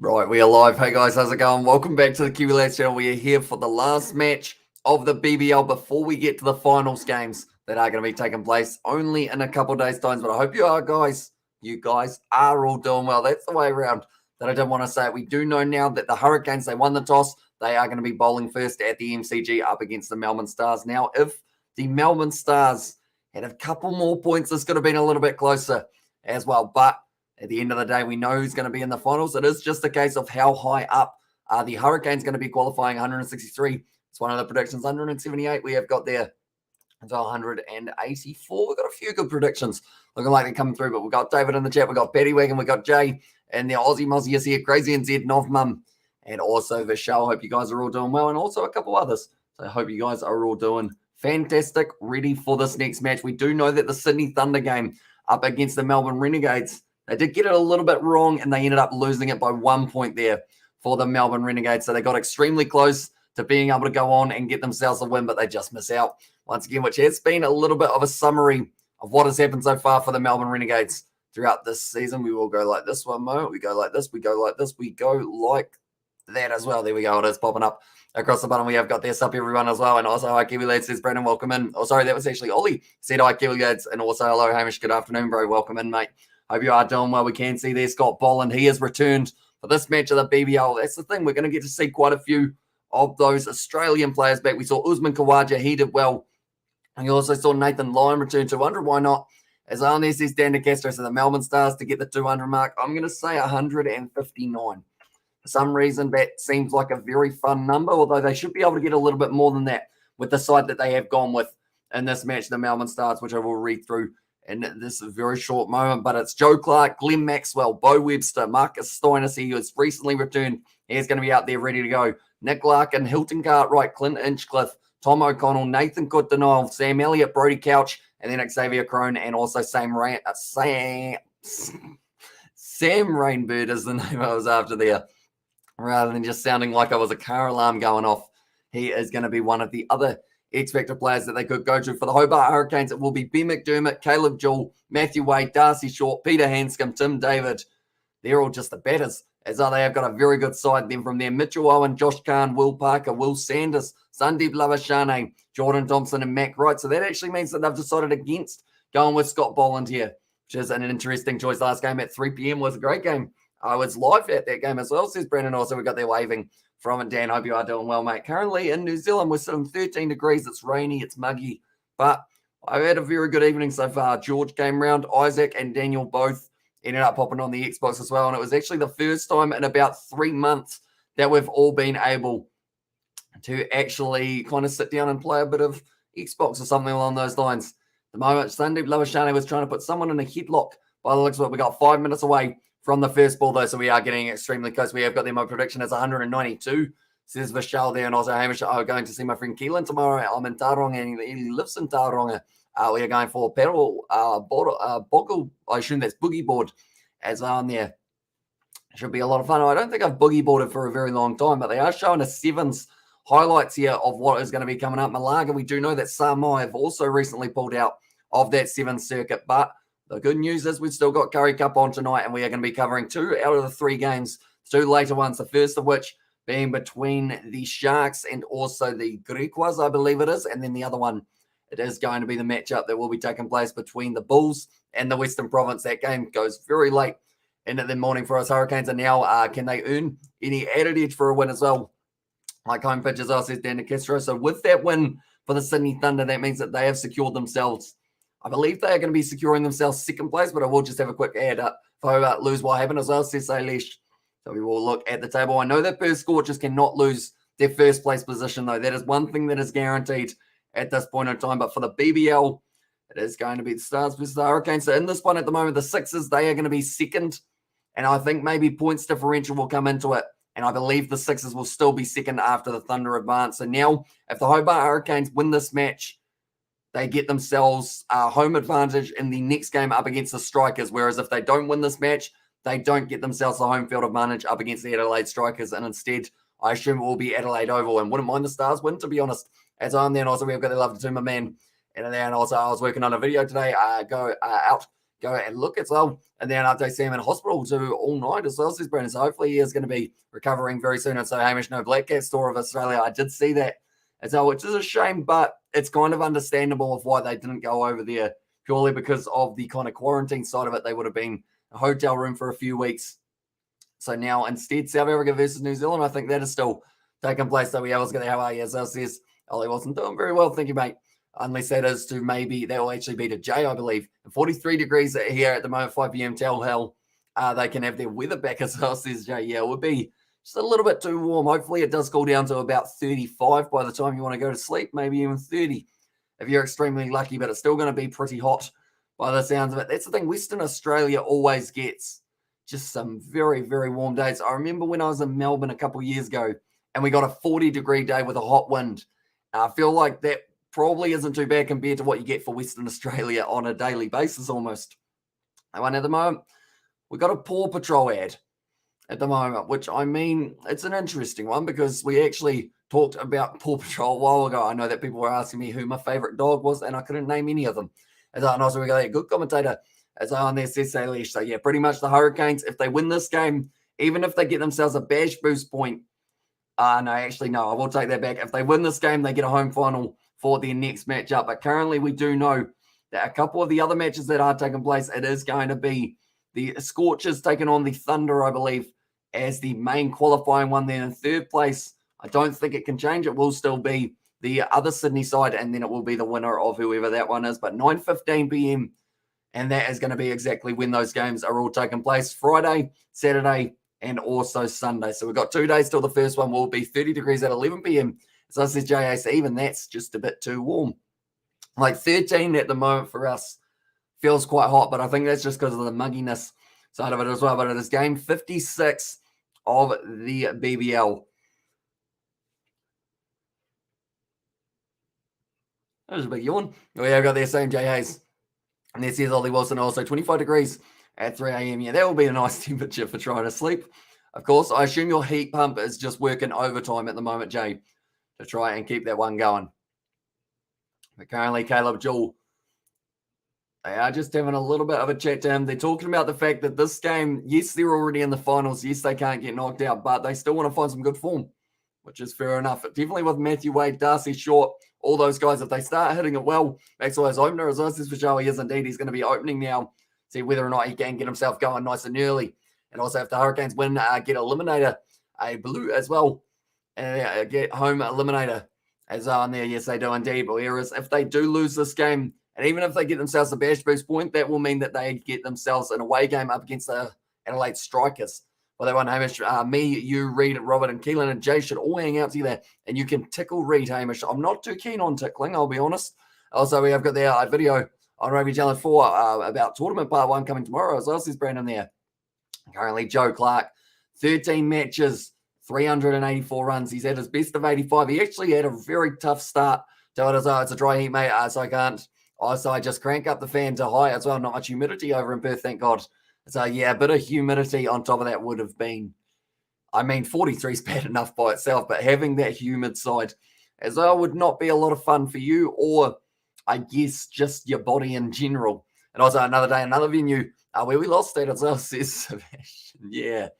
Right, we are live. Hey guys, how's it going? Welcome back to the Kiwi Lads channel. We are here for the last match of the BBL before we get to the finals games that are going to be taking place only in a couple of days' time. But I hope you guys are all doing well. That's the way around that I didn't want to say it. We do know now that the Hurricanes, they won the toss. They are going to be bowling first at the MCG up against the Melbourne Stars. Now, if the Melbourne Stars had a couple more points, this could have been a little bit closer as well. But at the end of the day, we know who's going to be in the finals. It is just a case of how high up are the Hurricanes going to be qualifying. 163. It's one of the predictions. 178 we have got there. It's 184. We've got a few good predictions looking like they're coming through. But we've got David in the chat. We've got Paddy Wagon. We've got Jay. And the Aussie Mozzie is here. Crazy and Zed, Novmum. And also Vishal. Hope you guys are all doing well. And also a couple others. So I hope you guys are all doing fantastic. Ready for this next match. We do know that the Sydney Thunder game up against the Melbourne Renegades, they did get it a little bit wrong, and they ended up losing it by 1 point there for the Melbourne Renegades. So they got extremely close to being able to go on and get themselves a win, but they just miss out once again, which has been a little bit of a summary of what has happened so far for the Melbourne Renegades throughout this season. We will go like this one moment. We go like this. We go like this. We go like that as well. There we go. It is popping up across the bottom. We have got this up, everyone, as well. And also, hi, Kiwi Lads, says Brandon, welcome in. Oh, sorry, that was actually Ollie. Said hi, Kiwi Lads. And also, hello, Hamish. Good afternoon, bro. Welcome in, mate. Hope you are doing well. We can see there Scott Boland. He has returned for this match of the BBL. That's the thing. We're going to get to see quite a few of those Australian players back. We saw Usman Khawaja. He did well. And you also saw Nathan Lyon return 200. Why not? As Arne says, Dan De Castro, so the Melbourne Stars to get the 200 mark. I'm going to say 159. For some reason, that seems like a very fun number, although they should be able to get a little bit more than that with the side that they have gone with in this match, the Melbourne Stars, which I will read through in this very short moment. But it's Joe Clarke, Glenn Maxwell, Bo Webster, Marcus Stoinis, he has recently returned. He's going to be out there ready to go. Nick Larkin, Hilton Cartwright, Clint Inchcliffe, Tom O'Connell, Nathan Cook-Denial, Sam Elliott, Brody Couch, and then Xavier Crone, and also Sam Rainbird is the name I was after there. Rather than just sounding like I was a car alarm going off, he is going to be one of the other X-Factor players that they could go to. For the Hobart Hurricanes, it will be Ben McDermott, Caleb Jewell, Matthew Wade, Darcy Short, Peter Hanscom, Tim David. They're all just the batters, as they have got a very good side. Then from there, Mitchell Owen, Josh Kahn, Will Parker, Will Sanders, Sandeep Lavashane, Jordan Thompson, and Mac Wright. So that actually means that they've decided against going with Scott Boland here, which is an interesting choice. Last game at 3 p.m. was a great game. I was live at that game as well, says Brandon. Also, we got their waving from it. Dan, hope you are doing well, mate. Currently in New Zealand, we're sitting 13 degrees. It's rainy, it's muggy, but I've had a very good evening so far. George came round, Isaac and Daniel both ended up popping on the Xbox as well, and it was actually the first time in about 3 months that we've all been able to actually kind of sit down and play a bit of Xbox or something along those lines. The moment Sandeep Lavashane was trying to put someone in a headlock, by the looks of it, we got 5 minutes away from the first ball, though, so we are getting extremely close. We have got my prediction as 192, says Vishal there, and also Hamish. I'm going to see my friend Keelan tomorrow. I'm in Tauranga, and he lives in Tauranga. We are going for pedal boggle. I assume that's boogie board as well on there. Should be a lot of fun. I don't think I've boogie boarded for a very long time, but they are showing us sevens highlights here of what is going to be coming up. Malaga, we do know that Samoa have also recently pulled out of that sevens circuit, but the good news is we've still got Curry Cup on tonight, and we are going to be covering 2 out of the 3 games, 2 later ones, the first of which being between the Sharks and also the Griquas, I believe it is, and then the other one, it is going to be the matchup that will be taking place between the Bulls and the Western Province. That game goes very late into the morning for us Hurricanes, and now can they earn any added edge for a win as well? Like home pitch as well, says Dan De Castro. So with that win for the Sydney Thunder, that means that they have secured themselves, I believe they are going to be securing themselves second place, but I will just have a quick add up for Hobart lose what happened as well, says Salish. So we will look at the table. I know that Perth Scorchers cannot lose their first place position, though. That is one thing that is guaranteed at this point in time. But for the BBL, it is going to be the Stars versus the Hurricanes. So in this one at the moment, the Sixers, they are going to be second. And I think maybe points differential will come into it. And I believe the Sixers will still be second after the Thunder advance. So now, if the Hobart Hurricanes win this match, they get themselves a home advantage in the next game up against the Strikers. Whereas if they don't win this match, they don't get themselves a home field advantage up against the Adelaide Strikers. And instead, I assume it will be Adelaide Oval. And wouldn't mind the Stars win, to be honest. As I'm there, and also we've got the love to my man. And then also I was working on a video today. Go out go and look as well. And then update Sam in hospital to all night as well, says Brandon. So hopefully he is going to be recovering very soon. And so Hamish, no Black Cat Store of Australia. I did see that as well, which is a shame, but it's kind of understandable of why they didn't go over there, purely because of the kind of quarantine side of it. They would have been a hotel room for a few weeks. So now instead, South Africa versus New Zealand, I think that is still taking place. So I was going to have as well says, Ollie wasn't doing very well. Thank you, mate. Unless that is to maybe, that will actually be to Jay, I believe. 43 degrees here at the moment, 5 p.m. Tell hell they can have their weather back as well, says Jay. Yeah, it would be just a little bit too warm. Hopefully it does cool down to about 35 by the time you want to go to sleep, maybe even 30 if you're extremely lucky, but it's still going to be pretty hot by the sounds of it. That's the thing. Western Australia always gets just some very, very warm days. I remember when I was in Melbourne a couple of years ago and we got a 40-degree day with a hot wind. I feel like that probably isn't too bad compared to what you get for Western Australia on a daily basis almost. And at the moment, we got a Paw Patrol ad at the moment, which I mean, it's an interesting one because we actually talked about Paw Patrol a while ago. I know that people were asking me who my favorite dog was, and I couldn't name any of them. And also we got a good commentator as on there says Salish. So yeah, pretty much the Hurricanes, if they win this game, even if they get themselves a bash boost point, no, actually, no, I will take that back. If they win this game, they get a home final for their next matchup. But currently, we do know that a couple of the other matches that are taking place, it is going to be the Scorchers taking on the Thunder, I believe, as the main qualifying one. Then in third place, I don't think it can change. It will still be the other Sydney side, and then it will be the winner of whoever that one is. But 9:15 p.m., and that is going to be exactly when those games are all taking place. Friday, Saturday, and also Sunday. So we've got 2 days till the first one will be 30 degrees at 11 p.m. So this is JAC, even that's just a bit too warm. Like 13 at the moment for us feels quite hot, but I think that's just because of the mugginess side of it as well. But it is game 56 of the BBL. That was a big yawn. Oh, yeah, I've got there, same J Hayes. And this is Ollie Wilson also, 25 degrees at 3 a.m. Yeah, that will be a nice temperature for trying to sleep. Of course, I assume your heat pump is just working overtime at the moment, Jay, to try and keep that one going. But currently, Caleb Jewell, they are just having a little bit of a chat to him. They're talking about the fact that this game, yes, they're already in the finals. Yes, they can't get knocked out, but they still want to find some good form, which is fair enough. Definitely with Matthew Wade, Darcy Short, all those guys, if they start hitting it well, Maxwell's opener as nice as for Joe, he is indeed. He's going to be opening now. See whether or not he can get himself going nice and early. And also if the Hurricanes win, get eliminator, a blue as well, and get home eliminator as on there. Yes, they do indeed. But whereas if they do lose this game, and even if they get themselves a bash boost point, that will mean that they get themselves an away game up against the Adelaide Strikers. Well, that one, Hamish, me, you, Reed, Robert, and Keelan and Jay should all hang out together, and you can tickle Reed, Hamish. I'm not too keen on tickling, I'll be honest. Also, we have got the video on Rugby Channel 4 about tournament part 1 coming tomorrow as well, says Brandon there. Currently, Joe Clarke, 13 matches, 384 runs. He's at his best of 85. He actually had a very tough start to it as well. It's a dry heat, mate, so I can't. Also, I just crank up the fan to high as well. Not much humidity over in Perth, thank God. So, yeah, a bit of humidity on top of that would have been, I mean, 43 is bad enough by itself, but having that humid side as well would not be a lot of fun for you or, I guess, just your body in general. And also another day, another venue where we lost that as well, says Sebastian.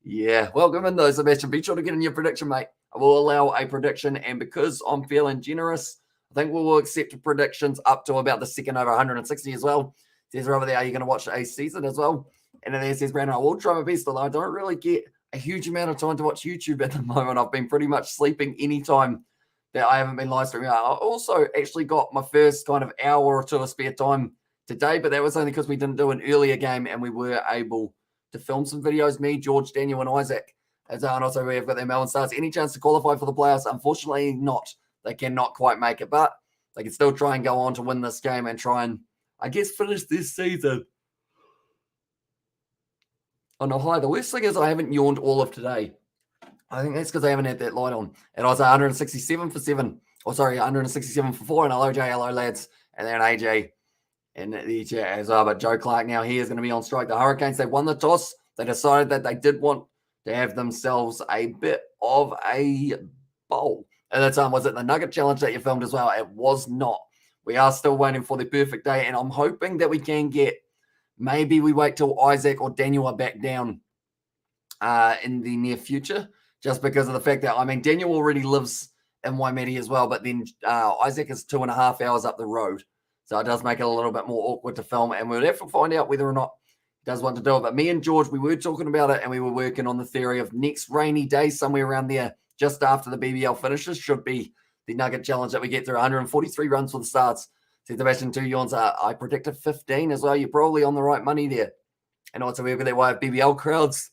Yeah. Welcome in though, Sebastian. Be sure to get in your prediction, mate. I will allow a prediction, and because I'm feeling generous, I think we will accept predictions up to about the second over 160 as well. Says over there, are you going to watch a season as well? And then there says, Brandon, I will try my best, although I don't really get a huge amount of time to watch YouTube at the moment. I've been pretty much sleeping anytime that I haven't been live streaming. I also actually got my first kind of hour or two of spare time today, but that was only because we didn't do an earlier game and we were able to film some videos, me, George, Daniel, and Isaac. And also we've got their Melbourne Stars. Any chance to qualify for the playoffs? Unfortunately not. They cannot quite make it, but they can still try and go on to win this game and try and, I guess, finish this season on a high. The worst thing is I haven't yawned all of today. I think that's because I haven't had that light on. And I was 167 for 7. Oh, sorry, 167 for 4. And hello, Jay. Hello, lads. And then AJ in the chat as well. But Joe Clarke now, he is going to be on strike. The Hurricanes, they won the toss. They decided that they did want to have themselves a bit of a bowl. And that's was it the Nugget Challenge that you filmed as well? It was not. We are still waiting for the perfect day. And I'm hoping that we can get maybe we wait till Isaac or Daniel are back down in the near future, just because of the fact that, I mean, Daniel already lives in Waimea as well, but then Isaac is 2.5 hours up the road. So it does make it a little bit more awkward to film, and we'll have to find out whether or not he does want to do it. But me and George, we were talking about it, and we were working on the theory of next rainy day, somewhere around there, just after the BBL finishes, should be the Nugget Challenge that we get through. 143 runs for the Stars. See the best in 2 yawns. I predicted 15 as well. You're probably on the right money there. And also, we've got that way of BBL crowds.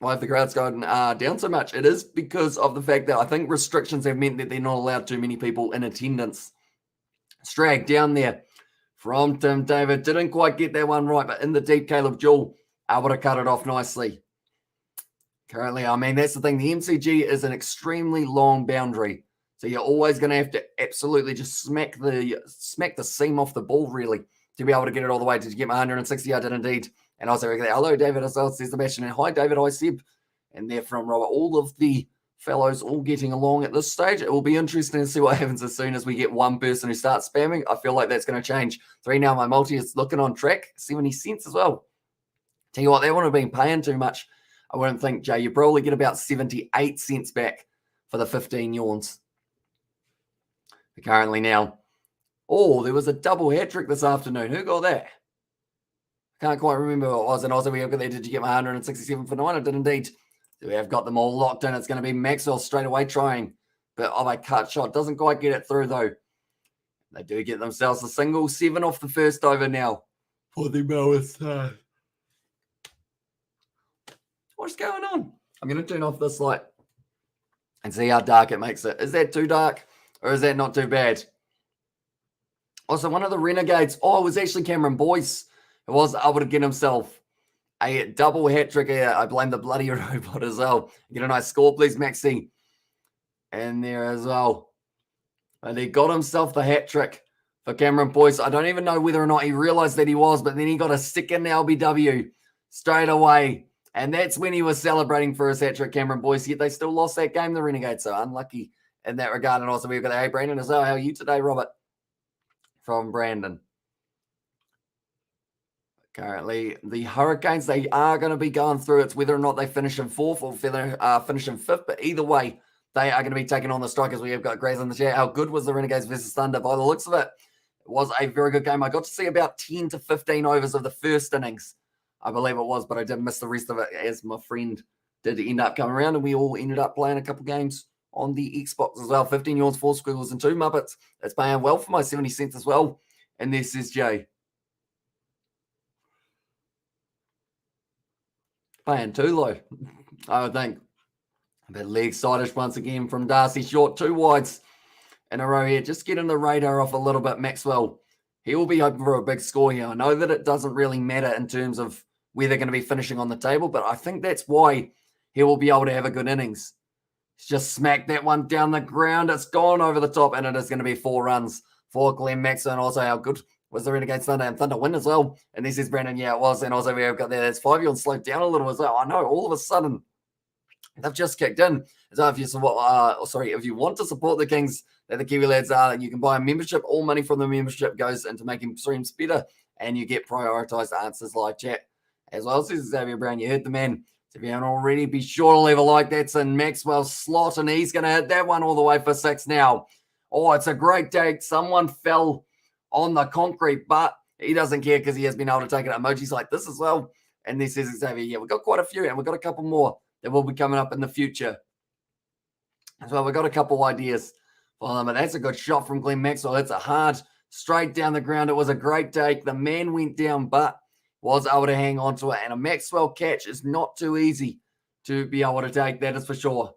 Why have the crowds gone down so much? It is because of the fact that I think restrictions have meant that they're not allowed too many people in attendance. Strag down there from Tim David. Didn't quite get that one right, but in the deep, Caleb Jewell able to cut it off nicely. Currently, I mean, that's the thing. The MCG is an extremely long boundary. So you're always going to have to absolutely just smack the seam off the ball, really, to be able to get it all the way. Did you get my 160? I did indeed. And also, hello, David, as well, says Sebastian. And hi, David, hi, Seb. And they're from Robert. All of the fellows all getting along at this stage. It will be interesting to see what happens as soon as we get one person who starts spamming. I feel like that's going to change. 3 now, my multi is looking on track. 70 cents as well. Tell you what, they wouldn't have been paying too much. I wouldn't think, Jay. You probably get about 78 cents back for the 15 yawns. But currently now, there was a double hat trick this afternoon. Who got that? Can't quite remember what it was. And also, we have got there. Did you get my 167 for 9? I did indeed. So we have got them all locked in. It's going to be Maxwell straight away trying. But a cut shot. Doesn't quite get it through, though. They do get themselves a single. 7 off the first over now for the Melbourne Stars. What's going on? I'm going to turn off this light and see how dark it makes it. Is that too dark or is that not too bad? Also, one of the Renegades, it was actually Cameron Boyce, who was able to get himself a double hat trick here. I blame the bloody robot as well. Get a nice score, please, Maxie. And there as well. And he got himself the hat trick for Cameron Boyce. I don't even know whether or not he realized that he was, but then he got a second LBW straight away. And that's when he was celebrating for his hat trick, Cameron Boyce. Yet they still lost that game, the Renegades. So unlucky in that regard. And also we've got, hey, Brandon as well. How are you today, Robert? From Brandon. Currently, the Hurricanes, they are going to be going through. It's whether or not they finish in 4th or finish in 5th. But either way, they are going to be taking on the Strikers. We have got Grays in the chat. How good was the Renegades versus Thunder? By the looks of it, it was a very good game. I got to see about 10 to 15 overs of the first innings. I believe it was, but I did miss the rest of it as my friend did end up coming around, and we all ended up playing a couple games on the Xbox as well. 15 yawns, 4 squiggles, and 2 Muppets. That's paying well for my 70 cents as well. And this is Jay. Paying too low, I would think. But leg side-ish once again from Darcy Short. 2 wides in a row here. Just getting the radar off a little bit. Maxwell, he will be hoping for a big score here. I know that it doesn't really matter in terms of where they're going to be finishing on the table, but I think that's why he will be able to have a good innings. He's just smacked that one down the ground. It's gone over the top, and it is going to be 4 runs for Glenn Maxwell. And also, how good was the Renegades Thunder? And Thunder win as well. And this is Brandon. Yeah, it was. And also, we have got there. That's 5 yawns slowed down a little as well. I know, all of a sudden, they've just kicked in. So if you want to support the Kings, that the Kiwi lads are, you can buy a membership. All money from the membership goes into making streams better, and you get prioritized answers live chat as well. This is Xavier Brown. You heard the man. So if you haven't already, be sure to leave a like. That's in Maxwell's slot, and he's going to hit that one all the way for 6 now. Oh, it's a great take. Someone fell on the concrete, but he doesn't care because he has been able to take it. Emojis like this as well. And this is Xavier. Yeah, we've got quite a few, and we've got a couple more that will be coming up in the future as well. We've got a couple ideas for them, but that's a good shot from Glenn Maxwell. It's a hard, straight down the ground. It was a great take. The man went down, but was able to hang on to it. And a Maxwell catch is not too easy to be able to take, that is for sure.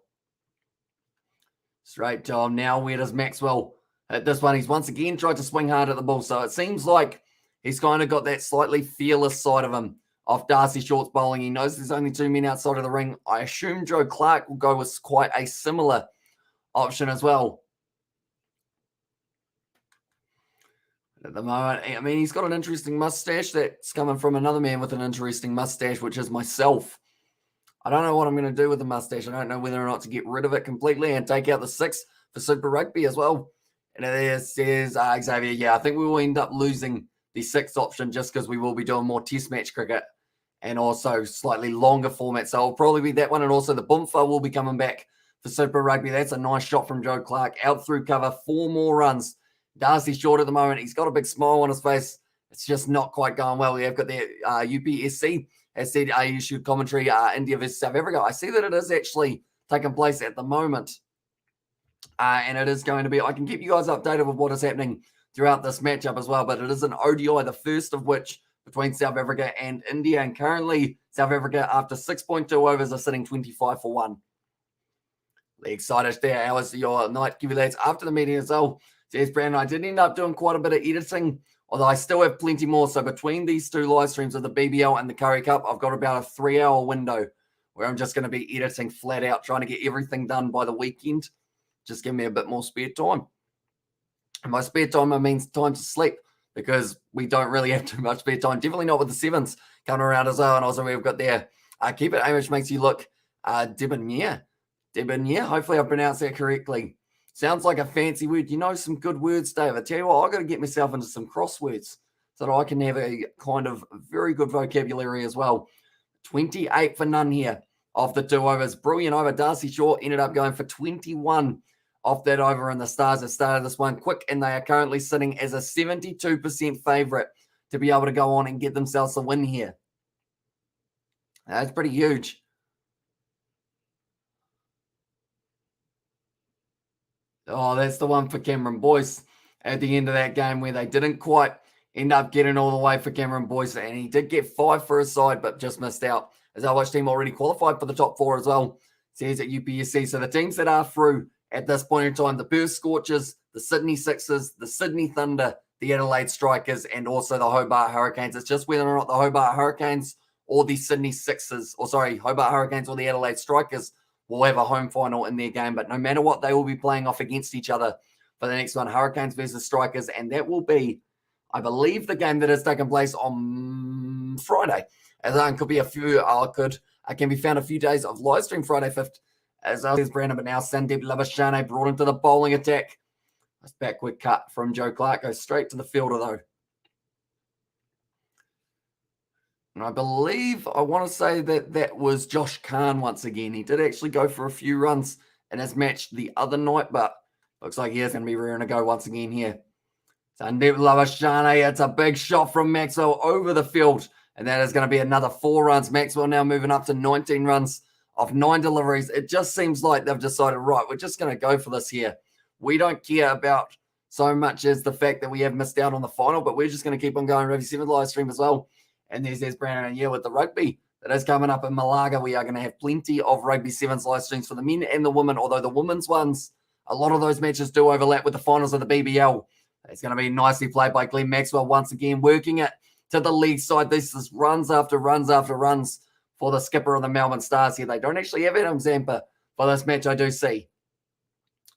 Straight to him now. Where does Maxwell hit this one? He's once again tried to swing hard at the ball. So it seems like he's kind of got that slightly fearless side of him off Darcy Short's bowling. He knows there's only 2 men outside of the ring. I assume Joe Clarke will go with quite a similar option as well. At the moment, I mean, he's got an interesting mustache that's coming from another man with an interesting mustache, which is myself. I don't know what I'm going to do with the mustache. I don't know whether or not to get rid of it completely and take out the 6 for Super Rugby as well. And it says Xavier, yeah, I think we will end up losing the 6th option just because we will be doing more test match cricket and also slightly longer format. So it'll probably be that one. And also the Boomfa will be coming back for Super Rugby. That's a nice shot from Joe Clarke. Out through cover, 4 more runs. Darcy Short at the moment. He's got a big smile on his face. It's just not quite going well. We have got the UPSC has said you should commentary India versus South Africa. I see that it is actually taking place at the moment. And it is going to be, I can keep you guys updated with what is happening throughout this matchup as well, but it is an ODI, the first of which between South Africa and India. And currently, South Africa, after 6.2 overs, are sitting 25 for 1. The excited there. How was your night, Kiwi lads? After the meeting as well, says Brandon, I did end up doing quite a bit of editing, although I still have plenty more. So between these 2 live streams of the BBL and the Curry Cup, I've got about a 3-hour window where I'm just going to be editing flat out, trying to get everything done by the weekend. Just give me a bit more spare time. And by spare time, I mean time to sleep, because we don't really have too much spare time. Definitely not with the 7s coming around as well. And also we've got there, keep it, which makes you look debonair. Debonair, hopefully I pronounced that correctly. Sounds like a fancy word. You know some good words, Dave. I tell you what, I've got to get myself into some crosswords so that I can have a kind of very good vocabulary as well. 28 for none here off the 2 overs. Brilliant over. Darcy Short ended up going for 21 off that over, and the Stars have started this one quick, and they are currently sitting as a 72% favourite to be able to go on and get themselves a win here. That's pretty huge. Oh, that's the one for Cameron Boyce at the end of that game where they didn't quite end up getting all the way for Cameron Boyce, and he did get 5 for his side, but just missed out. As our watch team already qualified for the top 4 as well, says at UPSC. So the teams that are through at this point in time, the Perth Scorchers, the Sydney Sixers, the Sydney Thunder, the Adelaide Strikers, and also the Hobart Hurricanes. It's just whether or not the Hobart Hurricanes or the Sydney Sixers, Hobart Hurricanes or the Adelaide Strikers will have a home final in their game. But no matter what, they will be playing off against each other for the next one, Hurricanes versus Strikers. And that will be, I believe, the game that is taking place on Friday. As there could be can be found a few days of live stream Friday 5th. As says Brandon, but now Sandeep Labashane brought into the bowling attack. This backward cut from Joe Clarke goes straight to the fielder, though. And I believe, I want to say that was Josh Khan once again. He did actually go for a few runs in his match the other night, but looks like he is going to be rearing to go once again here. Sandeep Labashane, it's a big shot from Maxwell over the field, and that is going to be another 4 runs. Maxwell now moving up to 19 runs of 9 deliveries. It just seems like they've decided, right, we're just going to go for this here. We don't care about so much as the fact that we have missed out on the final, but we're just going to keep on going. Rugby 7 live stream as well. And there's Brandon, and yeah, with the rugby that is coming up in Malaga, we are going to have plenty of Rugby 7's live streams for the men and the women, although the women's ones, a lot of those matches do overlap with the finals of the BBL. It's going to be nicely played by Glenn Maxwell once again, working it to the lead side. This is runs after runs after runs for the skipper of the Melbourne Stars here. They don't actually have Adam Zampa for this match, I do see.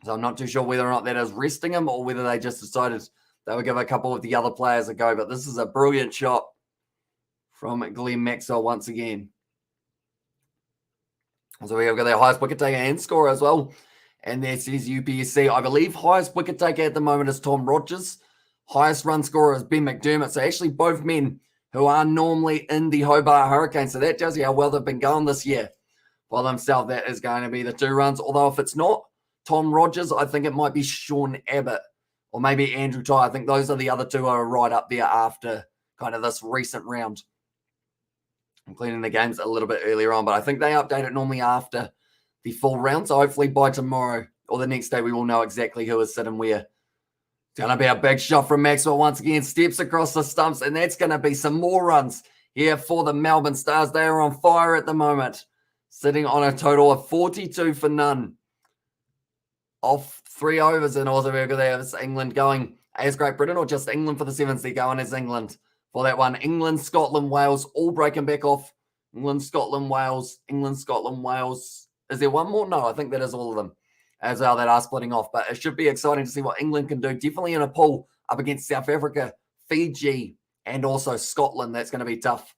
So I'm not too sure whether or not that is resting him or whether they just decided they would give a couple of the other players a go. But this is a brilliant shot from Glenn Maxwell once again. So we have got their highest wicket taker and scorer as well. And there says UPSC. I believe highest wicket taker at the moment is Tom Rogers. Highest run scorer is Ben McDermott. So actually both men who are normally in the Hobart Hurricanes. So that tells you how well they've been going this year. For themselves, that is going to be the 2 runs. Although if it's not Tom Rogers, I think it might be Sean Abbott or maybe Andrew Ty. I think those are the other 2 who are right up there after kind of this recent round. I'm cleaning the games a little bit earlier on, but I think they update it normally after the full round. So hopefully by tomorrow or the next day, we will know exactly who is sitting where. It's going to be a big shot from Maxwell once again. Steps across the stumps, and that's going to be some more runs here for the Melbourne Stars. They are on fire at the moment, sitting on a total of 42 for none off 3 overs. And also we've got there, England going as Great Britain or just England for the 7s. They're going as England for that one. England, Scotland, Wales, all breaking back off. England, Scotland, Wales, England, Scotland, Wales. Is there one more? No, I think that is all of them as well that are splitting off. But it should be exciting to see what England can do. Definitely in a pool up against South Africa, Fiji, and also Scotland. That's going to be tough.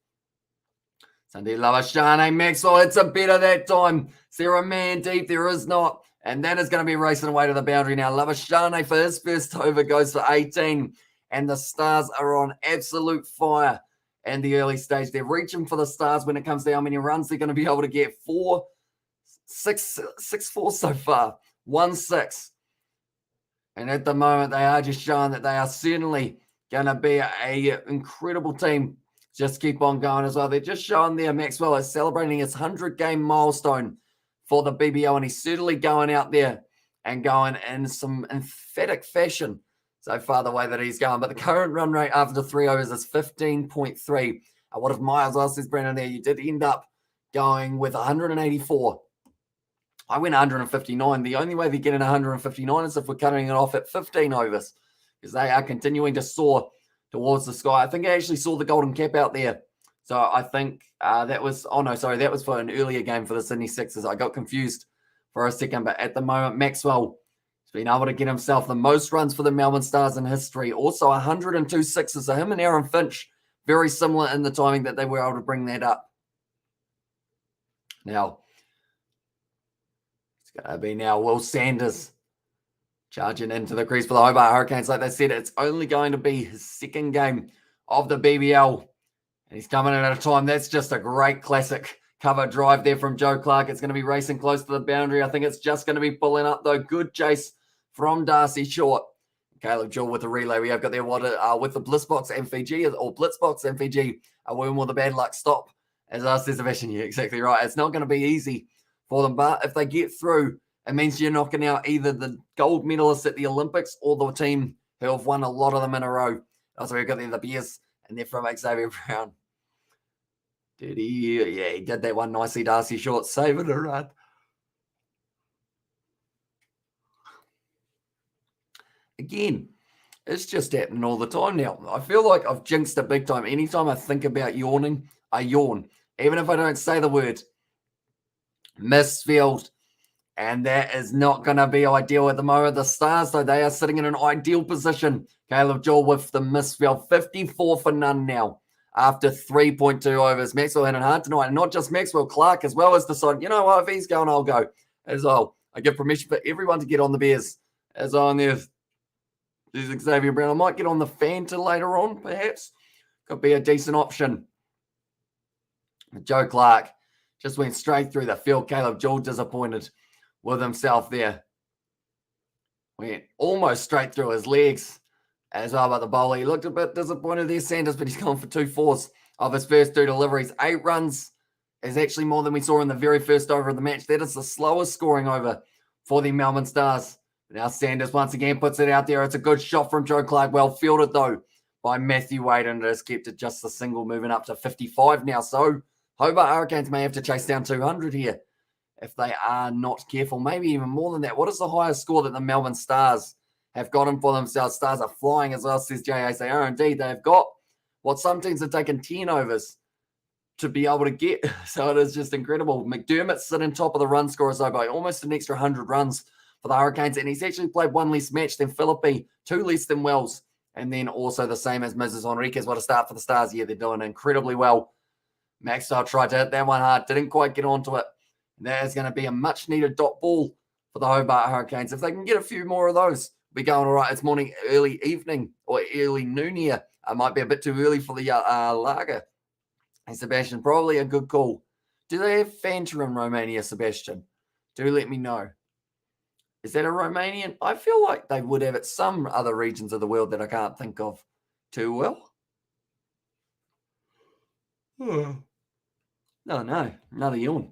Sandeep Labashane, Maxwell, it's a better that time. Is there a man deep? There is not. And that is going to be racing away to the boundary now. Labashane for his first over goes for 18. And the Stars are on absolute fire in the early stage. They're reaching for the Stars when it comes to how many runs they're going to be able to get. 4-4 so far. 1-6. And at the moment, they are just showing that they are certainly going to be an incredible team. Just keep on going as well. They're just showing there Maxwell is celebrating his 100-game milestone for the BBL, and he's certainly going out there and going in some emphatic fashion so far the way that he's going. But the current run rate after 3 overs is 15.3. What if Miles asked says, Brandon, there, you did end up going with 184. I went 159. The only way they're getting 159 is if we're cutting it off at 15 overs, because they are continuing to soar towards the sky. I think I actually saw the golden cap out there. So I think that was for an earlier game for the Sydney Sixers. I got confused for a second, but at the moment, Maxwell has been able to get himself the most runs for the Melbourne Stars in history. Also 102 sixes. So him and Aaron Finch, very similar in the timing that they were able to bring that up. Now, it's going to be now Will Sanders charging into the crease for the Hobart Hurricanes. Like they said, it's only going to be his second game of the BBL. And he's coming in at a time. That's just a great classic cover drive there from Joe Clarke. It's going to be racing close to the boundary. I think it's just going to be pulling up, though. Good chase from Darcy Short. Caleb Jewell with the relay. We have got there with the Blitzbox MVG, or Blitzbox MVG. When will the bad luck stop? As says Sebastian, you're exactly right. It's not going to be easy for them, but if they get through, it means you're knocking out either the gold medalists at the Olympics or the team who have won a lot of them in a row. Also, we've got there the Bears, and they're from Xavier Brown. Did he? Yeah, he did that one nicely. Darcy Short saving a run. Again, it's just happening all the time now. I feel like I've jinxed it big time. Anytime I think about yawning, I yawn. Even if I don't say the word. Misfield. And that is not going to be ideal at the moment. The Stars, though, they are sitting in an ideal position. Caleb Jewell with the misfield. 54 for none now after 3.2 overs. Maxwell had it hard tonight. And not just Maxwell, Clarke as well has decided, you know what, if he's going, I'll go as well. I give permission for everyone to get on the Bears as on there. There's Xavier Brown. I might get on the Fanta later on, perhaps. Could be a decent option. Joe Clarke just went straight through the field. Caleb Jewell disappointed with himself there. Went almost straight through his legs as well about the bowler. He looked a bit disappointed there, Sanders, but he's gone for 2/4 of his first 2 deliveries. 8 runs is actually more than we saw in the very first over of the match. That is the slowest scoring over for the Melbourne Stars. Now Sanders once again puts it out there. It's a good shot from Joe Clarke. Well fielded, though, by Matthew Wade, and it has kept it just a single, moving up to 55 now. So Hobart Hurricanes may have to chase down 200 here if they are not careful. Maybe even more than that. What is the highest score that the Melbourne Stars have gotten for themselves? Stars are flying as well, says JAC. They are indeed. They've got what some teams have taken 10 overs to be able to get. So it is just incredible. McDermott's sitting top of the run scorers, though, by almost an extra 100 runs for the Hurricanes. And he's actually played 1 less match than Philippi, 2 less than Wells. And then also the same as Mrs. Enriquez. What a start for the Stars. Yeah, they're doing incredibly well. Maxwell tried to hit that one hard. Didn't quite get onto it. And that is going to be a much-needed dot ball for the Hobart Hurricanes. If they can get a few more of those, we'll be going all right. It's morning, early evening, or early noon here. It might be a bit too early for the lager. And Sebastian, probably a good call. Do they have Fanta in Romania, Sebastian? Do let me know. Is that a Romanian? I feel like they would have it some other regions of the world that I can't think of too well. No, another yawn.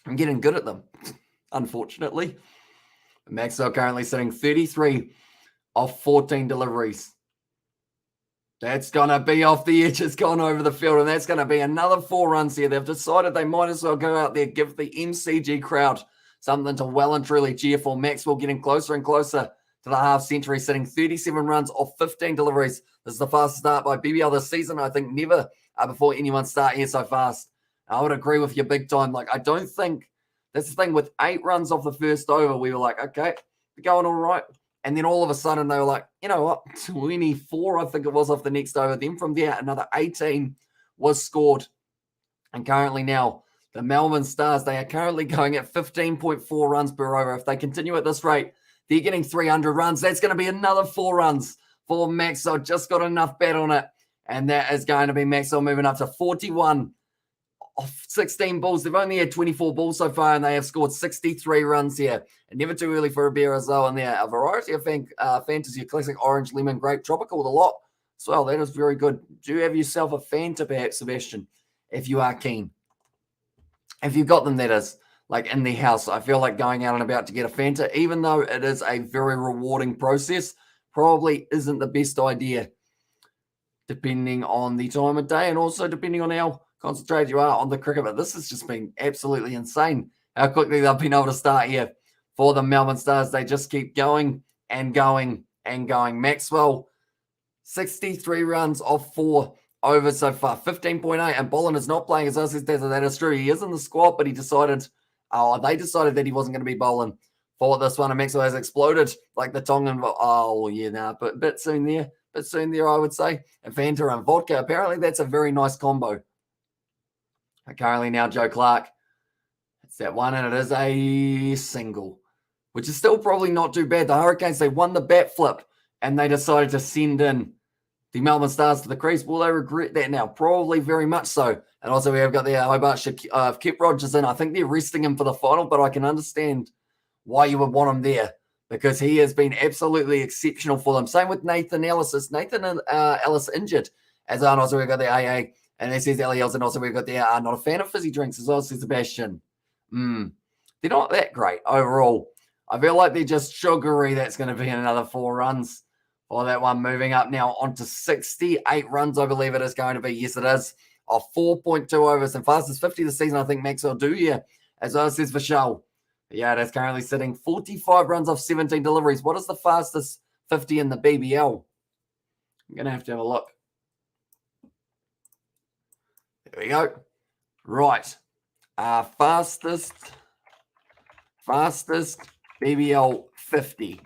I'm getting good at them, unfortunately. Maxwell currently sitting 33 of 14 deliveries. That's going to be off the edge. It's gone over the field, and that's going to be another 4 runs here. They've decided they might as well go out there, give the MCG crowd something to well and truly cheer for. Maxwell getting closer and closer to the half century, sitting 37 runs off 15 deliveries. This is the fastest start by BBL this season. I think never before anyone start here so fast. I would agree with you big time. Like, I don't think that's the thing with 8 runs off the first over. We were like, okay, we're going all right. And then all of a sudden they were like, you know what, 24, I think it was, off the next over. Then from there, another 18 was scored. And currently now The Melbourne Stars, they are currently going at 15.4 runs per over. If they continue at this rate, they're getting 300 runs. That's going to be another 4 runs for Maxwell. Just got enough bet on it. And that is going to be Maxwell moving up to 41 off 16 balls. They've only had 24 balls so far, and they have scored 63 runs here. And never too early for a beer as well. And there, a variety of fantasy, classic, orange, lemon, grape, tropical, the lot. So well, that is very good. Do you have yourself a Fanta, perhaps, Sebastian, if you are keen? If you've got them, that is, like in the house, I feel like going out and about to get a Fanta, even though it is a very rewarding process, probably isn't the best idea, depending on the time of day and also depending on how concentrated you are on the cricket. But this has just been absolutely insane how quickly they've been able to start here for the Melbourne Stars. They just keep going and going and going. Maxwell, 63 runs off 4 overs so far, 15.8, and Bolin is not playing as us. That is true. He is in the squad, but they decided that he wasn't going to be bowling for this one, and Maxwell has exploded like the Tongan. But bit soon there, I would say. And Fanta and vodka, apparently that's a very nice combo. And currently now Joe Clarke, it's that one, and it is a single, which is still probably not too bad. The Hurricanes, they won the bat flip, and they decided to send in the Melbourne Stars to the crease. Will they regret that now? Probably very much so. And also we have got the Hobart kept Rogers in. I think they're resting him for the final, but I can understand why you would want him there because he has been absolutely exceptional for them. Same with Nathan Ellis. Is Nathan Ellis injured? As also we've got the AA, and this is Eliels, and also we've got the not a fan of fizzy drinks as well, says Sebastian. They're not that great overall. I feel like they're just sugary. That's going to be another 4 runs. For that one, moving up now onto 68 runs, I believe it is going to be. Yes, it is. Of 4.2 overs and fastest 50 this season, I think Maxwell do here. As well says Vishal. Yeah, it is currently sitting 45 runs off 17 deliveries. What is the fastest 50 in the BBL? I'm going to have a look. There we go. Right. Fastest BBL 50.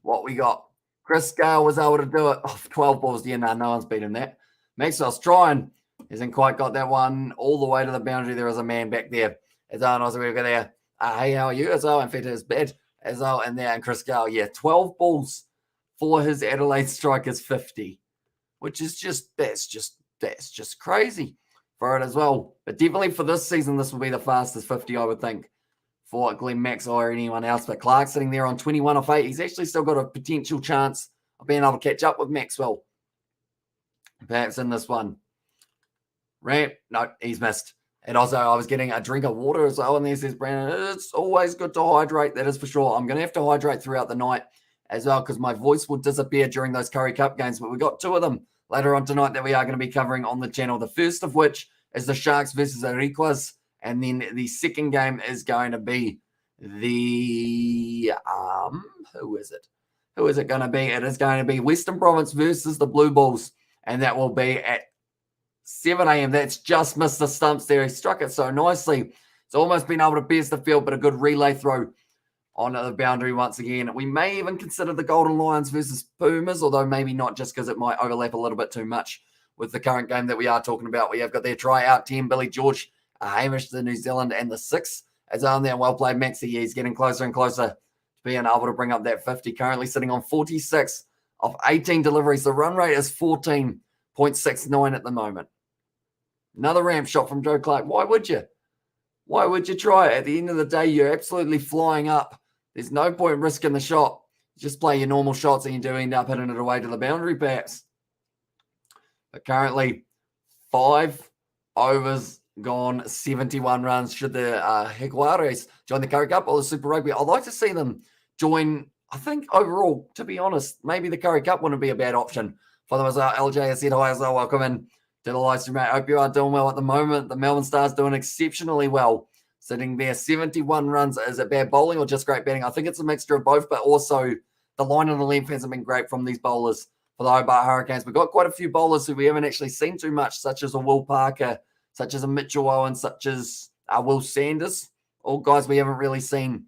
What we got? Chris Gale was able to do it off 12 balls. Yeah, no one's beaten that. Maxwell's trying. Hasn't quite got that one all the way to the boundary. There is a man back there. As well, and also we've got there. Hey, how are you? As well, in fact, it's bad. As well, and there, and Chris Gale. Yeah, 12 balls for his Adelaide strikers 50, which is that's just crazy for it as well. But definitely for this season, this will be the fastest 50, I would think, for Glenn Maxwell or anyone else. But Clarke sitting there on 21 off 8. He's actually still got a potential chance of being able to catch up with Maxwell. Perhaps in this one. No, he's missed. And also, I was getting a drink of water as well. And there says, Brandon, it's always good to hydrate. That is for sure. I'm going to have to hydrate throughout the night as well because my voice will disappear during those Curry Cup games. But we've got 2 of them later on tonight that we are going to be covering on the channel. The first of which is the Sharks versus Ariquas. And then the second game is going to be the, who is it? Who is it going to be? It is going to be Western Province versus the Blue Bulls. And that will be at 7 a.m. That's just missed the stumps there. He struck it so nicely. It's almost been able to pierce the field, but a good relay throw on the boundary once again. We may even consider the Golden Lions versus Pumas, although maybe not just because it might overlap a little bit too much with the current game that we are talking about. We have got their tryout team, Billy George, Hamish to New Zealand, and the 6 as on there. Well played, Maxie. He's getting closer and closer to being able to bring up that 50. Currently sitting on 46 of 18 deliveries. The run rate is 14.69 at the moment. Another ramp shot from Joe Clarke. Why would you? Why would you try it? At the end of the day, you're absolutely flying up. There's no point risking the shot. Just play your normal shots and you do end up hitting it away to the boundary perhaps. But currently, 5 overs gone, 71 runs. Should the Jaguares join the Curry Cup or the Super Rugby? I'd like to see them join. I think overall, to be honest, maybe the Curry Cup wouldn't be a bad option for them as well. LJ has said hi as well. Welcome in to the live stream, mate. I hope you are doing well at the moment. The Melbourne Stars doing exceptionally well. Sitting there, 71 runs. Is it bad bowling or just great batting? I think it's a mixture of both, but also the line and the length hasn't been great from these bowlers for the Hobart Hurricanes. We've got quite a few bowlers who we haven't actually seen too much, such as a Will Parker, such as a Mitchell Owen, such as Will Sanders. All guys we haven't really seen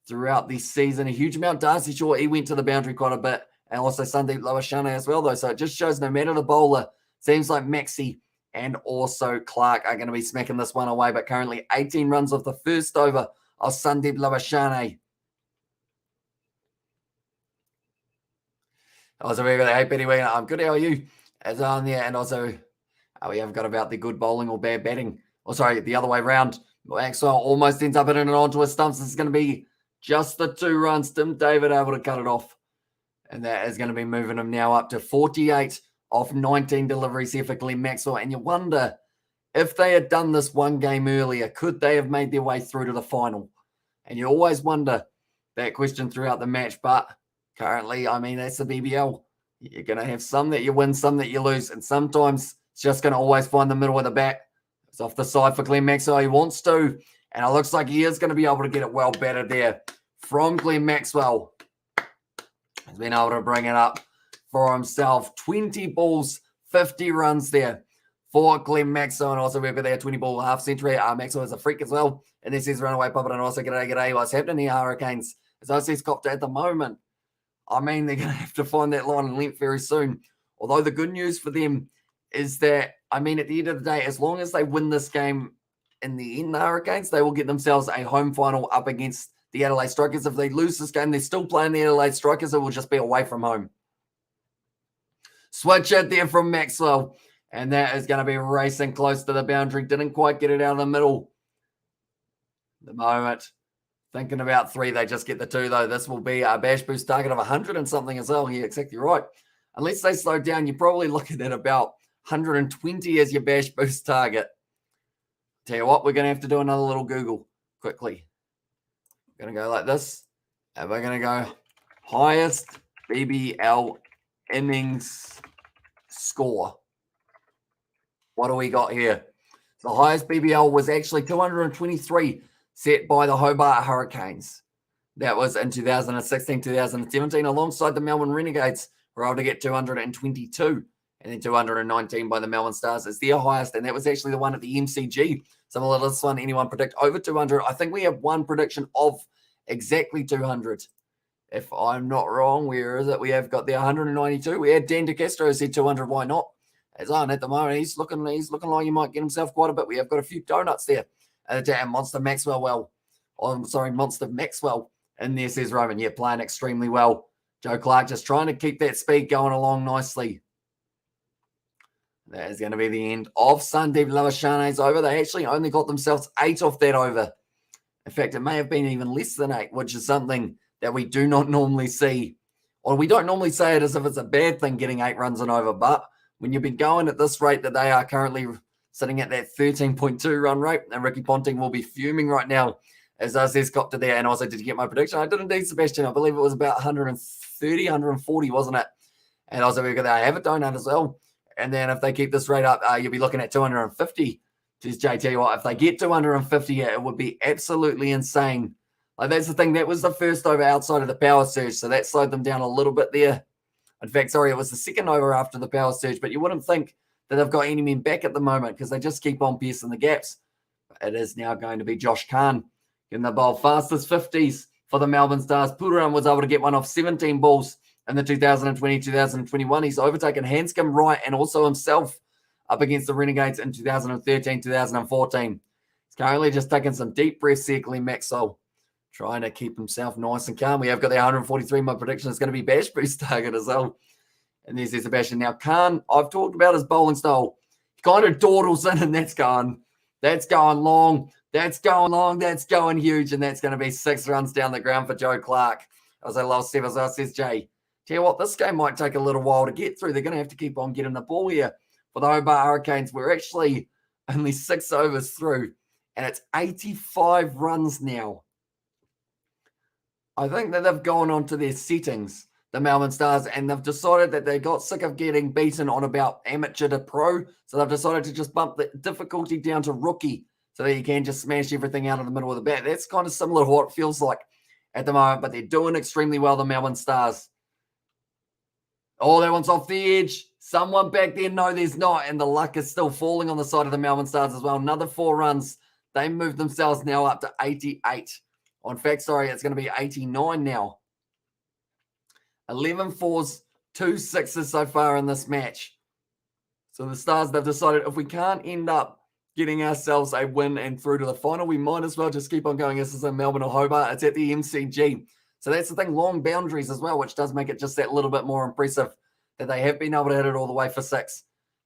throughout this season. A huge amount. Darcy Shaw, he went to the boundary quite a bit. And also Sandeep Lawashana as well, though. So it just shows no matter the bowler, seems like Maxi and also Clarke are going to be smacking this one away. But currently 18 runs off the first over of Sandeep Lavashane. Also, we've got, hey, Betty Wiener, I'm good. How are you? As on there, and also we have got about the good bowling or bad batting. Oh, sorry, the other way around. Maxwell almost ends up hitting it onto his stumps. This is going to be just the 2 runs. Tim David able to cut it off. And that is going to be moving him now up to 48 off 19 deliveries here for Glenn Maxwell. And you wonder, if they had done this one game earlier, could they have made their way through to the final? And you always wonder that question throughout the match. But currently, I mean, that's the BBL. You're going to have some that you win, some that you lose. And sometimes it's just going to always find the middle of the bat. It's off the side for Glenn Maxwell. He wants to. And it looks like he is going to be able to get it well batted there from Glenn Maxwell. He's been able to bring it up for himself. 20 balls, 50 runs there for Glenn Maxwell. And also we've got there 20 ball half century. Maxwell is a freak as well. And this is runaway puppet. And also g'day. What's happening here, Hurricanes? As I see Scott at the moment, I mean, they're going to have to find that line and length very soon. Although the good news for them is that, I mean, at the end of the day, as long as they win this game in the end, the Hurricanes, they will get themselves a home final up against the Adelaide Strikers. If they lose this game, they're still playing the Adelaide Strikers. It will just be away from home. Switch it there from Maxwell. And that is going to be racing close to the boundary. Didn't quite get it out of the middle. At the moment, thinking about 3, they just get the 2, though. This will be a bash boost target of 100 and something as well. Yeah, exactly right. Unless they slow down, you're probably looking at about 120 as your bash boost target. Tell you what, we're going to have to do another little Google quickly. We're going to go like this. And we're going to go highest BBL innings score. What do we got here? The highest BBL was actually 223 set by the Hobart Hurricanes. That was in 2016, 2017, alongside the Melbourne Renegades, who were able to get 222. And then 219 by the Melbourne Stars is their highest. And that was actually the one at the MCG. So we'll let this one, anyone predict over 200. I think we have one prediction of exactly 200. If I'm not wrong, where is it? We have got the 192. We had Dan DeCastro said 200. Why not? As on at the moment, he's looking like he might get himself quite a bit. We have got a few donuts there. And Monster Maxwell, Monster Maxwell in there, says Roman. Yeah, playing extremely well. Joe Clarke just trying to keep that speed going along nicely. That is going to be the end of Sandeep Lavashane's over. They actually only got themselves 8 off that over. In fact, it may have been even less than 8, which is something that we do not normally see. Or we don't normally say it as if it's a bad thing getting 8 runs and over. But when you've been going at this rate that they are currently sitting at that 13.2 run rate, and Ricky Ponting will be fuming right now as I says got to there. And also, did you get my prediction? I did indeed, Sebastian. I believe it was about 130, 140, wasn't it? And also, we've got that. I have a donut as well. And then if they keep this rate up, you'll be looking at 250. Just JT, what if they get 250, it would be absolutely insane. Like, that's the thing. That was the first over outside of the power surge, so that slowed them down a little bit there. In fact, sorry, it was the second over after the power surge, but you wouldn't think that they've got any men back at the moment because they just keep on piercing the gaps. But it is now going to be Josh Khan in the bowl. Fastest 50s for the Melbourne Stars. Puran was able to get one off 17 balls in the 2020-2021. He's overtaken Hanscom, Wright, and also himself up against the Renegades in 2013-2014. He's currently just taking some deep breaths here, Glenn Maxwell, trying to keep himself nice and calm. We have got the 143. My prediction is going to be bash boost target as well. And there's Sebastian. Now, Khan, I've talked about his bowling style. He kind of dawdles in, and that's going long. That's going long. That's going huge. And that's going to be 6 runs down the ground for Joe Clarke. As I last said, as I says, Jay, tell you what, this game might take a little while to get through. They're going to have to keep on getting the ball here for the Hobart Hurricanes. We're actually only 6 overs through, and it's 85 runs now. I think that they've gone on to their settings, the Melbourne Stars, and they've decided that they got sick of getting beaten on about amateur to pro, so they've decided to just bump the difficulty down to rookie so that you can just smash everything out of the middle of the bat. That's kind of similar to what it feels like at the moment, but they're doing extremely well, the Melbourne Stars. Oh, that one's off the edge. Someone back there. No, there's not. And the luck is still falling on the side of the Melbourne Stars as well. Another 4 runs. They move themselves now up to 88. In fact, sorry, it's going to be 89 now. 11 4s, 2 6s so far in this match. So the Stars, they've decided if we can't end up getting ourselves a win and through to the final, we might as well just keep on going. This is in Melbourne or Hobart. It's at the MCG. So that's the thing, long boundaries as well, which does make it just that little bit more impressive that they have been able to hit it all the way for 6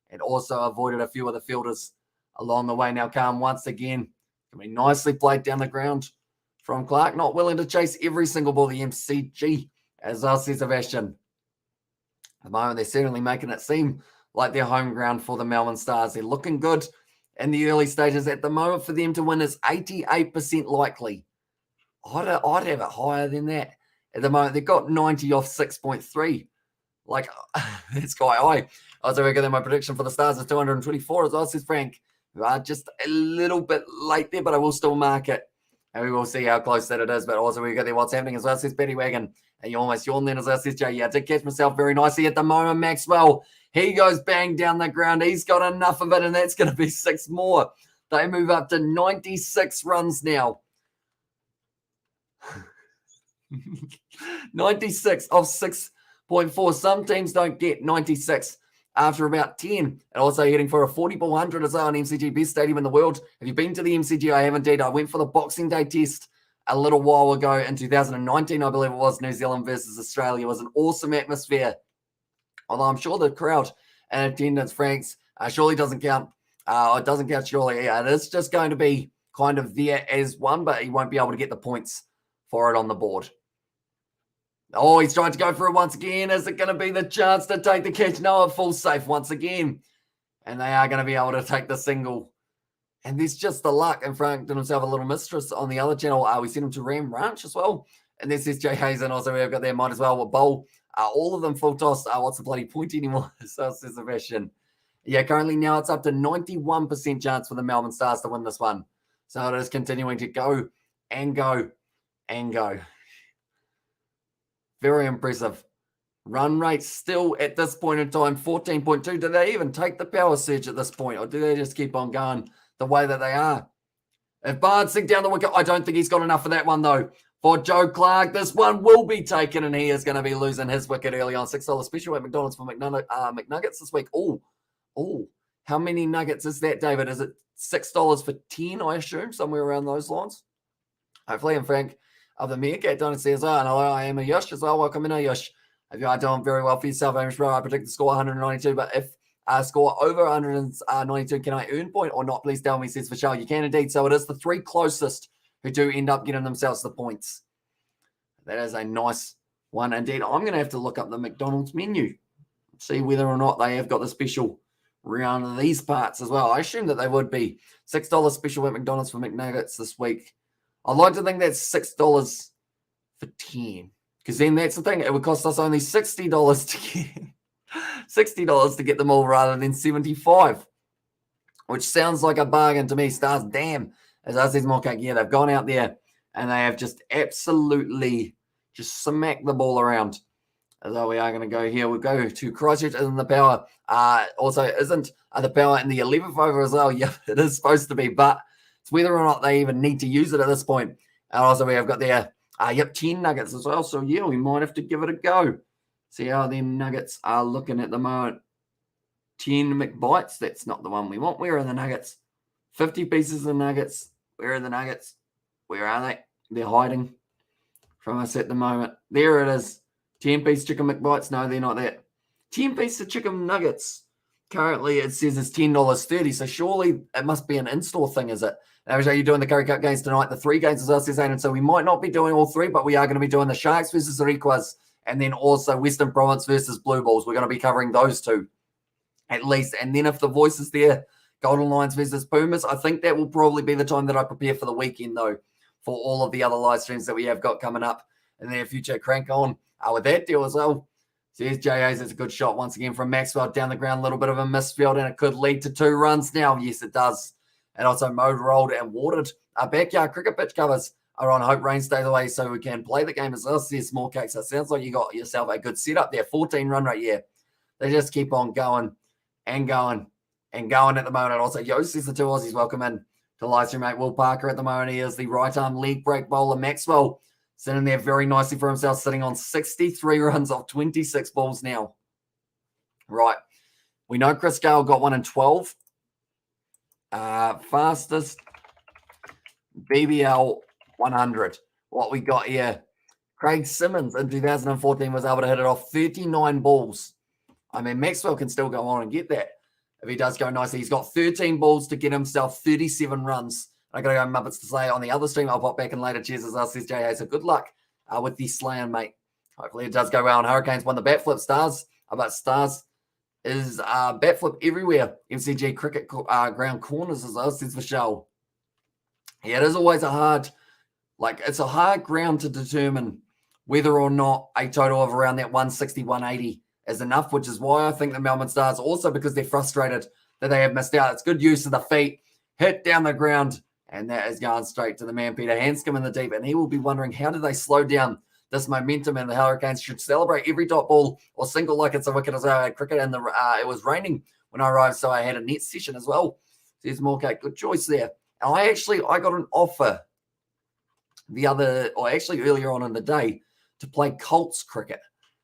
and also avoided a few of the fielders along the way. Now, Calm once again, going to be nicely played down the ground from Clarke, not willing to chase every single ball, the MCG, as well, says Sebastian. At the moment, they're certainly making it seem like their home ground for the Melbourne Stars. They're looking good in the early stages. At the moment, for them to win is 88% likely. I'd have it higher than that. At the moment, they've got 90 off 6.3. Like, that's quite high. I was going to my prediction for the Stars is 224 as well, says Frank. Just a little bit late there, but I will still mark it. And we will see how close that it is. But also, we got there what's happening as well, says Betty Wagon. And you almost yawned then as well, says Jay. Yeah, I did catch myself very nicely at the moment. Maxwell, he goes bang down the ground. He's got enough of it, and that's going to be 6 more. They move up to 96 runs now. 96 off 6.4. Some teams don't get 96 after about 10. And also heading for a 40 ball 100 as well on MCG, best stadium in the world. Have you been to the MCG? I have indeed. I went for the Boxing Day test a little while ago in 2019, I believe it was. New Zealand versus Australia. It was an awesome atmosphere. Although I'm sure the crowd and attendance, Franks, surely doesn't count. It doesn't count surely. Yeah, it is just going to be kind of there as one, but he won't be able to get the points for it on the board. Oh, he's trying to go for it once again. Is it going to be the chance to take the catch? No, it falls safe once again. And they are going to be able to take the single. And there's just the luck. And Frank did himself a little mistress on the other channel. We sent him to Ram Ranch as well. And this is Jay Hayes. And also we've got their might as well with Bowl. All of them full toss. What's the bloody point anymore? So it says Sebastian. Yeah, currently now it's up to 91% chance for the Melbourne Stars to win this one. So it is continuing to go and go and go. Very impressive. Run rate still at this point in time, 14.2. Do they even take the power surge at this point? Or do they just keep on going the way that they are? If Bard's sink down the wicket, I don't think he's got enough for that one, though. For Joe Clarke, this one will be taken, and he is going to be losing his wicket early on. $6 special at McDonald's for McNuggets this week. Oh, how many nuggets is that, David? Is it $6 for 10, I assume, somewhere around those lines? Hopefully, and Frank of the Meerkat Dynasty as well. And hello, I am a Yosh as well. Welcome in, Yosh. If you are doing very well for yourself, Amish Bro, I predict the score 192. But if I score over 192, can I earn point or not? Please tell me, says Vishal. You can indeed. So it is the 3 closest who do end up getting themselves the points. That is a nice one indeed. I'm going to have to look up the McDonald's menu, see whether or not they have got the special around these parts as well. I assume that they would be. $6 special at McDonald's for McNuggets this week. I'd like to think that's $6 for 10. Because then that's the thing. It would cost us only $60 to get $60 to get them all rather than $75. Which sounds like a bargain to me. Stars, damn. As I said, more yeah, they've gone out there and they have just absolutely just smacked the ball around. Although we are going to go here. We'll go to Christchurch in the power. Also, isn't the power in the 11th over as well? Yeah, it is supposed to be, but it's whether or not they even need to use it at this point. And also, we have got there, 10 nuggets as well. So, yeah, we might have to give it a go. See how them nuggets are looking at the moment. 10 McBites. That's not the one we want. Where are the nuggets? 50 pieces of nuggets. Where are the nuggets? Where are they? They're hiding from us at the moment. There it is. 10-piece chicken McBites. No, they're not that. 10-piece of chicken nuggets. Currently, it says it's $10.30. So surely it must be an in-store thing, is it? Now, are you doing the Curry Cup games tonight? The 3 games as well, says Aidan. So we might not be doing all 3, but we are going to be doing the Sharks versus the Requas and then also Western Province versus Blue Bulls. We're going to be covering those 2 at least. And then if the voice is there, Golden Lions versus Pumas, I think that will probably be the time that I prepare for the weekend, though, for all of the other live streams that we have got coming up in the near future. Crank on with that deal as well. So here's J.A.'s. It's a good shot once again from Maxwell down the ground. A little bit of a misfield, and it could lead to 2 runs now. Yes, it does. And also mowed, rolled, and watered. Our backyard cricket pitch covers are on. Hope rain stays away so we can play the game as well. See, small cakes. So it sounds like you got yourself a good setup there. 14 run rate, yeah. They just keep on going and going and going at the moment. Also, Yost is the 2 Aussies. Welcome in to live stream, mate. Will Parker at the moment. He is the right arm leg break bowler. Maxwell sitting there very nicely for himself, sitting on 63 runs off 26 balls now. Right. We know Chris Gale got one in 12. Fastest BBL 100. What we got here, Craig Simmons in 2014 was able to hit it off 39 balls. I mean, Maxwell can still go on and get that if he does go nicely. He's got 13 balls to get himself 37 runs. I got to go Muppets to say on the other stream. I'll pop back in later. Cheers as us, says J.A. So good luck with the slaying, mate. Hopefully it does go well. And Hurricanes won the bat flip. Stars, but Stars is bat flip everywhere. MCG Cricket Ground corners as well, says Michelle. Yeah, it is always it's a hard ground to determine whether or not a total of around that 160, 180 is enough, which is why I think the Melbourne Stars, also because they're frustrated that they have missed out. It's good use of the feet, hit down the ground, and that is going straight to the man, Peter Hanscom in the deep, and he will be wondering, how did they slow down this momentum? And the Hurricanes should celebrate every dot ball or single like it's a wicket as well. I had cricket, and it was raining when I arrived, so I had a net session as well. Says Morcake, good choice there. And I got an offer earlier on in the day to play Colts cricket,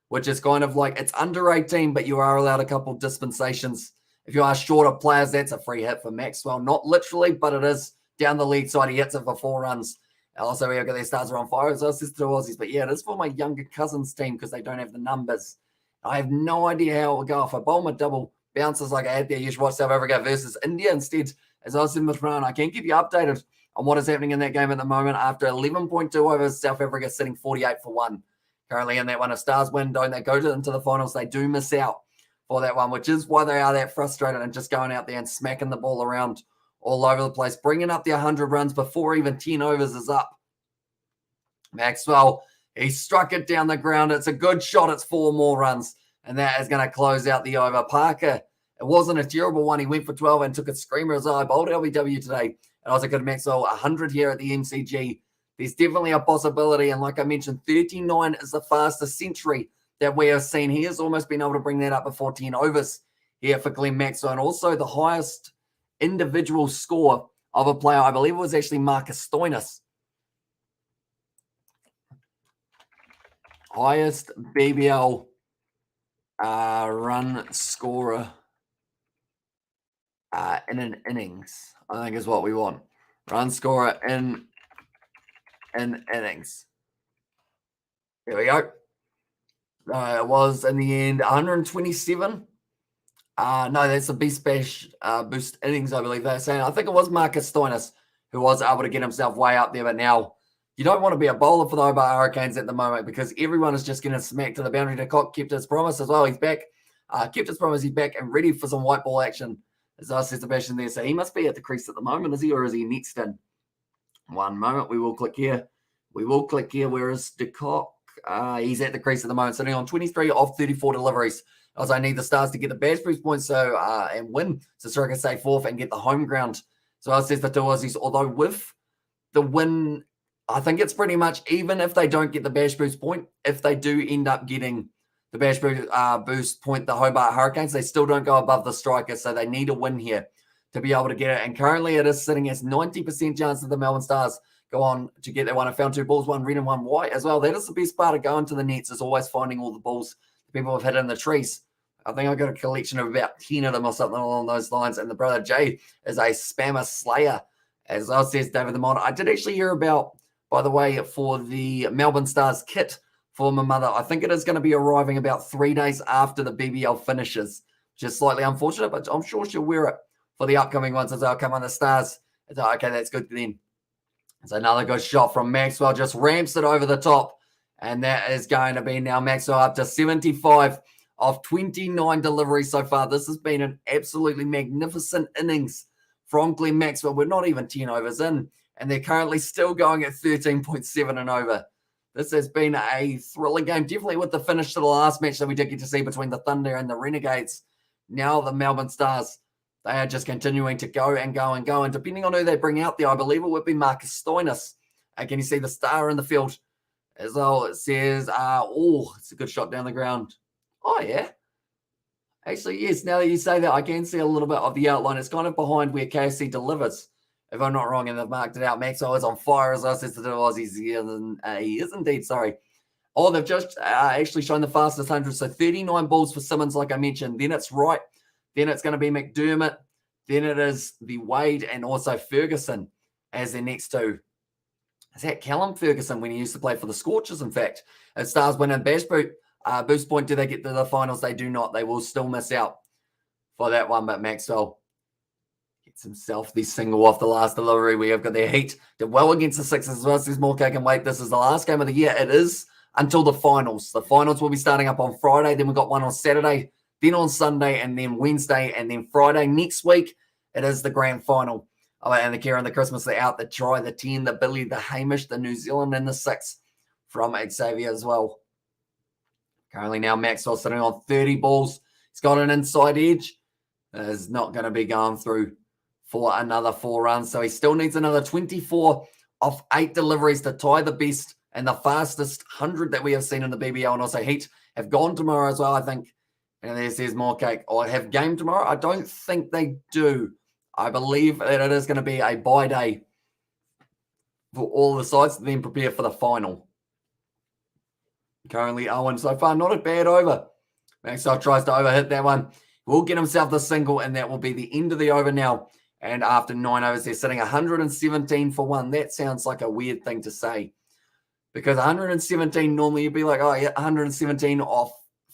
which is kind of like, it's under 18, but you are allowed a couple of dispensations. If you are shorter players, that's a free hit for Maxwell. Not literally, but it is down the lead side. He hits it for 4 runs. Also, we got their stars are on fire as well, sister Aussies. But yeah, it is for my younger cousins team because they don't have the numbers. I have no idea how it will go. If I bowl my double bounces like I had there, you should watch South Africa versus India instead. As I said with Ron, I can keep you updated on what is happening in that game at the moment. After 11.2 overs, South Africa sitting 48 for 1. Currently in that one, if Stars win, don't they go into the finals, they do miss out for that one, which is why they are that frustrated and just going out there and smacking the ball around all over the place, bringing up the 100 runs before even 10 overs is up. Maxwell, he struck it down the ground. It's a good shot. It's 4 more runs, and that is going to close out the over. Parker, it wasn't a terrible one. He went for 12 and took a screamer as well. I bowled LBW today, and I was a good Maxwell, 100 here at the MCG. There's definitely a possibility, and like I mentioned, 39 is the fastest century that we have seen. He has almost been able to bring that up before 10 overs here for Glenn Maxwell, and also the highest individual score of a player, I believe it was actually Marcus Stoinis. Highest BBL run scorer in an innings, I think is what we want. Run scorer in innings. There we go. It was in the end 127. No, that's a Big Bash boost innings, I believe they're saying. I think it was Marcus Stoinis who was able to get himself way up there, but now you don't want to be a bowler for the Hobart Hurricanes at the moment because everyone is just getting smacked to the boundary. De Kock kept his promise as well. He's back. Kept his promise. He's back and ready for some white ball action, as I said, Sebastian there. So he must be at the crease at the moment, is he, or is he next in? One moment. We will click here. Where is De Kock? He's at the crease at the moment, sitting on 23 of 34 deliveries. As I need the Stars to get the badge boost points and win, so Sorry can stay 4th and get the home ground. So I says the 2 Aussies, although with the win, I think it's pretty much even if they don't get the badge boost point, if they do end up getting the badge boost point, the Hobart Hurricanes, they still don't go above the striker, so they need a win here to be able to get it. And currently it is sitting as 90% chance that the Melbourne Stars go on to get that one. I found 2 balls, 1 red and 1 white as well. That is the best part of going to the nets, is always finding all the balls that people have hit in the trees. I think I got a collection of about 10 of them or something along those lines. And the brother Jay is a spammer slayer, as well, says David the Mod. I did actually hear about, by the way, for the Melbourne Stars kit for my mother. I think it is going to be arriving about 3 days after the BBL finishes, which is slightly unfortunate, but I'm sure she'll wear it for the upcoming ones as they'll come on the Stars. It's like, okay, that's good then. It's another good shot from Maxwell, just ramps it over the top. And that is going to be now Maxwell up to 75 of 29 deliveries so far. This has been an absolutely magnificent innings from Glenn Maxwell. We're not even 10 overs in, and they're currently still going at 13.7 and over. This has been a thrilling game, definitely with the finish to the last match that we did get to see between the Thunder and the Renegades. Now the Melbourne Stars, they are just continuing to go and go and go. And depending on who they bring out there, I believe it would be Marcus Stoinis. Can you see the star in the field as well? It says, it's a good shot down the ground. Oh, yeah. Actually, yes, now that you say that, I can see a little bit of the outline. It's kind of behind where KFC delivers, if I'm not wrong, and they've marked it out. Maxwell is on fire, as I said to the Aussies. He is indeed, sorry. Oh, they've just actually shown the fastest 100. So 39 balls for Simmons, like I mentioned. Then it's right Then it's going to be McDermott. Then it is the Wade and also Ferguson as their next two. Is that Callum Ferguson when he used to play for the Scorchers, in fact? If Stars win in Bash boost point, do they get to the finals? They do not. They will still miss out for that one. But Maxwell gets himself the single off the last delivery. We have got their Heat. Did well against the Sixers as well. There's more cake and wait. This is the last game of the year. It is until the finals. The finals will be starting up on Friday. Then we've got one on Saturday, then on Sunday, and then Wednesday, and then Friday. Next week, it is the grand final. Oh, and the Kieran, the Christmas, the out, the Try, the 10, the Billy, the Hamish, the New Zealand, and the 6 from Xavier as well. Currently now Maxwell sitting on 30 balls. He's got an inside edge. Is not going to be going through for another 4 runs. So he still needs another 24 off 8 deliveries to tie the best and the fastest 100 that we have seen in the BBL. And also Heat have gone tomorrow as well, I think. And there's more cake. Or have game tomorrow? I don't think they do. I believe that it is going to be a bye day for all the sides to then prepare for the final. Currently, Owen so far, not a bad over. Maxwell tries to overhit that one. Will get himself the single, and that will be the end of the over now. And after 9 overs, they're sitting 117 for 1. That sounds like a weird thing to say. Because 117, normally you'd be like, oh, yeah, 117 off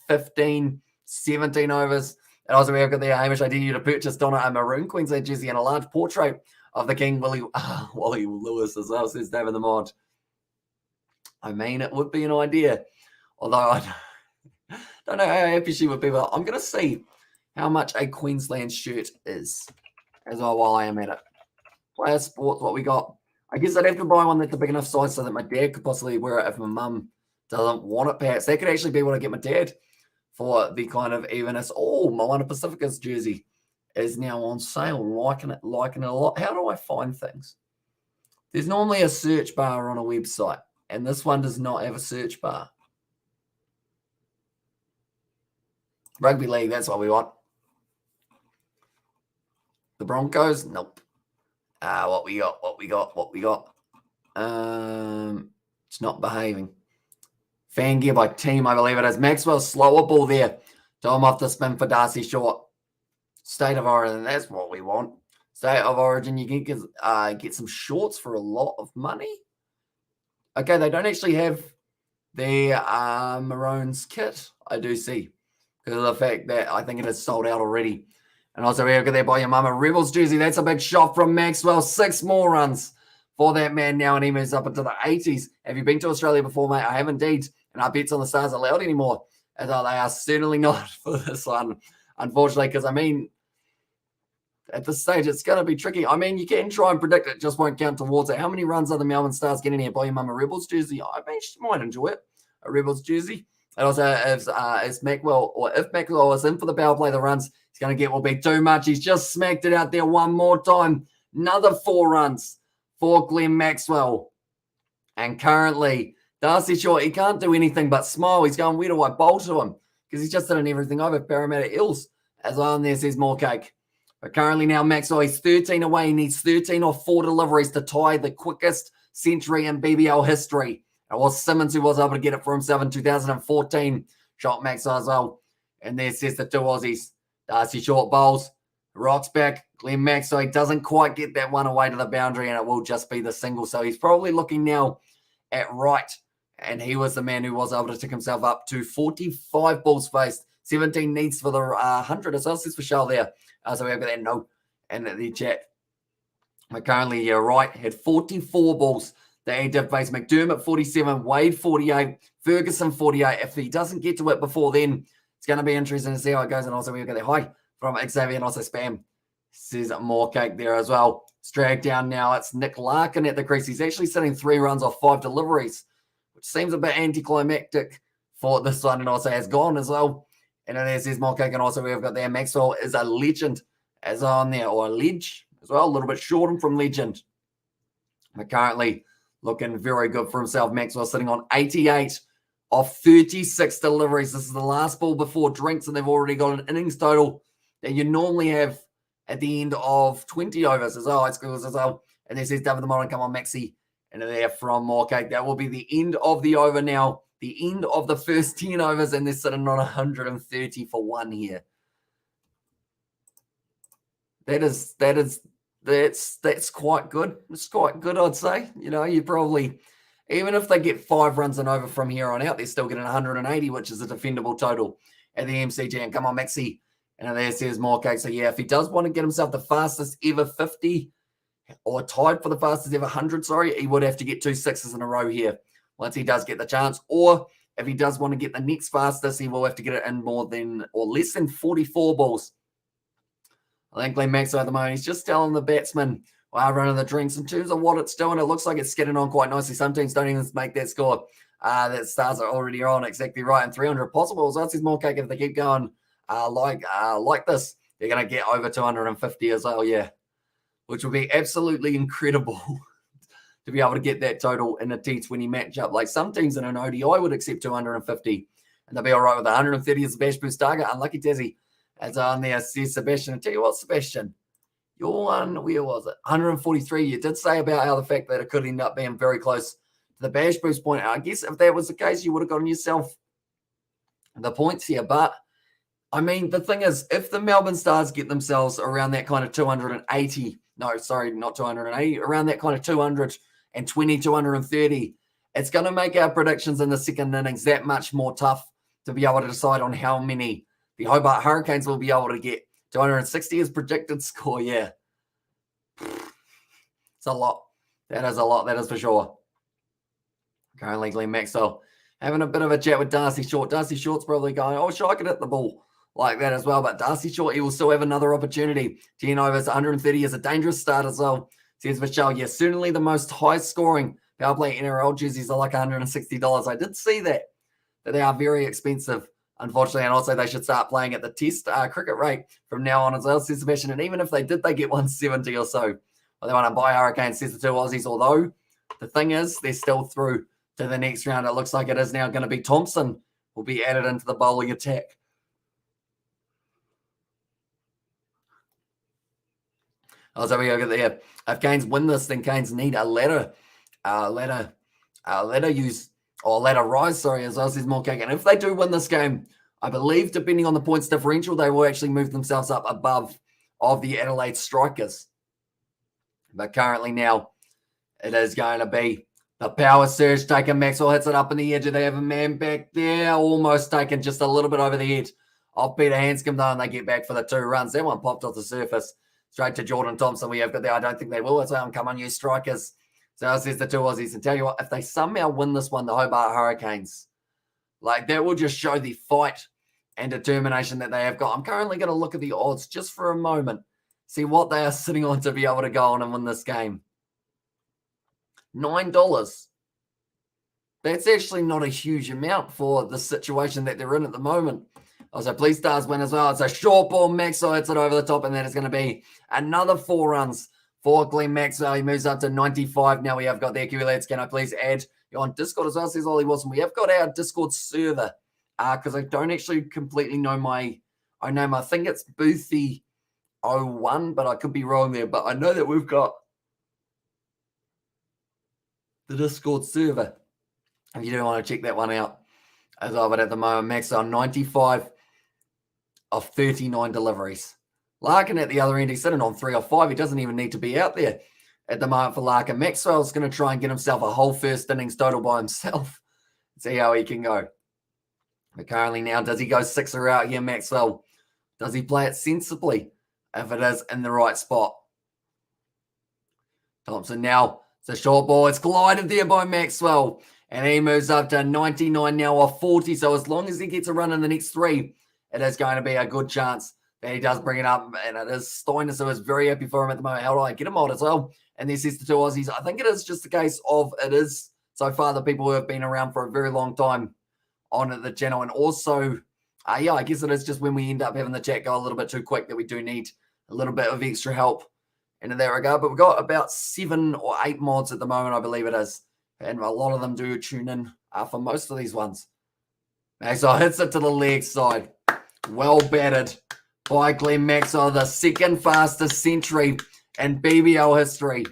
15, 17 overs. And also, we have got there, Hamish, I dare you to purchase Donna a maroon Queensland jersey and a large portrait of the King, Wally Lewis as well, says David the Mod. I mean, it would be an idea. Although I don't know how happy she would be. But I'm going to see how much a Queensland shirt is as well while I am at it. Player Sports, what we got. I guess I'd have to buy one that's a big enough size so that my dad could possibly wear it if my mum doesn't want it, perhaps. That could actually be what I get my dad for the kind of evenness. Oh, Moana Pacifica's jersey is now on sale. Liking it a lot. How do I find things? There's normally a search bar on a website, and this one does not have a search bar. Rugby league, that's what we want. The Broncos, nope. What we got. It's not behaving. Fan gear by team, I believe it is. Maxwell, slower ball there. Tom off the spin for Darcy Short. State of Origin, that's what we want. State of Origin, you can get some shorts for a lot of money. Okay, they don't actually have the Maroons kit, I do see. Because of the fact that I think it is sold out already. And also, we have got there by your mama Rebels jersey. That's a big shot from Maxwell. 6 more runs for that man now, and he moves up into the 80s. Have you been to Australia before, mate? I have indeed. And our bets on the Stars allowed anymore. As they are certainly not for this one, unfortunately, because, I mean, at this stage, it's going to be tricky. I mean, you can try and predict it. Just won't count towards it. How many runs are the Melbourne Stars getting here by your mama Rebels jersey? I mean, she might enjoy it. A Rebels jersey. And also, if Maxwell is in for the power play, the runs he's going to get will be too much. He's just smacked it out there one more time. Another 4 runs for Glenn Maxwell. And currently, Darcy Short, he can't do anything but smile. He's going, where do I bowl to him? Because he's just done everything over. Parramatta Eels, as well, and there says more cake. But currently now, Maxwell, he's 13 away. He needs 13 or 4 deliveries to tie the quickest century in BBL history. It was Simmons who was able to get it for himself in 2014. Shot Maxwell as well. And there says the 2 Aussies. Darcy Short bowls. Rocks back. Glenn Maxwell, he doesn't quite get that one away to the boundary, and it will just be the single. So he's probably looking now at right. And he was the man who was able to tick himself up to 45 balls faced. 17 needs for the 100 as well. Says for Shell there. So we have got that no. And the chat. But currently, you're right. Had 44 balls. They did face McDermott 47, Wade 48, Ferguson 48. If he doesn't get to it before then, it's going to be interesting to see how it goes. And also, we've got that high from Xavier and also Spam. Says more cake there as well. It's dragged down now. It's Nick Larkin at the crease. He's actually sitting 3 runs off 5 deliveries, which seems a bit anticlimactic for this one. And also has gone as well. And then there's more cake. And also, we've got there Maxwell is a legend as on there, or a ledge as well. A little bit shortened from legend. But currently, looking very good for himself. Maxwell sitting on 88 off 36 deliveries. This is the last ball before drinks, and they've already got an innings total that you normally have at the end of 20 overs as well. It's good as well. And there says David the Moran, come on, Maxi. And there from Moorcake. That will be the end of the over now. The end of the first 10 overs, and they're sitting on 130 for 1 here. That's quite good. It's quite good, I'd say. You know, you probably, even if they get 5 runs and over from here on out, they're still getting 180, which is a defendable total at the MCG. And come on, Maxi. And there says more cake. So yeah, if he does want to get himself the fastest ever 50 or tied for the fastest ever 100, he would have to get 2 6s in a row here once he does get the chance. Or if he does want to get the next fastest, he will have to get it in more than or less than 44 balls. I think Glenn Maxwell at the moment, he's just telling the batsman while running the drinks in terms of what it's doing. It looks like it's getting on quite nicely. Some teams don't even make that score. That Stars are already on exactly right. And 300 possible. So that's his more cake if they keep going like this. They're going to get over 250 as well, yeah. Which would be absolutely incredible to be able to get that total in a T20 matchup. Like some teams in an ODI would accept 250 and they'll be all right with 130 as the Bash Boost target. Unlucky Tassie. As on there, says Sebastian. I tell you what, Sebastian, your one, where was it? 143. You did say about how the fact that it could end up being very close to the Bash Boost point. I guess if that was the case, you would have gotten yourself the points here. But, I mean, the thing is, if the Melbourne Stars get themselves around that kind of 280, no, sorry, not 280, around that kind of 220, 230, it's going to make our predictions in the second innings that much more tough to be able to decide on how many the Hobart Hurricanes will be able to get. 260 is predicted score, yeah. It's a lot. That is a lot, that is for sure. Currently, Glenn Maxwell having a bit of a chat with Darcy Short. Darcy Short's probably going, oh, sure, I could hit the ball like that as well. But Darcy Short, he will still have another opportunity. 10 overs, 130 is a dangerous start as well. Says Michelle, yes, certainly the most high-scoring power play NRL jerseys are like $160. I did see that they are very expensive. Unfortunately, and also they should start playing at the test cricket rate from now on as well, says Sebastian. And even if they did, they get 170 or so. Well, they want to buy Hurricanes, says the 2 Aussies. Although, the thing is, they're still through to the next round. It looks like it is now going to be Thompson will be added into the bowling attack. So we go there. If Canes win this, then Canes need a ladder rise, as well, says more cake. And if they do win this game, I believe, depending on the points differential, they will actually move themselves up above of the Adelaide Strikers. But currently now, it is going to be the power surge taken. Maxwell hits it up in the edge. They have a man back there, almost taken just a little bit over the edge of Peter Hanscom, though, and they get back for the 2 runs. That one popped off the surface straight to Jordan Thompson. We have got there. I don't think they will. It's come on, you Strikers. So it says the 2 Aussies. And tell you what, if they somehow win this one, the Hobart Hurricanes, like that will just show the fight and determination that they have got. I'm currently going to look at the odds just for a moment, see what they are sitting on to be able to go on and win this game. $9. That's actually not a huge amount for the situation that they're in at the moment. Also, please Stars win as well. It's a short ball. Maxwell hits it over the top, and that is going to be another 4 runs for Glenn Maxwell. He moves up to 95. Now we have got there. QLads, can I please add you on Discord as well, says Ollie Wilson. We have got our Discord server because I don't actually completely know my name. I think it's Boothy01, but I could be wrong there. But I know that we've got the Discord server if you do want to check that one out as well. But at the moment, Maxwell 95 of 39 deliveries. Larkin at the other end, he's sitting on 3 or 5. He doesn't even need to be out there at the moment for Larkin. Maxwell's going to try and get himself a whole first innings total by himself. See how he can go. But currently now, does he go 6er out here, Maxwell? Does he play it sensibly if it is in the right spot? Thompson now, it's a short ball. It's glided there by Maxwell. And he moves up to 99 now off 40. So as long as he gets a run in the next 3, it is going to be a good chance that he does bring it up. And it is Stoinis who is very happy for him at the moment. How do I get him on as well? And this is the 2 Aussies. I think it is just a case of it is so far the people who have been around for a very long time on the channel. And also, I guess it is just when we end up having the chat go a little bit too quick that we do need a little bit of extra help in that regard. But we've got about 7 or 8 mods at the moment, I believe it is. And a lot of them do tune in for most of these ones. Maxwell hits it to the leg side. Well batted by Glenn Maxwell, the second fastest century in BBL history.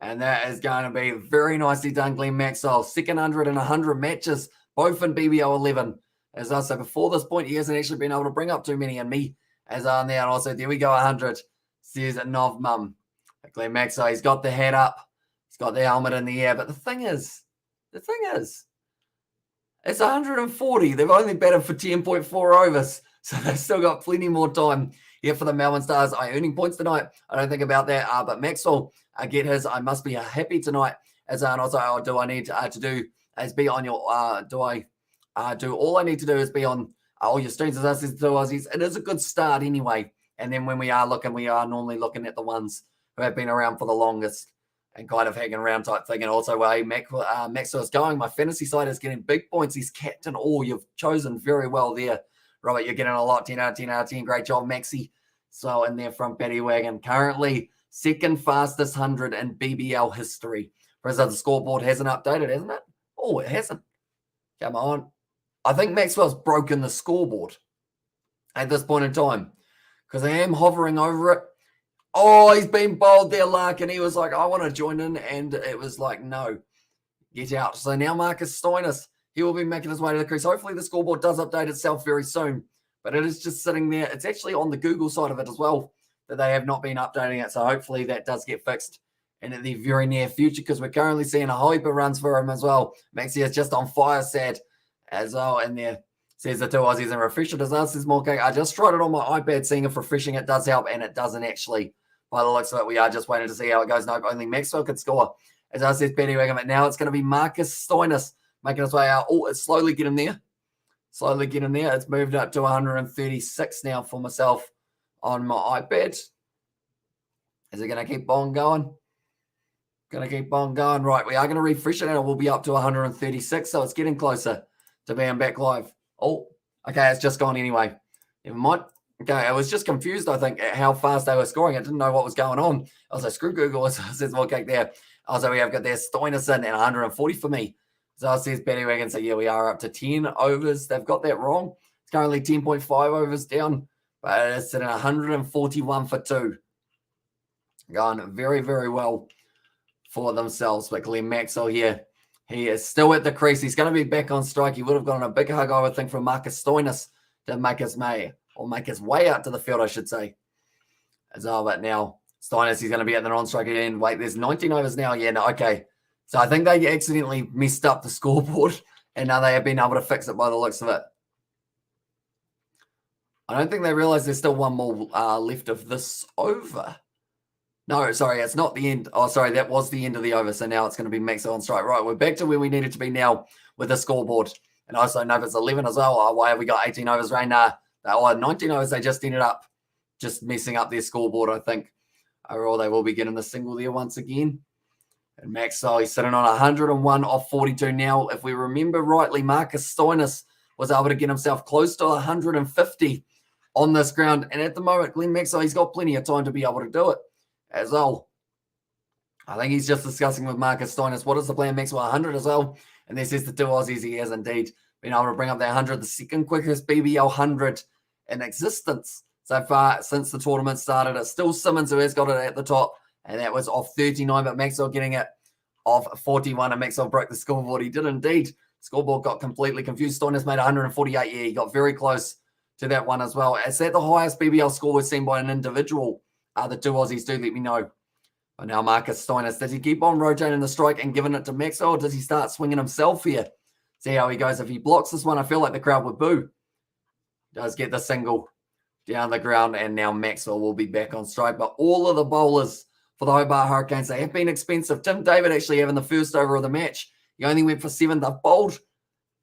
And that is going to be very nicely done, Glenn Maxwell. Second 100 in 100 matches, both in BBL 11. As I said before this point, he hasn't actually been able to bring up too many. And me as on there. And also, there we go, 100, says Nov Mum. Glenn Maxwell, he's got the head up. He's got the helmet in the air. But the thing is, it's 140. They've only batted for 10.4 overs. So they've still got plenty more time here for the Melbourne Stars. I earning points tonight. I don't think about that. But Maxwell, get his. I must be happy tonight. As and also, do I need to do is be on your, do all I need to do is be on all your streams as us as the Aussies. It is a good start anyway. And then when we are normally looking at the ones who have been around for the longest and kind of hanging around type thing. And also, Maxwell is going. My fantasy side is getting big points. He's captain all. You've chosen very well there, Robert. You're getting a lot. 10 out of 10 out of 10. Great job, Maxie. So in there from Paddy Wagon. Currently, second fastest 100 in BBL history. Whereas the scoreboard hasn't updated, hasn't it? Oh, it hasn't. Come on. I think Maxwell's broken the scoreboard at this point in time because I am hovering over it. Oh, he's been bowled there, Lark, and he was like, I want to join in, and it was like, no, get out. So now Marcus Stoinis, he will be making his way to the crease. Hopefully the scoreboard does update itself very soon, but it is just sitting there. It's actually on the Google side of it as well that they have not been updating it, so hopefully that does get fixed in the very near future because we're currently seeing a hyper runs for him as well. Maxie is just on fire, sad as well in there. Says the two Aussies and refreshing does not says more cake. I just tried it on my iPad, seeing if refreshing it does help, and it doesn't actually. By the looks of it, we are just waiting to see how it goes. Nope, only Maxwell could score. As I said, Petty Wagon, but now it's going to be Marcus Stoinis making his way out. Oh, it's slowly getting there. It's moved up to 136 now for myself on my iPad. Is it going to keep on going? Right, we are going to refresh it, and it will be up to 136, so it's getting closer to being back live. Oh, okay, it's just gone anyway. Never mind. Okay, I was just confused, I think, at how fast they were scoring. I didn't know what was going on. I was like, screw Google. So it says more cake there. Also, we have got there Stoinis in at 140 for me. So it says Betty Wagon. So, yeah, we are up to 10 overs. They've got that wrong. It's currently 10.5 overs down, but it's sitting at 141 for 2. Going very, very well for themselves. But Glenn Maxwell here, he is still at the crease. He's going to be back on strike. He would have gotten a big hug, I would think, from Marcus Stoinis to make his way out to the field, I should say. As well, but now Stoinis, he's going to be at the non-strike again. Wait, there's 19 overs now. Yeah, no, okay. So I think they accidentally messed up the scoreboard, and now they have been able to fix it by the looks of it. I don't think they realize there's still one more left of this over. No, sorry, it's not the end. Oh, sorry, that was the end of the over. So now it's going to be Maxwell on strike. Right, we're back to where we needed to be now with the scoreboard. And also know if it's 11 as well. Oh, why have we got 18 overs right now? 19 overs, they just ended up just messing up their scoreboard, I think. Overall, they will be getting the single there once again. And Maxwell, he's sitting on 101 off 42 now. If we remember rightly, Marcus Stoinis was able to get himself close to 150 on this ground. And at the moment, Glenn Maxwell, he's got plenty of time to be able to do it as well. I think he's just discussing with Marcus Stoinis, what is the plan, Maxwell? 100 as well. And this is the two Aussies. He has indeed been able to bring up that 100, the second quickest BBL 100 in existence so far since the tournament started. It's still Simmons who has got it at the top, and that was off 39, but Maxwell getting it off 41, and Maxwell broke the scoreboard. He did indeed. Scoreboard got completely confused. Stoinis made 148. Yeah, he got very close to that one as well. Is that the highest BBL score we've seen by an individual? The two Aussies do let me know. But now Marcus Stoinis, does he keep on rotating the strike and giving it to Maxwell, or does he start swinging himself here? See how he goes. If he blocks this one, I feel like the crowd would boo. Does get the single down the ground, and now Maxwell will be back on strike. But all of the bowlers for the Hobart Hurricanes, they have been expensive. Tim David actually having the first over of the match. He only went for 7. They've bowled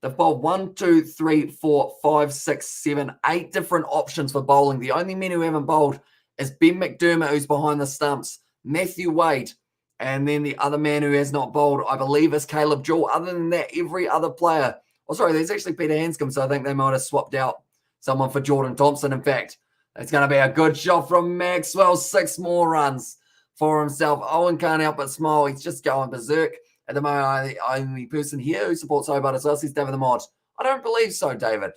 1, 2, 3, 4, 5, 6, 7, 8 different options for bowling. The only men who haven't bowled is Ben McDermott, who's behind the stumps, Matthew Wade, and then the other man who has not bowled, I believe, is Caleb Jewell. Other than that, every other player. Oh, sorry, there's actually Peter Hanscom, so I think they might have swapped out someone for Jordan Thompson. In fact, it's going to be a good shot from Maxwell. 6 more runs for himself. Owen can't help but smile. He's just going berserk. At the moment, the only person here who supports Hobart as well is David the Mod. I don't believe so, David.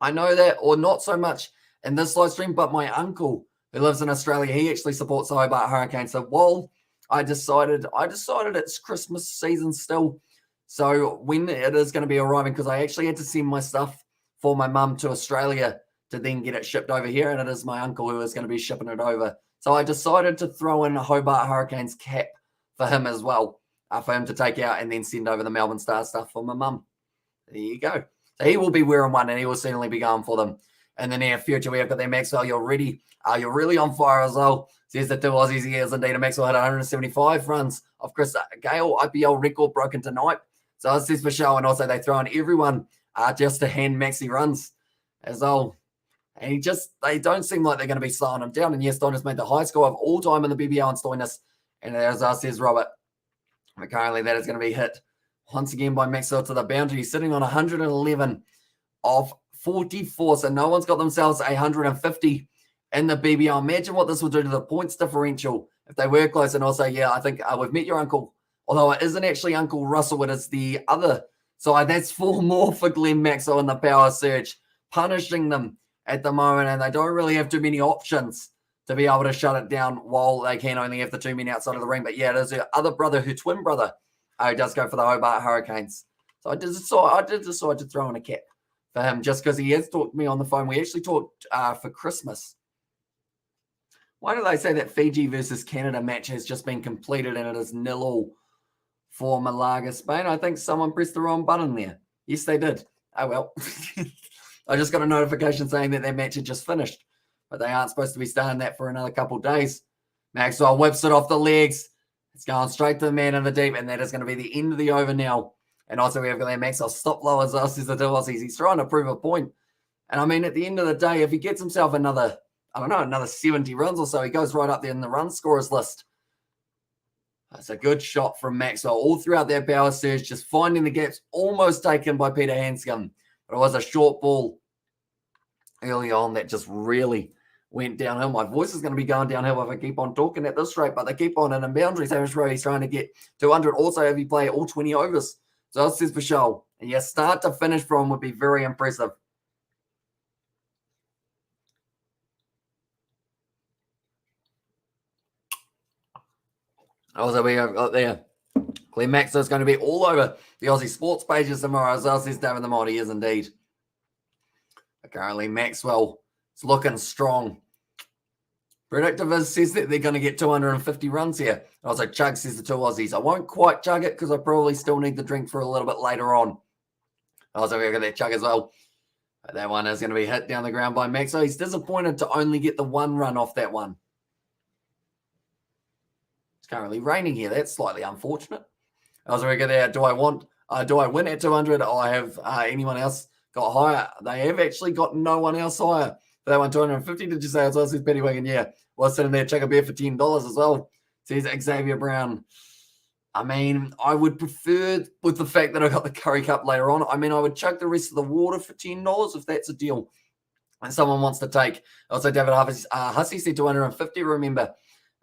I know that, or not so much in this live stream, but my uncle who lives in Australia, he actually supports the Hobart Hurricanes. So while I decided it's Christmas season still. So when it is going to be arriving, because I actually had to send my stuff for my mum to Australia to then get it shipped over here, and it is my uncle who is going to be shipping it over. So I decided to throw in a Hobart Hurricanes cap for him as well, for him to take out and then send over the Melbourne Stars stuff for my mum. There you go. So he will be wearing one, and he will certainly be going for them in the near future. We have got there, Maxwell. You're ready. You're really on fire as well. Says the two Aussies. He is indeed. Maxwell had 175 runs of Chris Gale. IPL record broken tonight. So it says for show, and also they throw in everyone just to hand Maxi runs as well. And they don't seem like they're going to be slowing him down. And yes, Stoinis made the high score of all time in the BBL on Stoinis. And as says Robert, but currently that is going to be hit once again by Maxwell to the boundary. He's sitting on 111 of 44. So no one's got themselves 150 in the BBL. Imagine what this will do to the points differential if they were close. And also, yeah, I think we've met your uncle. Although it isn't actually Uncle Russell, it is the other side. That's 4 more for Glenn Maxwell in the power surge, punishing them at the moment. And they don't really have too many options to be able to shut it down while they can only have the 2 men outside of the ring. But yeah, there's her other brother, her twin brother, who does go for the Hobart Hurricanes. So I did decide to throw in a cap for him just because he has talked to me on the phone. We actually talked for Christmas. Why do they say that Fiji versus Canada match has just been completed and it is 0-0 for Malaga, Spain? I think someone pressed the wrong button there. Yes, they did. Oh, well. I just got a notification saying that their match had just finished, but they aren't supposed to be starting that for another couple of days. Maxwell whips it off the legs. It's going straight to the man in the deep, and that is going to be the end of the over now. And also we have got that Maxwell stop low as us as the two Aussies. He's trying to prove a point. And I mean, at the end of the day, if he gets himself another 70 runs or so, he goes right up there in the run scorers list. That's a good shot from Maxwell all throughout that power surge, just finding the gaps, almost taken by Peter Hanscom. But it was a short ball early on that just really went downhill. My voice is going to be going downhill if I keep on talking at this rate, but they keep on in the boundaries. Hamish Rowe, he's trying to get 200. Also, if he play all 20 overs. So that says for sure. And yeah, start to finish from would be very impressive. Also, we have got there. Glenn Maxwell is going to be all over the Aussie sports pages tomorrow, as well, says David the Mod. He is indeed. But currently, Maxwell is looking strong. Predictive says that they're going to get 250 runs here. Also, Chug says the two Aussies. I won't quite chug it because I probably still need the drink for a little bit later on. Also, we've got that Chug as well. But that one is going to be hit down the ground by Maxwell. He's disappointed to only get the 1 run off that one. It's currently raining here. That's slightly unfortunate. Also, we got there. Do I win at 200? Or have anyone else got higher? They have actually got no one else higher. That one, 250, did you say? As well, says Petty Wigan. Yeah. Well, sitting there, check a beer for $10 as well. Says Xavier Brown. I mean, I would prefer, with the fact that I got the Curry Cup later on, I mean, I would chuck the rest of the water for $10 if that's a deal and someone wants to take. Also, David Hussey said 250, remember.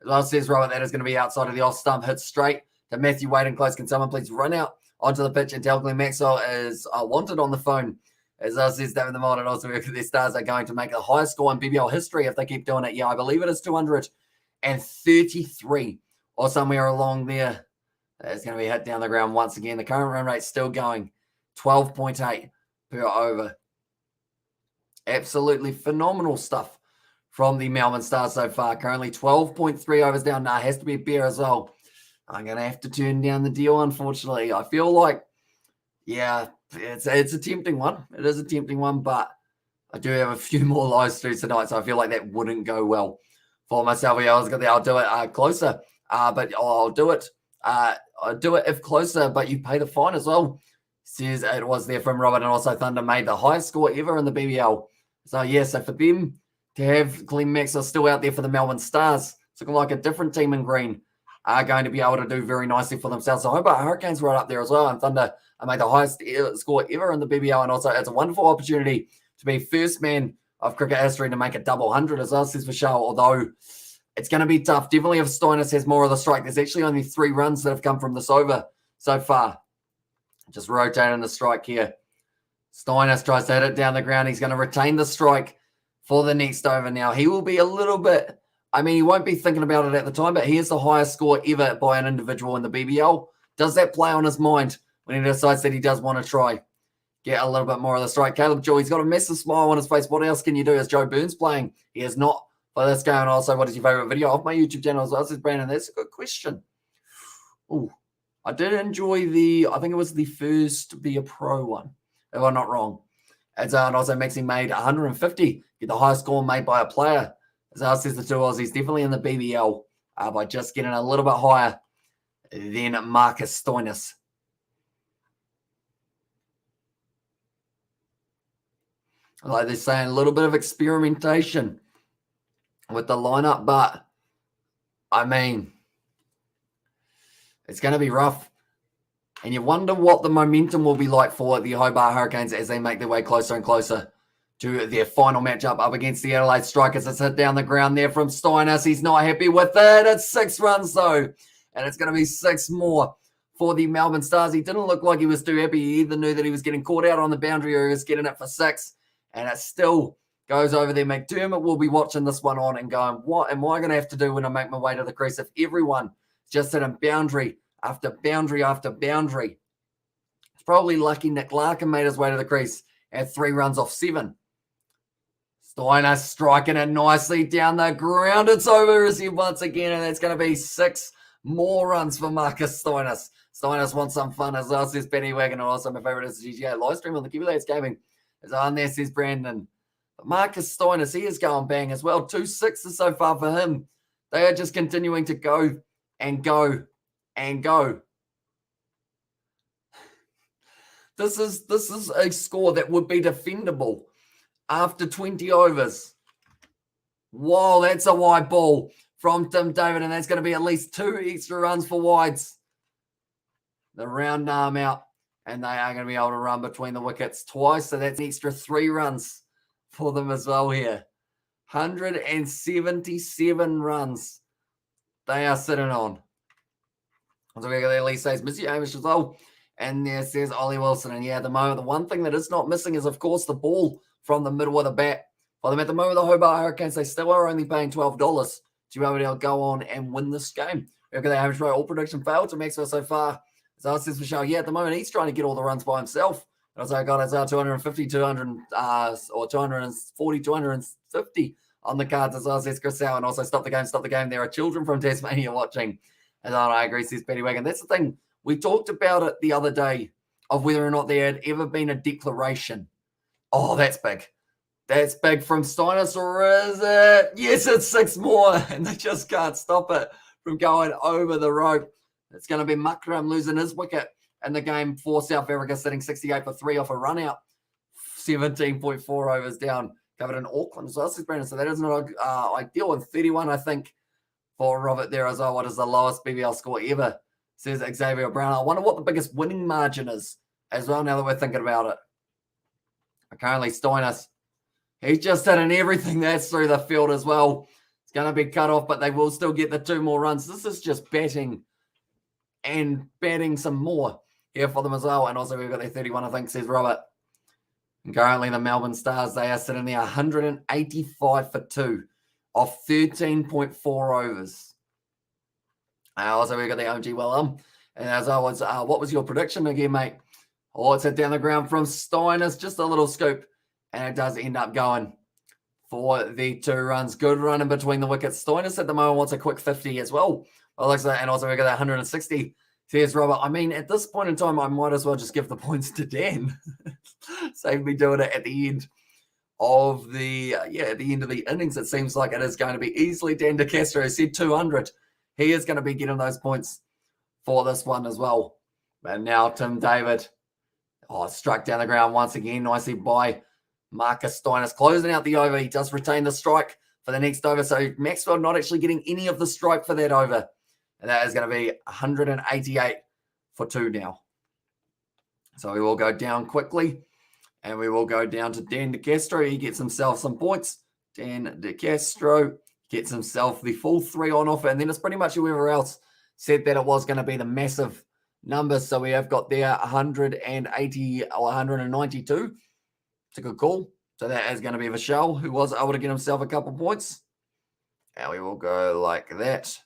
Last says Robert, that is going to be outside of the off stump, hit straight to Matthew Wade and close. Can someone please run out onto the pitch and tell Glenn Maxwell is wanted on the phone? As says David the Mod, and also their Stars are going to make a high score in BBL history if they keep doing it. Yeah, I believe it is 233 or somewhere along there. It's going to be hit down the ground once again. The current run rate still going 12.8 per over. Absolutely phenomenal stuff from the Melbourne Stars so far. Currently 12.3 overs down. Nah, has to be a beer as well. I'm going to have to turn down the deal, unfortunately. I feel like, yeah, it's a tempting one. It is a tempting one, but I do have a few more live streams tonight, so I feel like that wouldn't go well for myself. Yeah, I'll do it closer, but I'll do it. I'll do it if closer, but you pay the fine as well. Says it was there from Robert, and also Thunder made the highest score ever in the BBL. So yeah, so for them to have Glenn Maxwell still out there for the Melbourne Stars, it's looking like a different team in green are going to be able to do very nicely for themselves. So Hobart Hurricanes right up there as well, and Thunder made the highest score ever in the BBL, and also it's a wonderful opportunity to be first man of cricket history to make a double 100 as well, says Michelle, although it's going to be tough. Definitely if Stoinis has more of the strike. There's actually only 3 runs that have come from this over so far. Just rotating the strike here. Stoinis tries to hit it down the ground. He's going to retain the strike for the next over now. He will be a little bit, I mean, he won't be thinking about it at the time, but he is the highest score ever by an individual in the BBL. Does that play on his mind when he decides that he does want to try? get a little bit more of the strike. Caleb Joy, he's got a massive smile on his face. What else can you do? Is Joe Burns playing? He is not for this game. And also, what is your favorite video off my YouTube channel as well? Says Brandon. That's a good question. Oh, I did enjoy I think it was the first Be a Pro one, if I'm not wrong. And also Maxi made 150, get the highest score made by a player. As says the two Aussies, definitely in the BBL by just getting a little bit higher than Marcus Stoinis. Like they're saying, a little bit of experimentation with the lineup, but I mean, it's going to be rough. And you wonder what the momentum will be like for the Hobart Hurricanes as they make their way closer and closer to their final matchup up against the Adelaide Strikers. It's hit down the ground there from Stoinis. He's not happy with it. It's 6 runs, though. And it's going to be 6 more for the Melbourne Stars. He didn't look like he was too happy. He either knew that he was getting caught out on the boundary or he was getting it for 6. And it still goes over there. McDermott will be watching this one on and going, what am I going to have to do when I make my way to the crease if everyone just hitting boundary after boundary after boundary? It's probably lucky Nick Clarke made his way to the crease at 3 runs off 7. Stoinis striking it nicely down the ground. It's over as he once again, and it's going to be 6 more runs for Marcus Stoinis. Stoinis wants some fun as well, says Benny Wagon. And also my favorite is the GGA live stream on the Kiwi Lads Gaming. Is on there, says Brandon. But Marcus Stoinis, he is going bang as well. 2 6s so far for him. They are just continuing to go and go and go. This is a score that would be defendable after 20 overs. Whoa, that's a wide ball from Tim David, and that's going to be at least 2 extra runs for wides. The round arm out, and they are going to be able to run between the wickets twice, so that's an extra 3 runs for them as well here. 177 runs they are sitting on. So we got at least says Missy Amish as well. And there says Ollie Wilson. And yeah, at the moment, the one thing that is not missing is, of course, the ball from the middle of the bat. For them at the moment, the Hobart Hurricanes, they still are only paying $12 to be able to go on and win this game. Look at that average rate. All prediction failed to Maxwell so far. So it says for sure, yeah, at the moment, he's trying to get all the runs by himself. And also got us 250, 200, or 240, 250 on the cards as well, says Chris Howe. And also stop the game. There are children from Tasmania watching. And I agree, says Betty Wagon. That's the thing. We talked about it the other day of whether or not there had ever been a declaration. Oh, that's big. That's big from Stoinis, or is it? Yes, it's 6 more, and they just can't stop it from going over the rope. It's going to be Makram losing his wicket in the game for South Africa, sitting 68 for 3 off a run out. 17.4 overs down, covered in Auckland as well, says Brandon. So that is not ideal. And 31, I think, for Robert there as well. What is the lowest BBL score ever, says Xavier Brown. I wonder what the biggest winning margin is as well, now that we're thinking about it. Currently, Stoinis, he's just hitting everything that's through the field as well. It's going to be cut off, but they will still get the 2 more runs. This is just batting and batting some more here for them as well. And also we've got their 31, I think, says Robert. And currently the Melbourne Stars, they are sitting there 185 for 2 off 13.4 overs. Also we've got the OMG Willem. And as I was, what was your prediction again, mate? Oh, it's hit down the ground from Stoinis, just a little scoop. And it does end up going for the 2 runs. Good run in between the wickets. Stoinis at the moment wants a quick 50 as well. And also we got that 160. Says Robert, I mean, at this point in time, I might as well just give the points to Dan. Save me doing it at the end of the at the end of the innings. It seems like it is going to be easily Dan De Castro. He said 200. He is going to be getting those points for this one as well. But now Tim David, struck down the ground once again, nicely by Marcus Stoinis, closing out the over. He does retain the strike for the next over. So Maxwell not actually getting any of the strike for that over. And that is going to be 188 for 2 now. So we will go down quickly. And we will go down to Dan De Castro. He gets himself some points. Dan De Castro gets himself the full 3 on offer. And then it's pretty much whoever else said that it was going to be the massive numbers. So we have got there 180 or 192. It's a good call. So that is going to be Vishal, who was able to get himself a couple points. And we will go like that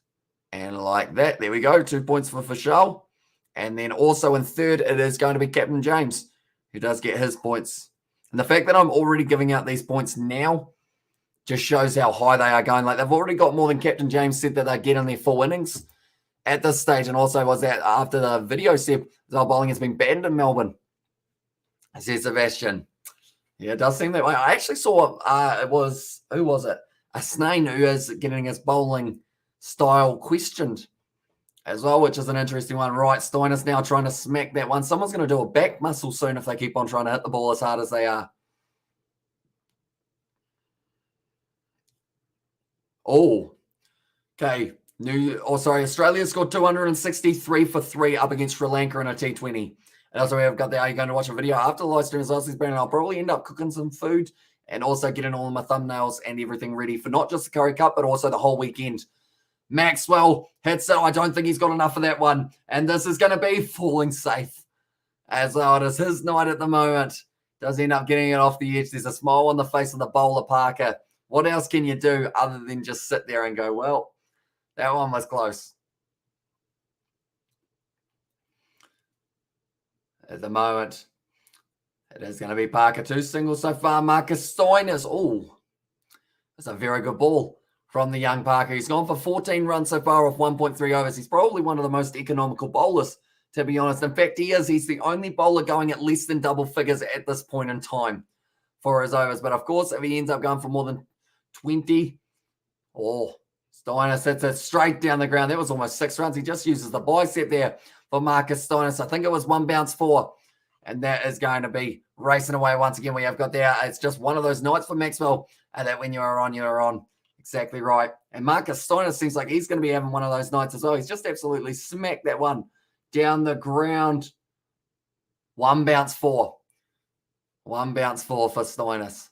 and like that. There we go. 2 points for Vishal. And then also in third, it is going to be Captain James, who does get his points. And the fact that I'm already giving out these points now just shows how high they are going. Like, they've already got more than Captain James said that they get in their full innings at this stage. And also was that after the video said our bowling has been banned in Melbourne. Says Sebastian. Yeah, it does seem that way. I actually saw who was it? A Snain who is getting his bowling style questioned as well, which is an interesting one. Right, Stoinis now trying to smack that one. Someone's going to do a back muscle soon if they keep on trying to hit the ball as hard as they are. Oh, okay. Australia scored 263 for 3 up against Sri Lanka in a T20. And also, we've got there. Are you going to watch a video after the live stream as well? I'll probably end up cooking some food and also getting all of my thumbnails and everything ready for not just the Curry Cup, but also the whole weekend. Maxwell hits it. I don't think he's got enough of that one. And this is going to be falling safe as well. It is his night at the moment. Does end up getting it off the edge. There's a smile on the face of the bowler, Parker. What else can you do other than just sit there and go, well, that one was close. At the moment, it is going to be Parker. 2 singles so far. Marcus Stoinis. Oh, that's a very good ball from the young Parker. He's gone for 14 runs so far off 1.3 overs. He's probably one of the most economical bowlers, to be honest. In fact, he is. He's the only bowler going at less than double figures at this point in time for his overs. But, of course, if he ends up going for more than 20, Stoinis hits it straight down the ground. That was almost 6 runs. He just uses the bicep there for Marcus Stoinis. I think it was 1 bounce 4. And that is going to be racing away once again. We have got there. It's just one of those nights for Maxwell. And that when you are on, you're on. Exactly right. And Marcus Stoinis seems like he's going to be having one of those nights as well. He's just absolutely smacked that one down the ground. 1 bounce 4. 1 bounce 4 for Stoinis.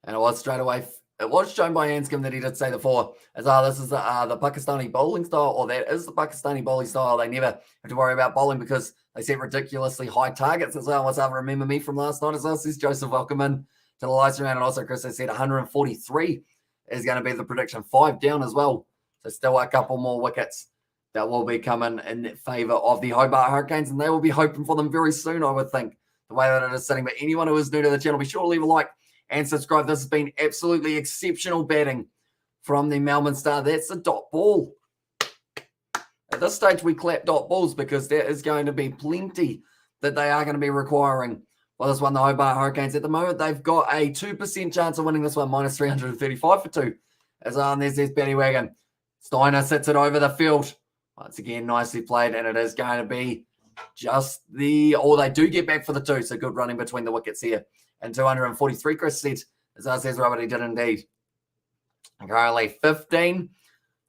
And it was straight away. It was shown by Anscombe that he did say the 4 as this is the Pakistani bowling style, or that is the Pakistani bowling style. They never have to worry about bowling because they set ridiculously high targets as well. What's up? Remember me from last night as well? Says Joseph. Welcome in to the live stream. And also, Chris has said 143 is going to be the prediction. 5 down as well. So still a couple more wickets that will be coming in favour of the Hobart Hurricanes, and they will be hoping for them very soon, I would think, the way that it is sitting. But anyone who is new to the channel, be sure to leave a like and subscribe. This has been absolutely exceptional batting from the Melbourne Stars. That's a dot ball. At this stage, we clap dot balls because there is going to be plenty that they are going to be requiring for this one, the Hobart Hurricanes. At the moment, they've got a 2% chance of winning this one, minus 335 for 2. As and there's Betty Wagon. Stoinis hits it over the field. Once again, nicely played, and it is going to be just they do get back for the 2, so good running between the wickets here. And 243, Chris said, as I says, Robert, he did indeed. And currently 15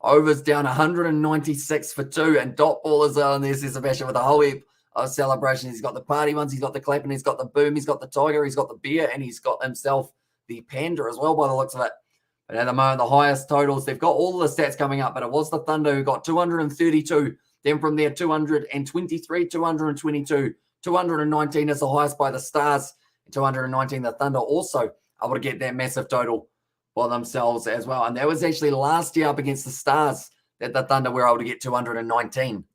overs down, 196 for 2, and dot ball as well. And there's Sebastian with a whole heap of celebration. He's got the party ones, he's got the clapping, he's got the boom, he's got the tiger, he's got the bear, and he's got himself the panda as well by the looks of it. But at the moment, the highest totals, they've got all the stats coming up, but it was the Thunder who got 232. Then from there, 223, 222, 219 is the highest by the Stars. 219, the Thunder also able to get that massive total for themselves as well. And that was actually last year up against the Stars that the Thunder were able to get 219.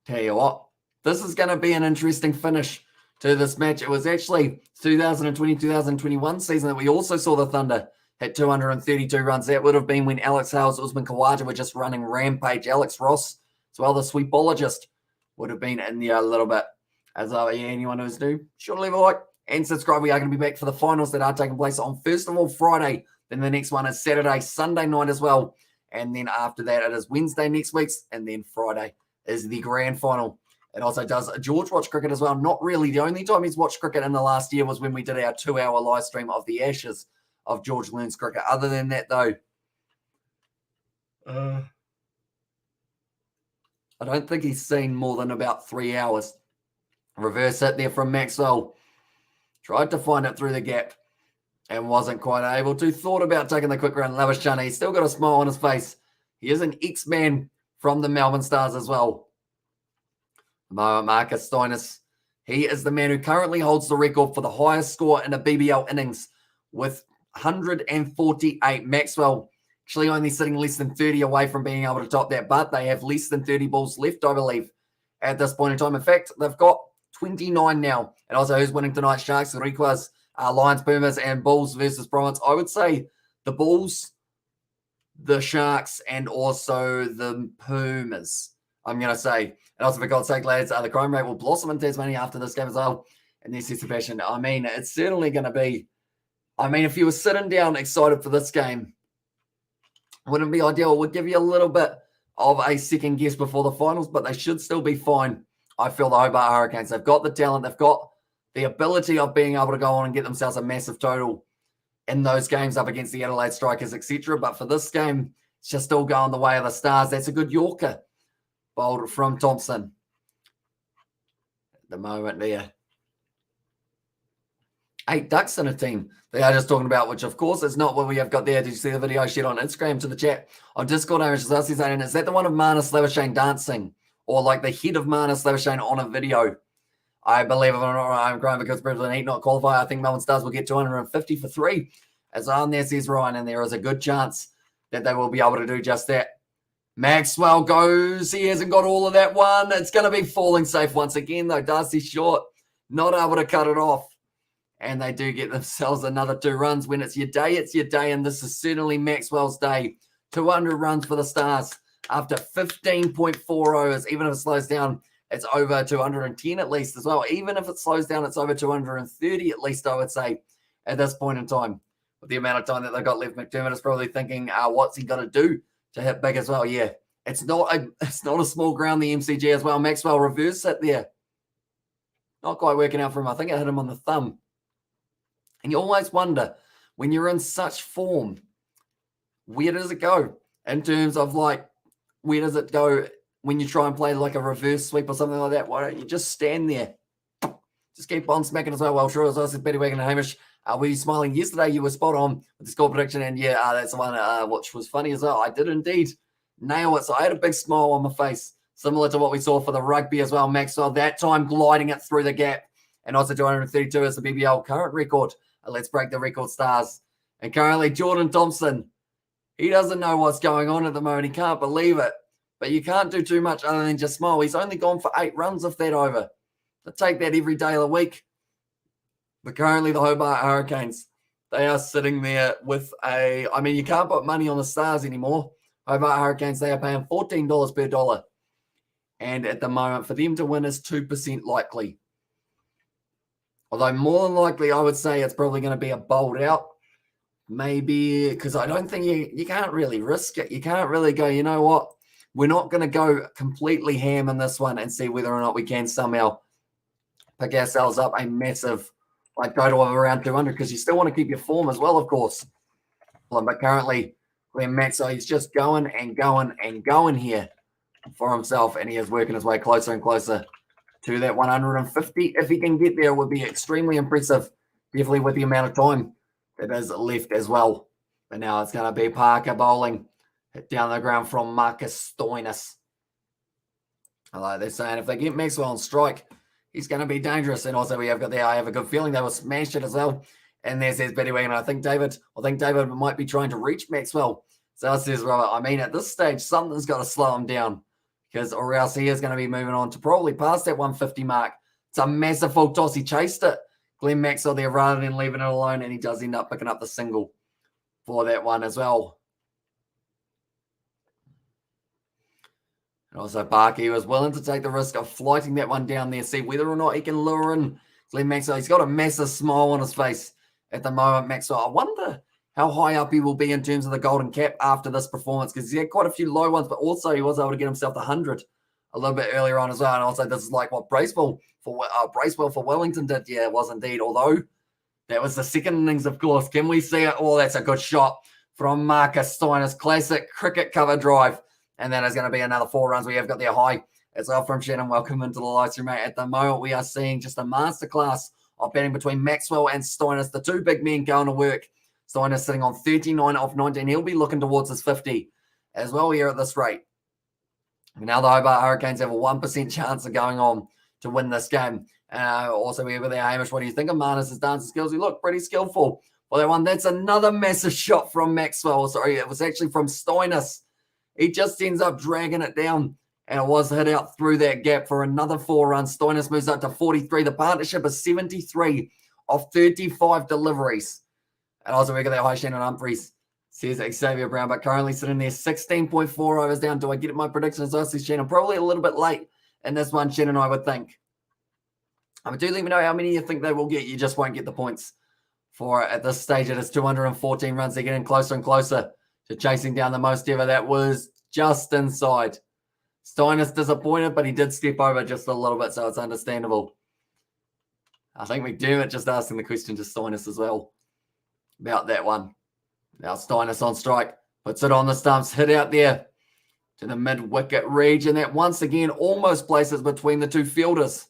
Tell you what, this is going to be an interesting finish to this match. It was actually 2020-2021 season that we also saw the Thunder hit 232 runs. That would have been when Alex Hales, Usman Khawaja were just running rampage. Alex Ross, as well, the sweetbologist, would have been in there a little bit. As anyone who's new, sure to leave a like and subscribe. We are going to be back for the finals that are taking place on, first of all, Friday. Then the next one is Saturday, Sunday night as well. And then after that, it is Wednesday next week's. And then Friday is the grand final. It also does George watch cricket as well. Not really. The only time he's watched cricket in the last year was when we did our 2-hour live stream of the Ashes of George Learns Cricket. Other than that, though, I don't think he's seen more than about 3 hours. Reverse hit there from Maxwell. Tried to find it through the gap and wasn't quite able to. Thought about taking the quick run. Lavishana, he's still got a smile on his face. He is an ex-man from the Melbourne Stars as well. Marcus Stoinis, he is the man who currently holds the record for the highest score in a BBL innings with 148. Maxwell actually only sitting less than 30 away from being able to top that, but they have less than 30 balls left, I believe. at this point in time. In fact, they've got 29 now. And also, who's winning tonight? Sharks, Riquas, Lions, Pumas, and Bulls versus Brumbies. I would say the Bulls, the Sharks, and also the Pumas, I'm going to say. And also, for God's sake, lads, the crime rate will blossom in Tasmania after this game as well. And this is passion. I mean, it's certainly going to be, I mean, if you were sitting down excited for this game, wouldn't be ideal. It would give you a little bit of a second guess before the finals, but they should still be fine. I feel the Hobart Hurricanes, they've got the talent, they've got the ability of being able to go on and get themselves a massive total in those games up against the Adelaide Strikers, etc. But for this game, it's just still going the way of the Stars. That's a good Yorker bowled from Thompson. At the moment there. 8 ducks in a team. They are just talking about, which of course is not what we have got there. Did you see the video I shared on Instagram to the chat on Discord? Is that the one of Marnus Labuschagne dancing? Or like the head of Marnus Labuschagne on a video? I believe if I'm crying because Brisbane Heat not qualify. I think Melbourne Stars will get 250 for 3. As on there says Ryan, and there is a good chance that they will be able to do just that. Maxwell goes. He hasn't got all of that one. It's going to be falling safe once again, though. Darcy Short not able to cut it off. And they do get themselves another 2 runs. When it's your day, and this is certainly Maxwell's day. 200 runs for the Stars after 15.4 overs. Even if it slows down, it's over 210 at least as well. Even if it slows down, it's over 230 at least, I would say, at this point in time. With the amount of time that they've got left, McDermott is probably thinking, what's he got to do to hit big as well? Yeah, it's not a small ground, the MCG as well. Maxwell reversed it there. Not quite working out for him. I think it hit him on the thumb. And you always wonder, when you're in such form, where does it go? In terms of like, where does it go when you try and play like a reverse sweep or something like that? Why don't you just stand there? Just keep on smacking as well. Well, sure, as I said, Betty Wagon and Hamish, were you smiling yesterday? You were spot on with the score prediction. And yeah, that's the one which was funny as well. I did indeed nail it. So I had a big smile on my face, similar to what we saw for the rugby as well. Maxwell, that time gliding it through the gap. And also 232 is the BBL current record. Let's break the record, Stars. And currently, Jordan Thompson, he doesn't know what's going on at the moment. He can't believe it. But you can't do too much other than just smile. He's only gone for 8 runs of that over. So take that every day of the week. But currently, the Hobart Hurricanes, they are sitting there with I mean, you can't put money on the Stars anymore. Hobart Hurricanes, they are paying $14 per dollar. And at the moment, for them to win is 2% likely. Although more than likely, I would say it's probably going to be a bowled out. Maybe, because I don't think you can't really risk it. You can't really go, you know what? We're not going to go completely ham in this one and see whether or not we can somehow pick ourselves up a massive, like go to around 200, because you still want to keep your form as well, of course. But currently, Glenn Maxwell, he's just going and going and going here for himself, and he is working his way closer and closer to that 150. If he can get there, it would be extremely impressive, definitely with the amount of time that is left as well. But now it's going to be Parker bowling. Hit down the ground from Marcus Stoinis. Like they're saying, if they get Maxwell on strike, he's going to be dangerous. And also we have got there, I have a good feeling they will smash it as well. And there says Betty Wagon. I think David might be trying to reach Maxwell. So it says Robert, I mean, at this stage, something's got to slow him down, because or else he is going to be moving on to probably past that 150 mark. It's a massive full toss. He chased it. Glenn Maxwell there rather than leaving it alone, and he does end up picking up the single for that one as well. And also Barkey was willing to take the risk of flighting that one down there, see whether or not he can lure in Glenn Maxwell. He's got a massive smile on his face at the moment, Maxwell. I wonder how high up he will be in terms of the golden cap after this performance, because he had quite a few low ones, but also he was able to get himself the 100 a little bit earlier on as well. And also this is like what Bracewell for Wellington did. Yeah, it was indeed. Although that was the second innings, of course. Can we see it? Oh, that's a good shot from Marcus Stoinis. Classic cricket cover drive. And that is going to be another 4 runs. We have got their high as well from Shannon. Welcome into the live stream, mate. At the moment, we are seeing just a masterclass of batting between Maxwell and Stoinis, the 2 big men going to work. Stoinis sitting on 39 off 19. He'll be looking towards his 50 as well here at this rate. Now the Hobart Hurricanes have a 1% chance of going on to win this game. Also, we have there, Hamish. What do you think of Marnus' dancing skills? He looked pretty skillful for that one. That's another massive shot from Maxwell. Sorry, it was actually from Stoinis. He just ends up dragging it down And it was hit out through that gap for another 4 runs. Stoinis moves up to 43. The partnership is 73 of 35 deliveries. And also we got that high Shannon Humphries, says Xavier Brown, but currently sitting there 16.4 overs down. Do I get my predictions? I see Shannon probably a little bit late in this one, Shannon, I would think. Do let me know how many you think they will get. You just won't get the points for it at this stage. It is 214 runs. They're getting closer and closer to chasing down the most ever. That was just inside. Stoinis disappointed, but he did step over just a little bit, so it's understandable. I think McDermott just asking the question to Stoinis as well about that one. Now Stoinis on strike, puts it on the stumps, hit out there to the mid-wicket region. That once again almost places between the two fielders.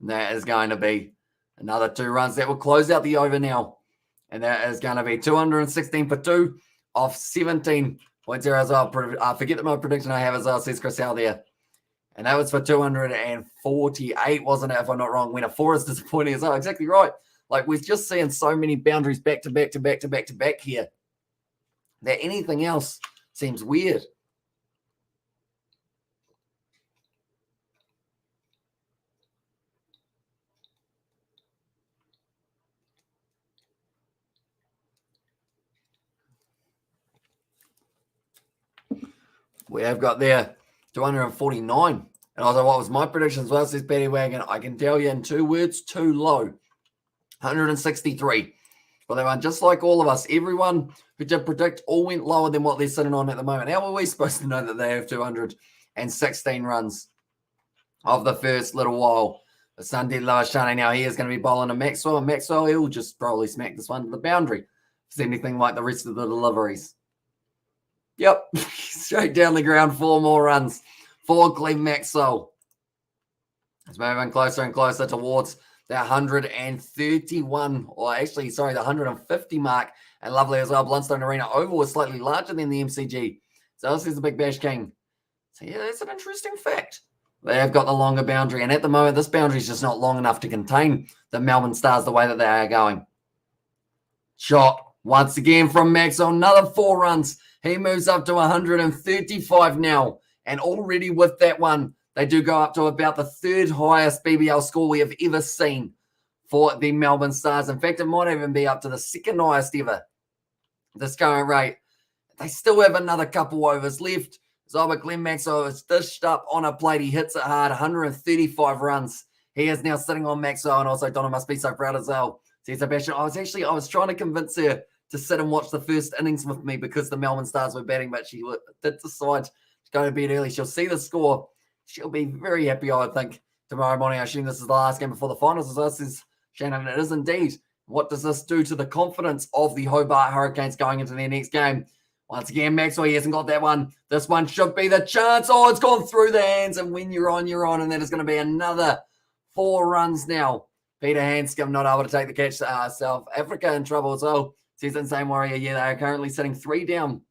And that is going to be another 2 runs. That will close out the over now. And that is going to be 216 for 2 off 17 points there as well. I forget that my prediction I have as well, says Chris Howe there. And that was for 248, wasn't it, if I'm not wrong? When a 4 is disappointing as well. Exactly right. Like, we're just seeing so many boundaries back to back to back to back to back here that anything else seems weird. We have got there 249. And also, what was my prediction as well, says Paddy Wagon? I can tell you in 2 words, too low. 163. Well, they won just like all of us. Everyone who did predict all went lower than what they're sitting on at the moment. How are we supposed to know that they have 216 runs of the first little while? The Sunday Lawashane now, he is going to be bowling to Maxwell. And Maxwell, he'll just probably smack this one to the boundary. If it's anything like the rest of the deliveries. Yep, straight down the ground, 4 more runs for Glenn Maxwell. It's moving closer and closer towards the 131, or actually, sorry, the 150 mark. And lovely as well, Blundstone Arena Oval was slightly larger than the MCG. So this is the Big Bash King. So yeah, that's an interesting fact. They have got the longer boundary, and at the moment, this boundary is just not long enough to contain the Melbourne Stars the way that they are going. Shot once again from Maxwell, another 4 runs. He moves up to 135 now. And already with that one, they do go up to about the 3rd highest BBL score we have ever seen for the Melbourne Stars. In fact, it might even be up to the 2nd highest ever, this current rate. They still have another couple overs left. Zobert Glenn Maxwell is dished up on a plate. He hits it hard, 135 runs. He is now sitting on Maxwell, and also Donna must be so proud as well. Says Sebastian, I was trying to convince her to sit and watch the first innings with me because the Melbourne Stars were batting, but she did decide to go to bed early. She'll see the score. She'll be very happy, I would think, tomorrow morning. I assume this is the last game before the finals. As well, says Shannon, it is indeed. What does this do to the confidence of the Hobart Hurricanes going into their next game? Once again, Maxwell, he hasn't got that one. This one should be the chance. Oh, it's gone through the hands, and when you're on, you're on, and that is going to be another 4 runs now. Peter Hanscom not able to take the catch. South Africa in trouble as well. Says Insane Warrior, yeah, they are currently sitting 3 down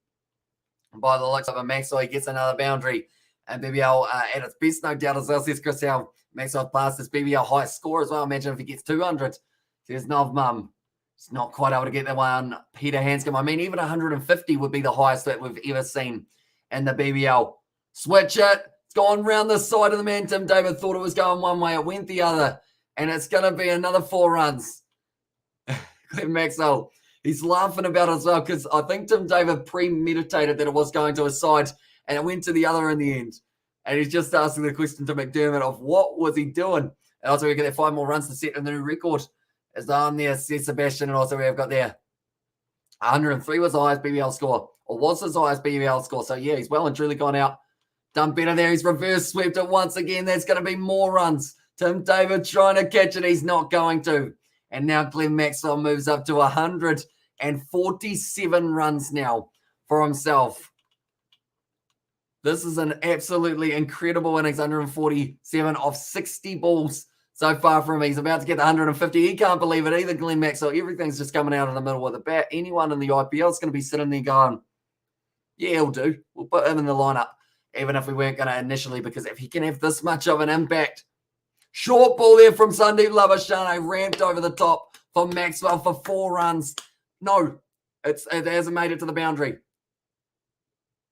by the looks of a Maxwell. He gets another boundary. And BBL at its best, no doubt, as well, says Chris Howe. Maxwell passed his BBL highest score as well. Imagine if he gets 200. Says Nov Mum. He's not quite able to get that one. Peter Hanscom. I mean, even 150 would be the highest that we've ever seen in the BBL. Switch it. It's gone round the side of the man. Tim David thought it was going one way. It went the other. And it's going to be another 4 runs. Glenn Maxwell. He's laughing about it as well because I think Tim David premeditated that it was going to his side and it went to the other in the end. And he's just asking the question to McDermott of what was he doing? And also we get 5 more runs to set a new record. As on there, says Sebastian, and also we have got there 103 was the highest BBL score, or was his highest BBL score. So yeah, he's well and truly gone out. Done better there. He's reverse swept it once again. There's going to be more runs. Tim David trying to catch it. He's not going to. And now Glenn Maxwell moves up to 147 runs now for himself. This is an absolutely incredible innings, 147 off 60 balls so far from him. He's about to get the 150. He can't believe it either, Glenn Maxwell. Everything's just coming out in the middle of the bat. Anyone in the IPL is going to be sitting there going, yeah, he'll do. We'll put him in the lineup, even if we weren't going to initially, because if he can have this much of an impact. Short ball there from Sandeep Labashane, ramped over the top for Maxwell for 4 runs. No, it hasn't made it to the boundary.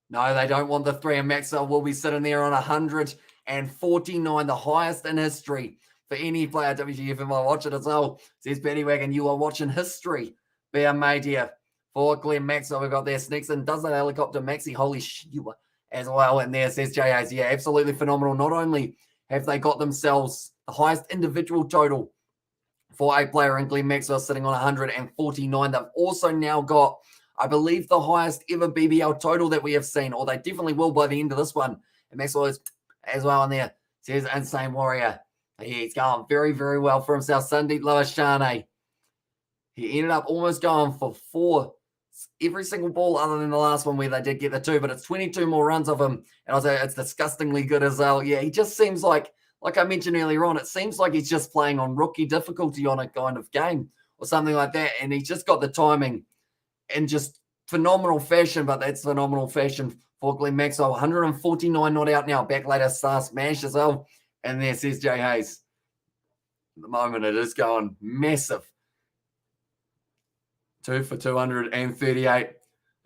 No, they don't want the 3, and Maxwell will be sitting there on 149, the highest in history for any player. WGF, if I watch it as well. Says Benny Wagon, you are watching history being made here for Glenn Maxwell. We've got there. Sneaks in, does that helicopter Maxi, holy shit, as well. And there says J. Hayes, yeah, absolutely phenomenal. Not only have they got themselves the highest individual total for a player in Glenn Maxwell sitting on 149, they've also now got, I believe, the highest ever BBL total that we have seen, or they definitely will by the end of this one. And Maxwell is as well in there. Says Insane Warrior. He's going very, very well for himself. Sandeep Lavashane. He ended up almost going for 4 every single ball other than the last one where they did get the 2, but it's 22 more runs of him. And also it's disgustingly good as well. Yeah, he just seems like I mentioned earlier on, it seems like he's just playing on rookie difficulty on a kind of game or something like that. And he's just got the timing in just phenomenal fashion, but that's phenomenal fashion for Glenn Maxwell. 149 not out now. Back later, Star Smash as well. And there says Jay Hayes. At the moment, it is going massive. 2 for 238.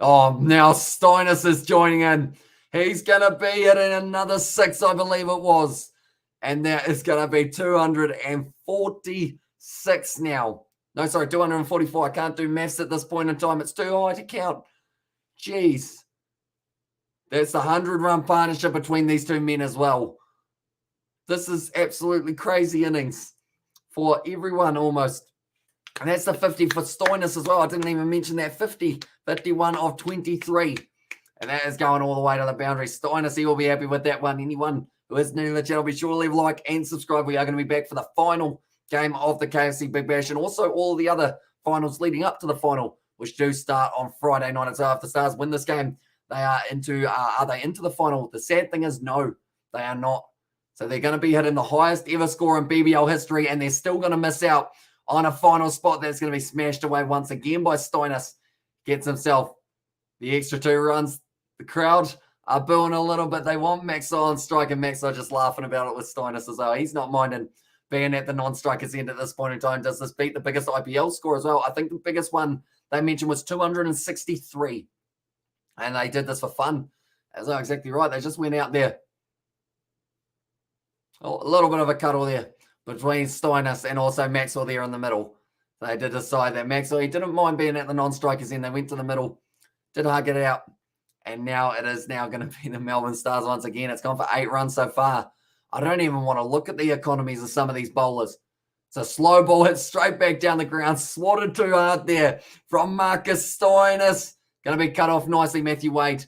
Oh, now Stoinis is joining in. He's going to be hitting another 6, I believe it was. And that is going to be 246 now. No, sorry, 244. I can't do maths at this point in time. It's too high to count. Jeez. That's the 100-run partnership between these two men as well. This is absolutely crazy innings for everyone almost. And that's the 50 for Stoinis as well. I didn't even mention that 50. 51 of 23. And that is going all the way to the boundary. Stoinis, he will be happy with that one. Anyone who is new to the channel, be sure to leave a like and subscribe. We are going to be back for the final game of the KFC Big Bash and also all the other finals leading up to the final, which do start on Friday night. So if the Stars win this game, they are they into the final? The sad thing is, no, they are not. So they're going to be hitting the highest ever score in BBL history, and they're still going to miss out on a final spot that's going to be smashed away once again by Stoinis. Gets himself the extra 2 runs. The crowd are booing a little bit. They want Maxwell on strike, and Maxwell just laughing about it with Stoinis as well. He's not minding being at the non-strikers end at this point in time. Does this beat the biggest IPL score as well? I think the biggest one they mentioned was 263. And they did this for fun. That's not exactly right. They just went out there. Oh, a little bit of a cuddle there between Stoinis and also Maxwell there in the middle. They did decide that Maxwell, he didn't mind being at the non-strikers end. They went to the middle, did hug it out. And now it is now going to be the Melbourne Stars once again. It's gone for 8 runs so far. I don't even want to look at the economies of some of these bowlers. It's a slow ball hit straight back down the ground. Swatted too hard there from Marcus Stoinis. Going to be cut off nicely. Matthew Wade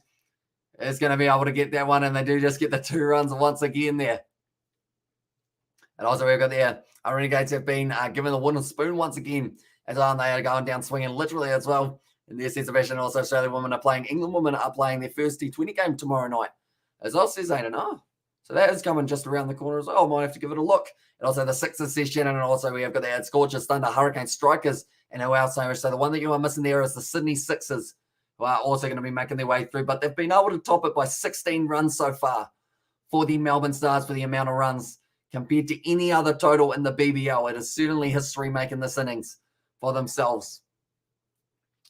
is going to be able to get that one. And they do just get the 2 runs once again there. And also we've got there, our Renegades have been given the wooden spoon once again. As well, and they are going down swinging literally as well. In their Separation, also Australian women are playing. England women are playing their first T20 game tomorrow night. As well, says Aiden. Oh, so that is coming just around the corner as well. Might have to give it a look. And also the Sixers session, and also we have got the Scorchers Thunder Hurricane Strikers and who else? So the one that you are missing there is the Sydney Sixers, who are also going to be making their way through. But they've been able to top it by 16 runs so far for the Melbourne Stars for the amount of runs compared to any other total in the BBL. It is certainly history making this innings for themselves.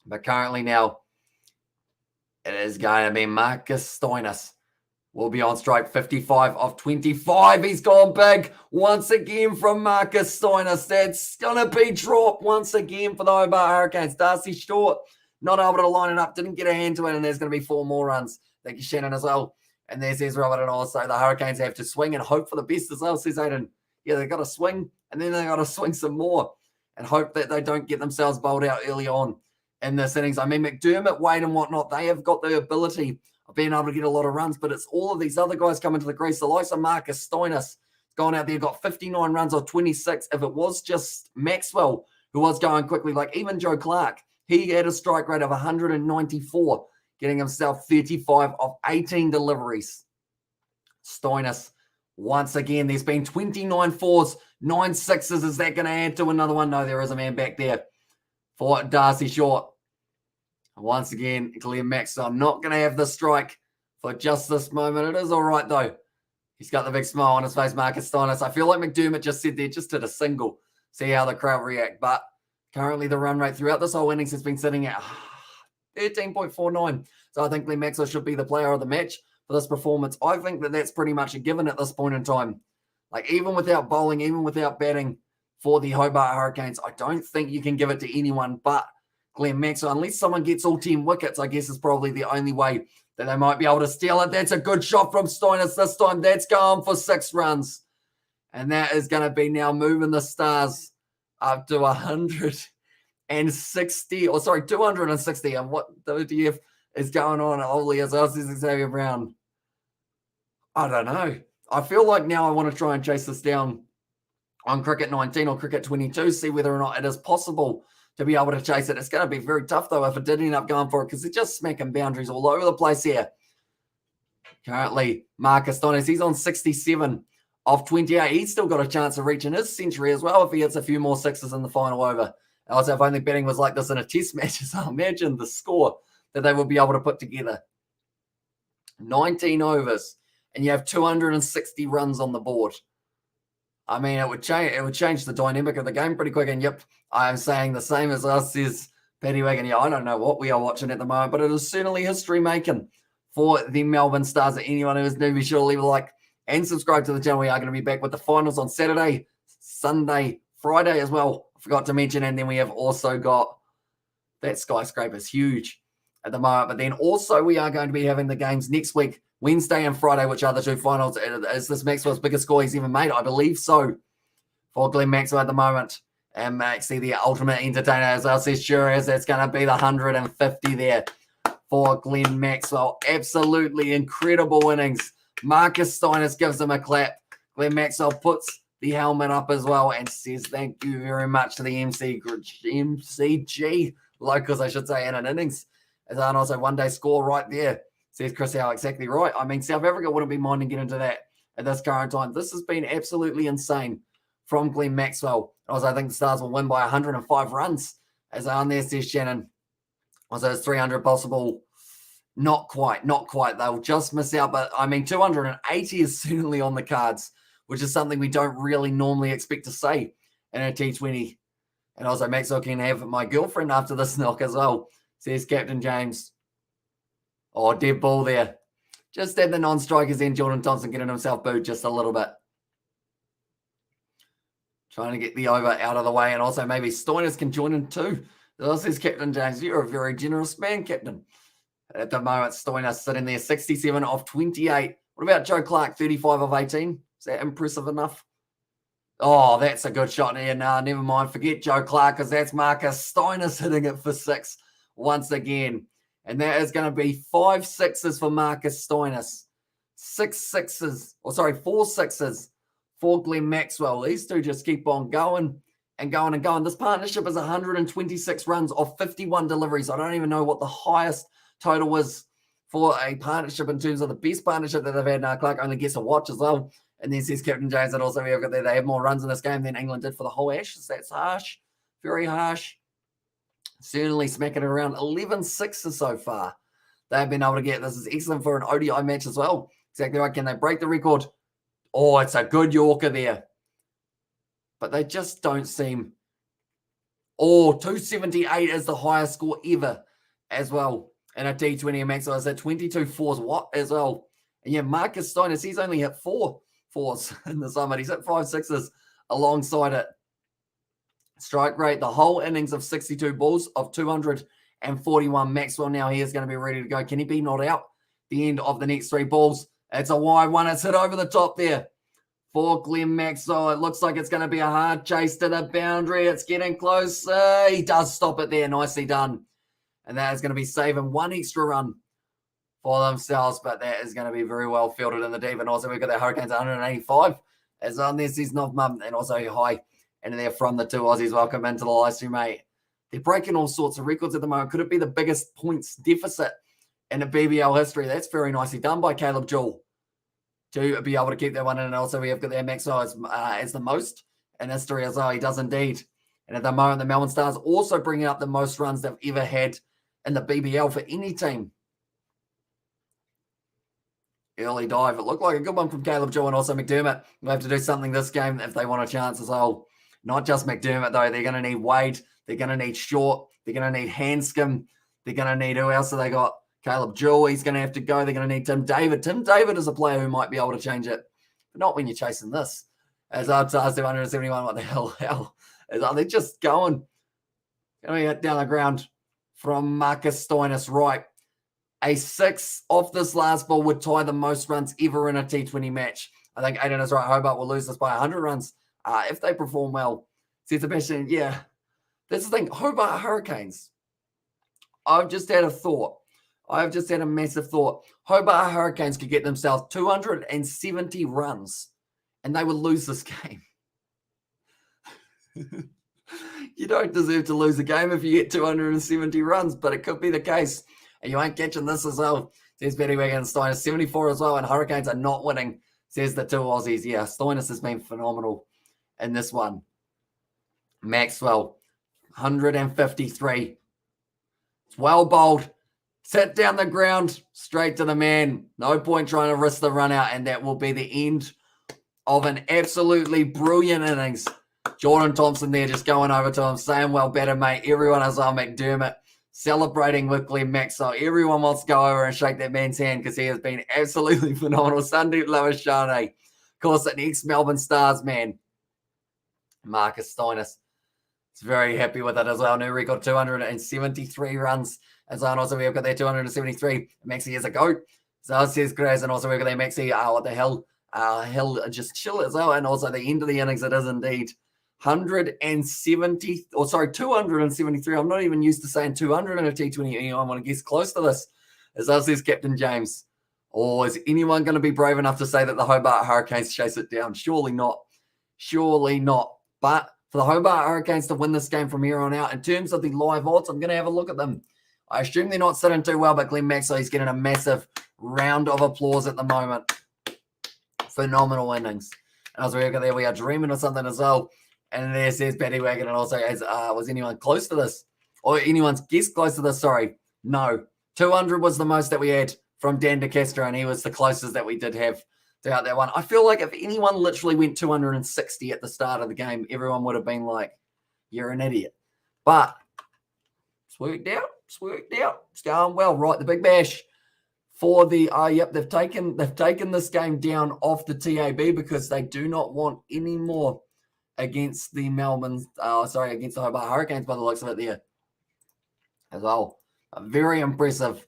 But currently now, it is going to be Marcus Stoinis. Will be on strike. 55 of 25. He's gone big once again from Marcus Stoinis. That's going to be dropped once again for the Hobart Hurricanes. Darcy Short not able to line it up. Didn't get a hand to it. And there's going to be 4 more runs. Thank you, Shannon, as well. And there's Robert. And also the Hurricanes have to swing and hope for the best as well, says Aiden. Yeah, they've got to swing. And then they've got to swing some more. And hope that they don't get themselves bowled out early on in this innings. I mean, McDermott, Wade, and whatnot, they have got the ability of being able to get a lot of runs, but it's all of these other guys coming to the crease. The likes of Marcus Stoinis gone out there, got 59 runs or 26. If it was just Maxwell who was going quickly, like even Joe Clarke, he had a strike rate of 194, getting himself 35 of 18 deliveries. Stoinis, once again, there's been 29 4s, 9 6s. Is that going to add to another one? No, there is a man back there for Darcy Short. Once again, Glenn Maxwell not going to have the strike for just this moment. It is all right, though. He's got the big smile on his face, Marcus Stoinis. I feel like McDermott just said there, just did a single. See how the crowd react. But currently the run rate throughout this whole innings has been sitting at 13.49. So I think Glenn Maxwell should be the player of the match for this performance. I think that that's pretty much a given at this point in time. Like, even without bowling, even without batting for the Hobart Hurricanes, I don't think you can give it to anyone but Glenn Maxwell. Unless someone gets all 10 wickets, I guess is probably the only way that they might be able to steal it. That's a good shot from Stoinis this time. That's going for 6 runs. And that is going to be now moving the Stars up to 260. And what WTF is going on? Holy, as well as Xavier Brown. I don't know. I feel like now I want to try and chase this down on Cricket 19 or Cricket 22, see whether or not it is possible to be able to chase it. It's going to be very tough, though, if it did end up going for it, because they're just smacking boundaries all over the place here. Currently, Marcus Stoinis, he's on 67 of 28. He's still got a chance of reaching his century as well if he hits a few more sixes in the final over. Also, if only betting was like this in a test match, so imagine the score that they would be able to put together. 19 overs, and you have 260 runs on the board. I mean, it would change the dynamic of the game pretty quick. And yep, I am saying the same as us, says Paddy Wagon. Yeah, I don't know what we are watching at the moment, but it is certainly history making for the Melbourne Stars. Anyone who is new, be sure to leave a like and subscribe to the channel. We are going to be back with the finals on Saturday, Sunday, Friday as well. I forgot to mention. And then we have also got that skyscraper's huge at the moment. But then also we are going to be having the games next week, Wednesday and Friday, which are the 2 finals. Is this Maxwell's biggest score he's ever made? I believe so, for Glenn Maxwell at the moment. And Maxie, the ultimate entertainer, as I says, sure is. That's going to be the 150 there for Glenn Maxwell. Absolutely incredible innings. Marcus Stoinis gives him a clap. Glenn Maxwell puts the helmet up as well and says thank you very much to the MCG locals, I should say, in an innings. As an also one-day score right there. Says Chris Howe, exactly right. I mean, South Africa wouldn't be minding getting into that at this current time. This has been absolutely insane from Glenn Maxwell. Also, I think the Stars will win by 105 runs. As on there, says Shannon. Also, it's 300 possible. Not quite. They'll just miss out. But, I mean, 280 is certainly on the cards, which is something we don't really normally expect to say in a T20. And also, Maxwell can have my girlfriend after this knock as well, says Captain James. Oh, dead ball there. Just at the non-strikers end, Jordan Thompson getting himself booed just a little bit. Trying to get the over out of the way. And also maybe Stoinis can join in too. This is Captain James. You're a very generous man, Captain. At the moment, Stoinis sitting there, 67 of 28. What about Joe Clarke, 35 of 18? Is that impressive enough? Oh, that's a good shot here. No, never mind. Forget Joe Clarke, because that's Marcus Stoinis hitting it for 6 once again. And that is going to be 5 sixes for Marcus Stoinis. 4 sixes for Glenn Maxwell. These two just keep on going and going and going. This partnership is 126 runs off 51 deliveries. I don't even know what the highest total was for a partnership in terms of the best partnership that they've had. Now, Clarke only gets a watch as well. And then says Captain James that also we have got there. They have more runs in this game than England did for the whole Ashes. That's harsh. Very harsh. Certainly smacking around 11 sixes so far. They've been able to get. This is excellent for an ODI match as well. Exactly right. Can they break the record? Oh, it's a good Yorker there. But they just don't seem. Oh, 278 is the highest score ever as well. And a T20 and Maxwell is at 22 fours. What as well? And yeah, Marcus Stoinis, he's only hit 4 fours in the summer. He's hit 5 sixes alongside it. Strike rate, the whole innings of 62 balls of 241. Maxwell now he is going to be ready to go. Can he be not out the end of the next 3 balls? It's a wide one. It's hit over the top there for Glenn Maxwell. It looks like it's going to be a hard chase to the boundary. It's getting close. He does stop it there. Nicely done. And that is going to be saving 1 extra run for themselves. But that is going to be very well fielded in the deep. And also we've got the Hurricanes 185. As on this is Novmum and also high. And they're from the 2 Aussies. Welcome into the live stream, mate. They're breaking all sorts of records at the moment. Could it be the biggest points deficit in the BBL history? That's very nicely done by Caleb Jewell to be able to keep that one in. And also we have got their Maxwell as the most in history as well. He does indeed. And at the moment, the Melbourne Stars also bringing up the most runs they've ever had in the BBL for any team. Early dive. It looked like a good one from Caleb Jewell and also McDermott. We'll have to do something this game if they want a chance as well. Not just McDermott, though. They're going to need Wade. They're going to need Short. They're going to need Hanscom. They're going to need who else have they got? Caleb Jewell, he's going to have to go. They're going to need Tim David. Tim David is a player who might be able to change it, but not when you're chasing this. As up to 771, what the hell? Are they just going down the ground from Marcus Stoinis, right? A 6 off this last ball would tie the most runs ever in a T20 match. I think Aiden is right. Hobart will lose this by 100 runs if they perform well. See, Sebastian, yeah. That's the thing. Hobart Hurricanes. I've just had a thought. I've just had a massive thought. Hobart Hurricanes could get themselves 270 runs and they would lose this game. You don't deserve to lose a game if you get 270 runs, but it could be the case. And you ain't catching this as well. Says Betty Wagon Stoinis, 74 as well, and Hurricanes are not winning, says the two Aussies. Yeah, Stoinis has been phenomenal in this one. Maxwell, 153. It's well bowled. Sit down the ground, straight to the man. No point trying to risk the run out, and that will be the end of an absolutely brilliant innings. Jordan Thompson there just going over to him, saying, well, better, mate. Everyone is on McDermott, celebrating with Glenn Maxwell. Everyone wants to go over and shake that man's hand because he has been absolutely phenomenal. Sandeep Lavashane, of course, an ex-Melbourne Stars man. Marcus Stoinis is very happy with it as well. New record, 273 runs as well. And also we've got there 273. Maxi is a goat. So says Graz, and also we've got there Maxi. What the hell? He'll just chill as well. And also the end of the innings, it is indeed 273. I'm not even used to saying 200 in a T20. I want to guess close to this. As says Captain James. Or is anyone going to be brave enough to say that the Hobart Hurricanes chase it down? Surely not. Surely not. But for the Hobart Hurricanes to win this game from here on out, in terms of the live odds, I'm going to have a look at them. I assume they're not sitting too well, but Glenn Maxwell, he's getting a massive round of applause at the moment. Phenomenal innings. And as we look at there, we are dreaming of something as well. And there says Paddy Wagon, and also as was anyone close to this? Or anyone's guess close to this? Sorry. No. 200 was the most that we had from Dan DeCastro, and he was the closest that we did have throughout that one. I feel like if anyone literally went 260 at the start of the game, everyone would have been like, you're an idiot. But it's worked out. It's worked out. It's going well. Right, the Big Bash for the they've taken this game down off the TAB because they do not want any more against the against the Hobart Hurricanes by the looks of it there as well. Very impressive.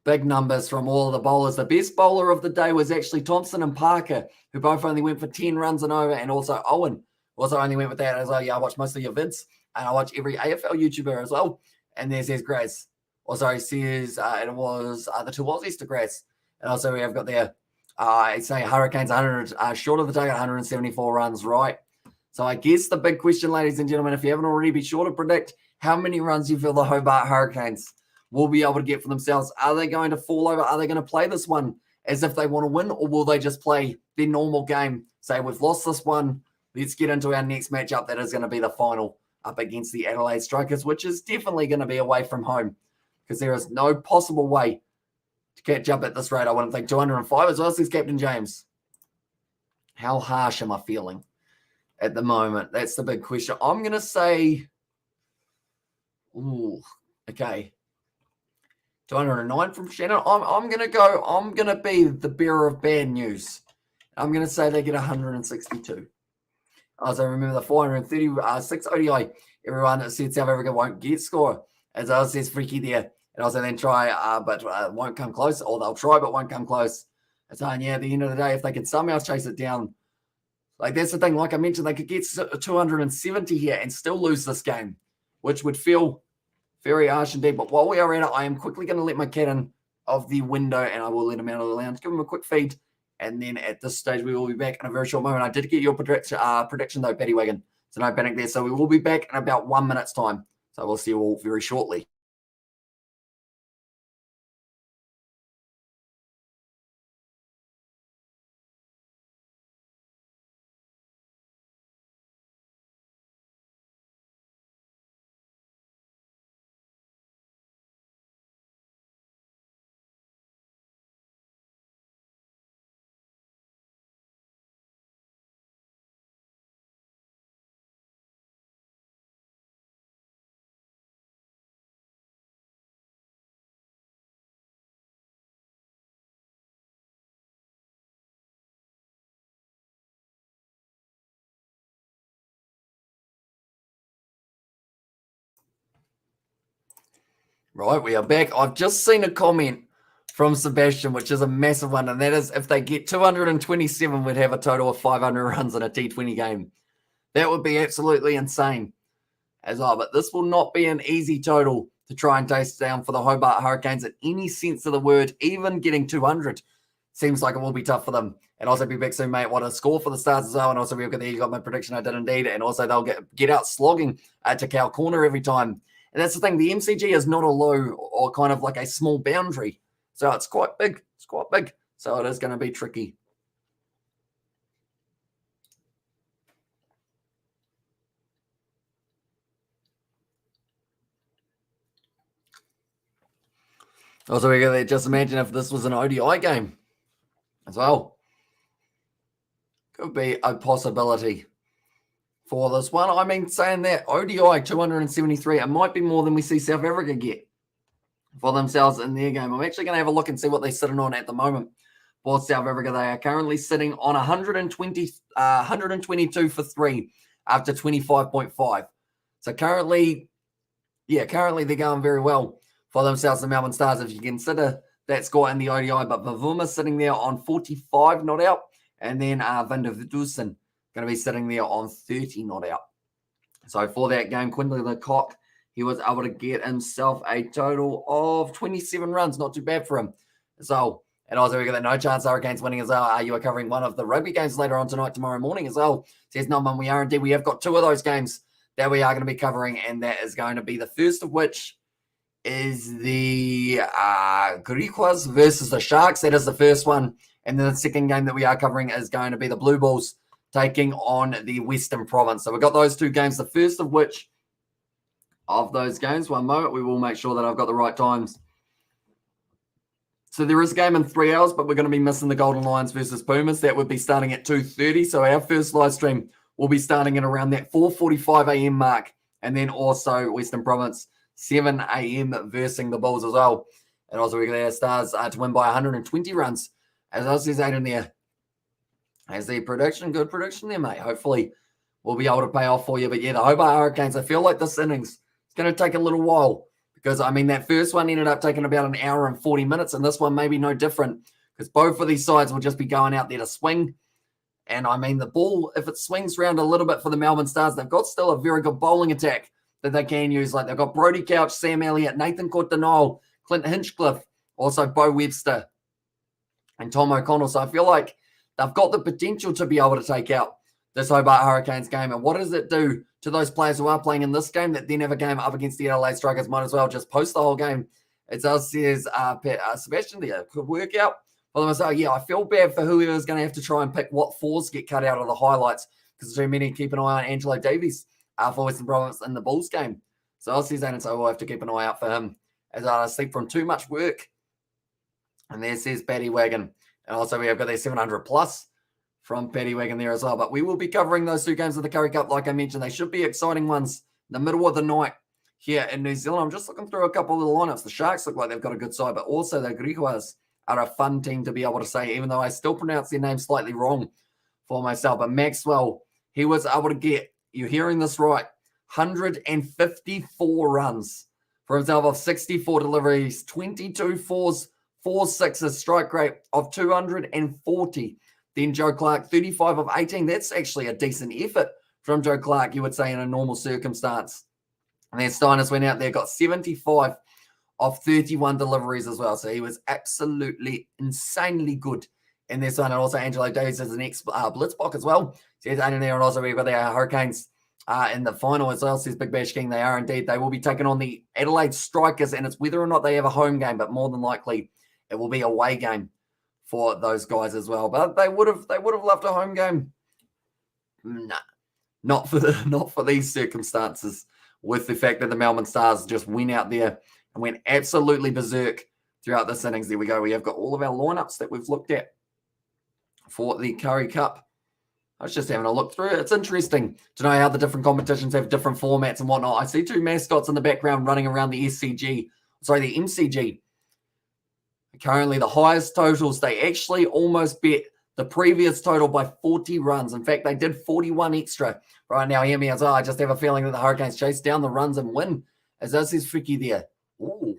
Big numbers from all of the bowlers. The best bowler of the day was actually Thompson and Parker, who both only went for 10 runs and over, and also Owen also only went with that as well. Yeah, I watch most of your vids, and I watch every AFL YouTuber as well. And there says Graz. Also, he says it was the two Aussies to Graz. And also we have got there, it's saying Hurricanes 100, short of the target, 174 runs, right? So I guess the big question, ladies and gentlemen, if you haven't already, be sure to predict how many runs you feel the Hobart Hurricanes will be able to get for themselves. Are they going to fall over? Are they going to play this one as if they want to win, or will they just play their normal game? Say, we've lost this one. Let's get into our next matchup. That is going to be the final up against the Adelaide Strikers, which is definitely going to be away from home because there is no possible way to catch up at this rate. I wouldn't think 205 as well, says Captain James. How harsh am I feeling at the moment? That's the big question. I'm going to say, okay. 209 from Shannon. I'm going to be the bearer of bad news. I'm going to say they get 162. Also, remember the 436 ODI. Everyone that said South Africa won't get score. As I says Freaky there. And also then try, but won't come close. Or they'll try, but won't come close. It's saying, yeah, at the end of the day, if they can somehow chase it down, like that's the thing. Like I mentioned, they could get 270 here and still lose this game, which would feel very harsh indeed. But while we are at it, I am quickly going to let my cat in of the window and I will let him out of the lounge, give him a quick feed. And then at this stage, we will be back in a very short moment. I did get your prediction though, Paddy Wagon. So no panic there. So we will be back in about 1 minute's time. So we'll see you all very shortly. Right, we are back. I've just seen a comment from Sebastian, which is a massive one, and that is if they get 227, we'd have a total of 500 runs in a T20 game. That would be absolutely insane as well, but this will not be an easy total to try and taste down for the Hobart Hurricanes in any sense of the word. Even getting 200 seems like it will be tough for them. And also be back soon, mate. What a score for the Stars as well. And also, there you got my prediction. I did indeed. And also, they'll get out slogging to cow corner every time. And that's the thing. The MCG is not a low or kind of like a small boundary. So it's quite big. It's quite big. So it is going to be tricky. Also, we got just imagine if this was an ODI game as well. Could be a possibility for this one. I mean, saying that, ODI 273, it might be more than we see South Africa get for themselves in their game. I'm actually going to have a look and see what they're sitting on at the moment for South Africa. They are currently sitting on 122 for 3 after 25.5. So currently they're going very well for themselves, the Melbourne Stars, if you consider that score in the ODI. But Vavuma sitting there on 45 not out. And then Van der Dusen going to be sitting there on 30 not out. So for that game, Quindley the Cock, he was able to get himself a total of 27 runs. Not too bad for him. So, and also we got that no chance Hurricanes winning as well. You are covering one of the rugby games later on tonight, tomorrow morning as well. Says Norman, we are indeed. We have got 2 of those games that we are going to be covering. And that is going to be the first of which is the Griquas versus the Sharks. That is the first one. And then the second game that we are covering is going to be the Blue Bulls taking on the Western Province. So we've got those 2 games. The first of which of those games, one moment, we will make sure that I've got the right times. So there is a game in 3 hours, but we're going to be missing the Golden Lions versus Pumas. That would be starting at 2:30. So our first live stream will be starting at around that 4:45 a.m. mark. And then also Western Province, 7 a.m. versing the Bulls as well. And also we got our Stars to win by 120 runs. As I says, Aiden there, as the prediction, good prediction there, mate. Hopefully, we'll be able to pay off for you. But yeah, the Hobart Hurricanes, I feel like this innings is going to take a little while because, I mean, that first one ended up taking about an hour and 40 minutes, and this one may be no different because both of these sides will just be going out there to swing. And, I mean, the ball, if it swings around a little bit for the Melbourne Stars, they've got still a very good bowling attack that they can use. Like, they've got Brodie Couch, Sam Elliott, Nathan Courtenay, Clint Hinchcliffe, also Bo Webster, and Tom O'Connell. So I feel like they've got the potential to be able to take out this Hobart Hurricanes game. And what does it do to those players who are playing in this game that then have a game up against the Adelaide Strikers? Might as well just post the whole game. It does says Sebastian there. Could work out for them. So yeah, I feel bad for whoever's going to have to try and pick what 4s get cut out of the highlights because too many keep an eye on Angelo Davies for Western Province in the Bulls game. So I'll see that, and so we'll have to keep an eye out for him as I sleep from too much work. And there says Paddy Wagon. And also we have got their 700 plus from Paddy Wagon there as well. But we will be covering those 2 games of the Curry Cup. Like I mentioned, they should be exciting ones in the middle of the night here in New Zealand. I'm just looking through a couple of the lineups. The Sharks look like they've got a good side, but also the Griquas are a fun team to be able to say, even though I still pronounce their name slightly wrong for myself. But Maxwell, he was able to get, you're hearing this right, 154 runs for himself of 64 deliveries, 22 4s, 4 6s, strike rate of 240. Then Joe Clarke, 35 of 18. That's actually a decent effort from Joe Clarke, you would say, in a normal circumstance. And then Stoinis went out there, got 75 of 31 deliveries as well. So he was absolutely insanely good in this one. And also Angelo Davies is an ex-Blitzbok as well. So he's in there. And also we've got the Hurricanes in the final as well. Says Big Bash King, they are indeed. They will be taking on the Adelaide Strikers, and it's whether or not they have a home game, but more than likely it will be a away game for those guys as well. But they would have loved a home game. Nah, not for these circumstances. With the fact that the Melbourne Stars just went out there and went absolutely berserk throughout this innings. There we go. We have got all of our lineups that we've looked at for the Curry Cup. I was just having a look through it. It's interesting to know how the different competitions have different formats and whatnot. I see 2 mascots in the background running around the the MCG. Currently, the highest totals, they actually almost bet the previous total by 40 runs. In fact, they did 41 extra. Right now, hear me as well. I just have a feeling that the Hurricanes chase down the runs and win. As this is tricky there. Ooh,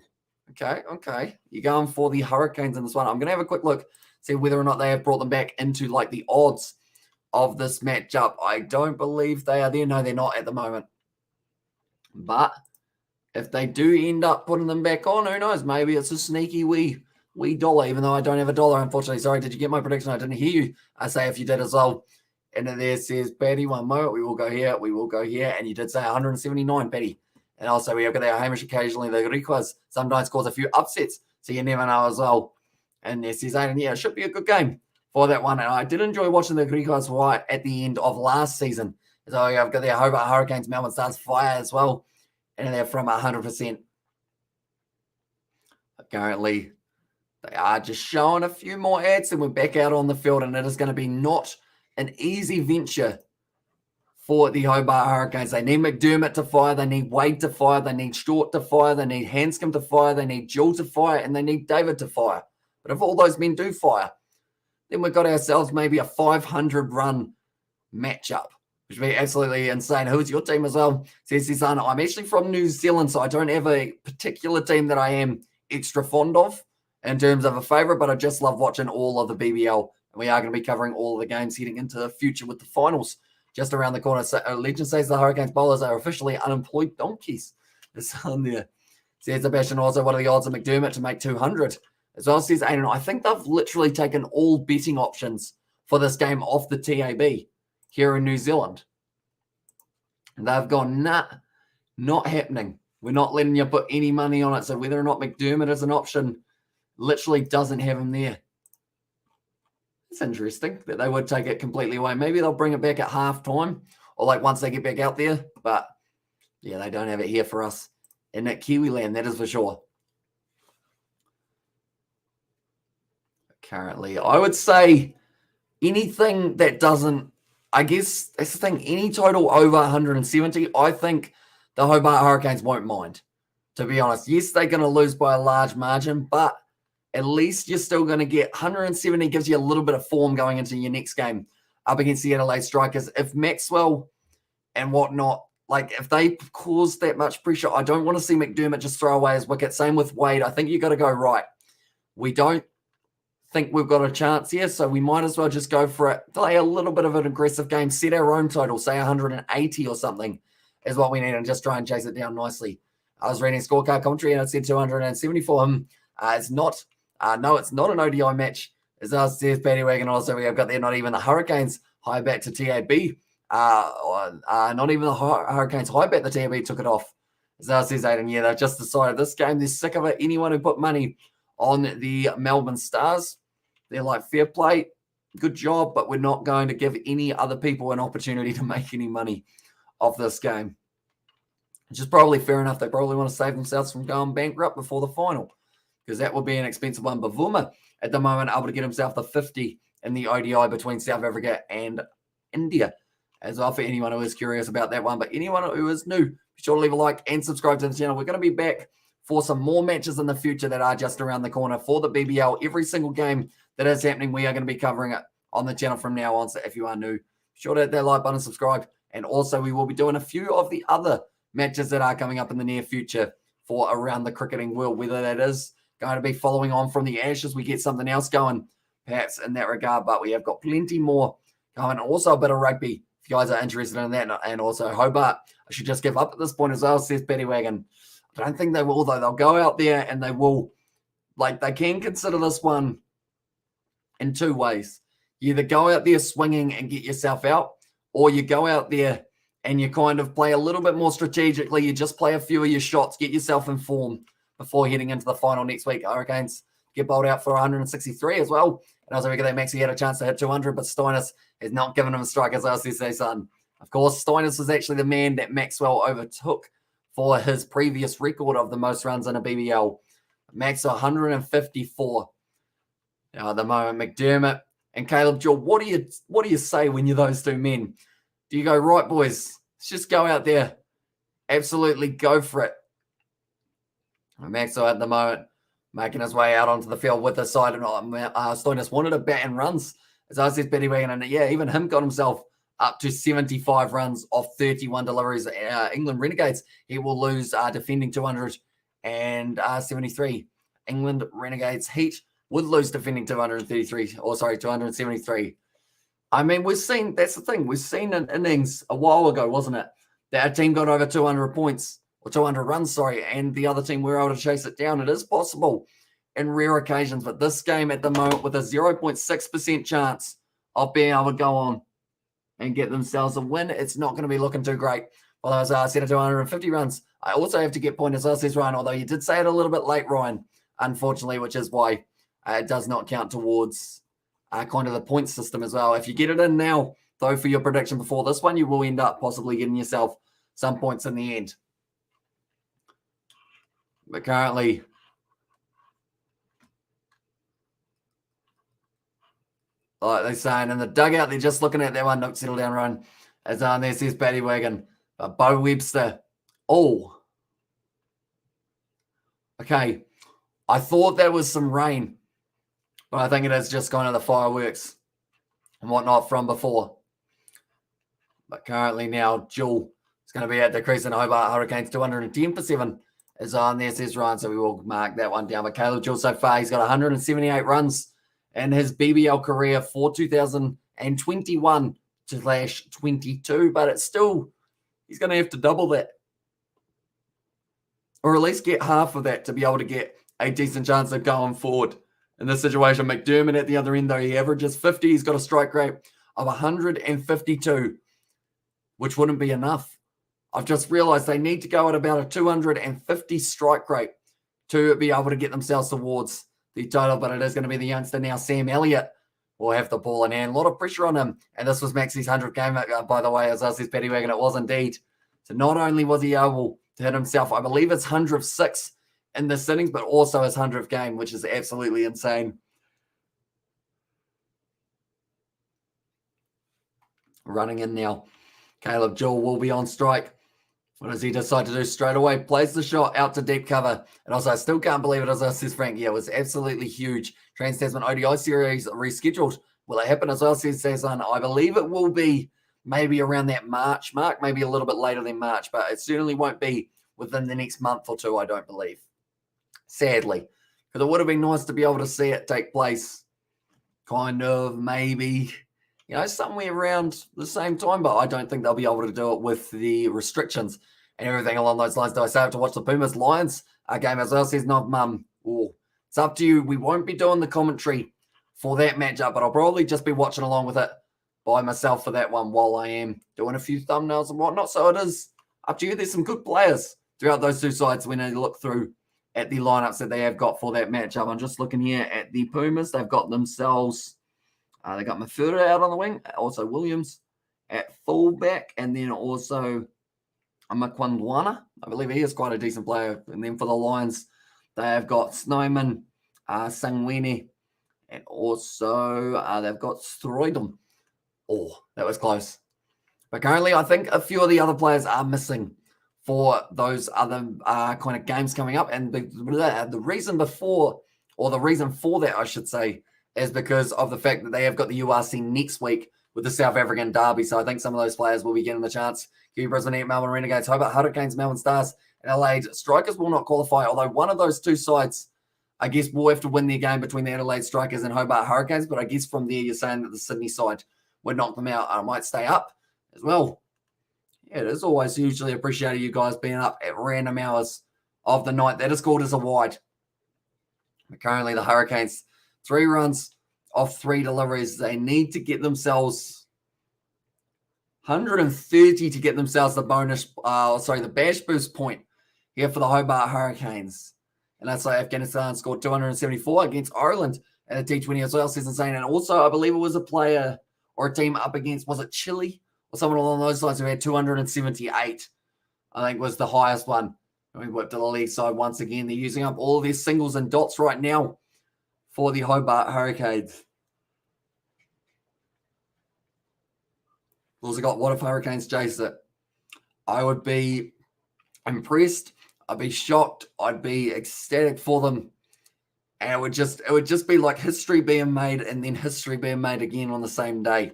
okay. You're going for the Hurricanes in this one. I'm going to have a quick look, see whether or not they have brought them back into like the odds of this matchup. I don't believe they are there. No, they're not at the moment. But if they do end up putting them back on, who knows? Maybe it's a sneaky wee dollar, even though I don't have a dollar, unfortunately. Sorry, did you get my prediction? I didn't hear you. I say if you did as well. And there says, Patty, one moment. We will go here. And you did say 179, Patty. And also, we have got there Hamish occasionally. The Riquas sometimes cause a few upsets. So you never know as well. And there says, Aiden, yeah, it should be a good game for that one. And I did enjoy watching the Riquas right at the end of last season. So I've got there Hobart Hurricanes, Melbourne Stars Fire as well. And they're from 100%. Currently, they are just showing a few more ads and we're back out on the field. And it is going to be not an easy venture for the Hobart Hurricanes. They need McDermott to fire. They need Wade to fire. They need Short to fire. They need Hanscom to fire. They need Jewell to fire. And they need David to fire. But if all those men do fire, then we've got ourselves maybe a 500-run matchup, which would be absolutely insane. Who's your team as well? Says Susanna, I'm actually from New Zealand, so I don't have a particular team that I am extra fond of in terms of a favourite, but I just love watching all of the BBL. And we are going to be covering all of the games heading into the future with the finals just around the corner. So, Legend says the Hurricanes bowlers are officially unemployed donkeys. It's on there. Says Sebastian also, what are the odds of McDermott to make 200? As well, says Aiden, I think they've literally taken all betting options for this game off the TAB here in New Zealand. And they've gone, nah, not happening. We're not letting you put any money on it. So whether or not McDermott is an option, literally doesn't have him there. It's interesting that they would take it completely away. Maybe they'll bring it back at halftime or like once they get back out there. But yeah, they don't have it here for us in that Kiwi land, that is for sure. Currently, I would say anything that doesn't, I guess that's the thing, any total over 170, I think the Hobart Hurricanes won't mind, to be honest. Yes, they're going to lose by a large margin, but at least you're still going to get 170, gives you a little bit of form going into your next game up against the Adelaide Strikers. If Maxwell and whatnot, like if they cause that much pressure, I don't want to see McDermott just throw away his wicket. Same with Wade. I think you got to go right. We don't think we've got a chance here, so we might as well just go for it. Play a little bit of an aggressive game, set our own total, say 180 or something is what we need, and just try and chase it down nicely. I was reading scorecard commentary and it said 270 for him. It's not. No, it's not an ODI match. As says Paddy Wagon, also we have got there not even the Hurricanes high bat to TAB. Not even the Hurricanes high bat the TAB took it off. As says Aiden, yeah, they've just decided this game, they're sick of it. Anyone who put money on the Melbourne Stars, they're like, fair play, good job, but we're not going to give any other people an opportunity to make any money off this game. Which is probably fair enough. They probably want to save themselves from going bankrupt before the final, because that would be an expensive one. Bavuma, at the moment, able to get himself the 50 in the ODI between South Africa and India. As well, for anyone who is curious about that one. But anyone who is new, be sure to leave a like and subscribe to the channel. We're going to be back for some more matches in the future that are just around the corner for the BBL. Every single game that is happening, we are going to be covering it on the channel from now on. So if you are new, be sure to hit that like button and subscribe. And also, we will be doing a few of the other matches that are coming up in the near future for around the cricketing world, whether that is going to be following on from the Ashes, we get something else going, perhaps in that regard. But we have got plenty more going. Also, a bit of rugby, if you guys are interested in that. And also, Hobart, I should just give up at this point as well, says Paddy Wagon. I don't think they will, though. They'll go out there and they will, like, they can consider this one in two ways. You either go out there swinging and get yourself out, or you go out there and you kind of play a little bit more strategically. You just play a few of your shots, get yourself in form before heading into the final next week. Hurricanes get bowled out for 163 as well. And I was thinking that Maxie had a chance to hit 200, but Stoinis has not given him a strike, as I was to say, son. Of course, Stoinis was actually the man that Maxwell overtook for his previous record of the most runs in a BBL. Max 154. Now, at the moment, McDermott and Caleb Jewell, what do you say when you're those two men? Do you go, right, boys, let's just go out there, absolutely go for it? Maxwell at the moment making his way out onto the field with the side, and Stoinis wanted a bat and runs, as I said, Paddy Wagon, and yeah, even him got himself up to 75 runs off 31 deliveries. England Renegades, he will lose defending 200 and 73. England Renegades Heat would lose defending 273. I mean, that's the thing. We've seen an innings a while ago, wasn't it? That a team got over 200 points or 200 runs, and the other team were able to chase it down. It is possible in rare occasions, but this game at the moment with a 0.6% chance of being able to go on and get themselves a win, it's not going to be looking too great. Although, as I said, at 250 runs, I also have to get point as well, says Ryan, although you did say it a little bit late, Ryan, unfortunately, which is why it does not count towards kind of the point system as well. If you get it in now, though, for your prediction before this one, you will end up possibly getting yourself some points in the end. But currently, like they're saying in the dugout, they're just looking at that one. Nope, settle down, run. As there says Paddy Wagon. Bo Webster. Oh. Okay. I thought there was some rain, but I think it is just kind of the fireworks and whatnot from before. But currently now, Jewel is going to be at the crease in Hobart Hurricanes, 210 for 7 is on there, says Ryan, so we will mark that one down. But Caleb Jewell so far, he's got 178 runs in his BBL career for 2021/22, but it's still, he's going to have to double that, or at least get half of that to be able to get a decent chance of going forward. In this situation, McDermott at the other end, though, he averages 50. He's got a strike rate of 152, which wouldn't be enough. I've just realized they need to go at about a 250 strike rate to be able to get themselves towards the title, but it is going to be the youngster now, Sam Elliott, will have the ball in hand. A lot of pressure on him, and this was Maxie's 100th game, by the way, as I says Paddy Wagon, it was indeed. So not only was he able to hit himself, I believe it's 106 in this innings, but also his 100th game, which is absolutely insane. Running in now. Caleb Jewell will be on strike. What does he decide to do straight away? Plays the shot out to deep cover. And also, I still can't believe it, as I says Frank. Yeah, it was absolutely huge. Trans-Tasman ODI series rescheduled. Will it happen as well, says Saison? I believe it will be maybe around that March mark, maybe a little bit later than March, but it certainly won't be within the next month or two, I don't believe. Sadly. Because it would have been nice to be able to see it take place kind of maybe, you know, somewhere around the same time, but I don't think they'll be able to do it with the restrictions and everything along those lines. Do I say I have to watch the Pumas Lions game as well? Says not mum. It's up to you. We won't be doing the commentary for that matchup, but I'll probably just be watching along with it by myself for that one while I am doing a few thumbnails and whatnot. So it is up to you. There's some good players throughout those two sides when you look through at the lineups that they have got for that matchup. I'm just looking here at the Pumas. They've got themselves, they got Mafura out on the wing, also Williams at fullback, and then also Makwandwana. I believe he is quite a decent player. And then for the Lions, they have got Snowman, Sangwini, and also they've got Stroidum. Oh, that was close. But currently, I think a few of the other players are missing for those other kind of games coming up. And the reason before, or the reason for that, I should say, is because of the fact that they have got the URC next week with the South African Derby. So I think some of those players will be getting the chance. Kiwi Brisbane, Melbourne Renegades, Hobart Hurricanes, Melbourne Stars, and Adelaide Strikers will not qualify, although one of those two sides, I guess, will have to win their game between the Adelaide Strikers and Hobart Hurricanes. But I guess from there, you're saying that the Sydney side would knock them out. I might stay up as well. Yeah, it is always hugely appreciated you guys being up at random hours of the night. That is called as a wide. But currently, the Hurricanes, 3 runs off 3 deliveries. They need to get themselves 130 to get themselves the the bash boost point here for the Hobart Hurricanes. And that's like Afghanistan scored 274 against Ireland at a T20 as well, says insane. And also, I believe it was a player or a team up against, was it Chile or someone along those lines who had 278, I think was the highest one. And we went to the league side once again. They're using up all of their singles and dots right now for the Hobart Hurricanes. Also got, what if Hurricanes chase it? I would be impressed. I'd be shocked. I'd be ecstatic for them. And it would just be like history being made and then history being made again on the same day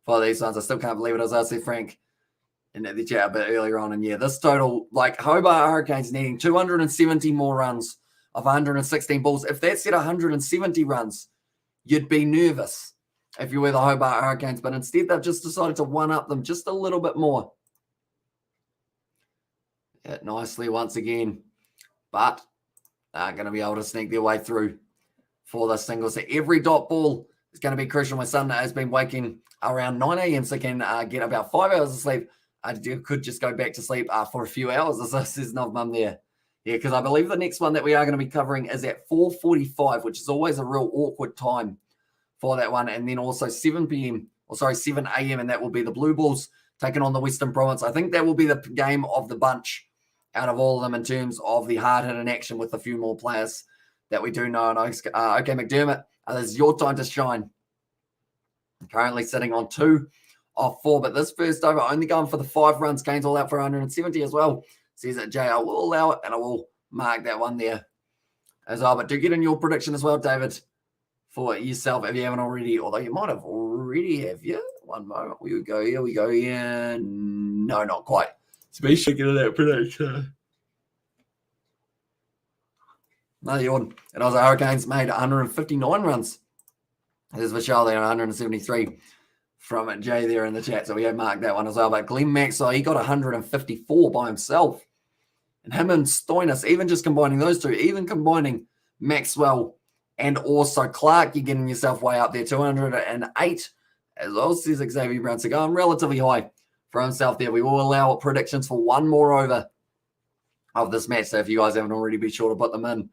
for these ones. I still can't believe it. As I said, Frank, in the chat a bit earlier on. And yeah, this total, like Hobart Hurricanes needing 270 more runs of 116 balls. If that's at 170 runs, you'd be nervous if you were the Hobart Hurricanes. But instead, they've just decided to one-up them just a little bit more. Hit nicely once again. But they're going to be able to sneak their way through for the single. So every dot ball is going to be crucial. My son has been waking around 9 a.m. so can get about 5 hours of sleep. I could just go back to sleep for a few hours, as says Nov Mum there. Yeah, because I believe the next one that we are going to be covering is at 4:45, which is always a real awkward time for that one. And then also 7 a.m., and that will be the Blue Bulls taking on the Western Province. I think that will be the game of the bunch out of all of them in terms of the hard-hitting action with a few more players that we do know. And okay, McDermott, this is your time to shine. Currently sitting on 2 of 4, but this first over only going for the 5 runs. Kane's all out for 170 as well. Says that Jay, I will allow it, and I will mark that one there as well. But do get in your prediction as well, David, for yourself if you haven't already, although you might have already, have you? One moment. We go here. No, not quite. Speaking of that prediction. No, you wouldn't. And also Hurricanes made 159 runs. There's Vishal there, 173 from Jay there in the chat. So we have marked that one as well. But Glenn Maxwell, he got 154 by himself. And him and Stoinis, even just combining those two, even combining Maxwell and also Clarke, you're getting yourself way up there, 208 as well. Says Xavier Brown. So going relatively high for himself there. We will allow predictions for one more over of this match. So if you guys haven't already, be sure to put them in.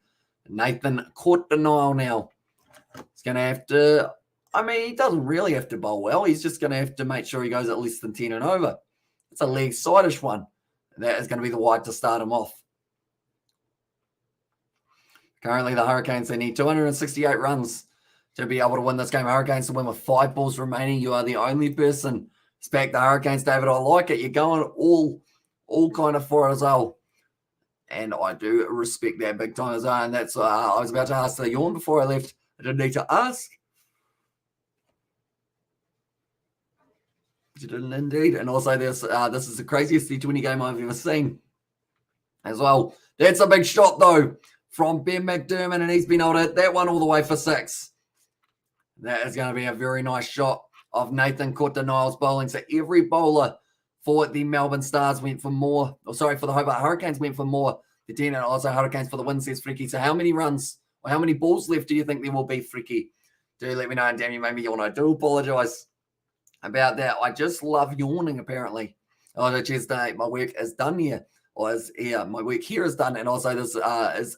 Nathan caught the Nile now. He's going to have to, he doesn't really have to bowl well. He's just going to have to make sure he goes at less than 10 and over. It's a leg side-ish one. That is going to be the wide to start him off. Currently, the Hurricanes, they need 268 runs to be able to win this game. Hurricanes to win with 5 balls remaining. You are the only person. Respect the Hurricanes, David. I like it. You're going all kind of for it as well. And I do respect that big time as well. And that's I was about to ask the yawn before I left. I didn't need to ask. You didn't indeed. And also this is the craziest T20 game I've ever seen as well. That's a big shot though from Ben McDermott, and he's been able to hit that one all the way for 6. That is going to be a very nice shot of Nathan Courtenile's bowling. So every bowler for the Melbourne Stars went for more. For the Hobart Hurricanes went for more. The 10 and also Hurricanes for the win, says Fricky. So how many runs or how many balls left do you think there will be, Fricky? Do let me know. And damn, you made me yawn. I do apologize about that. I just love yawning, apparently. Oh, cheers, Dave. My work is done here. My work here is done. And also this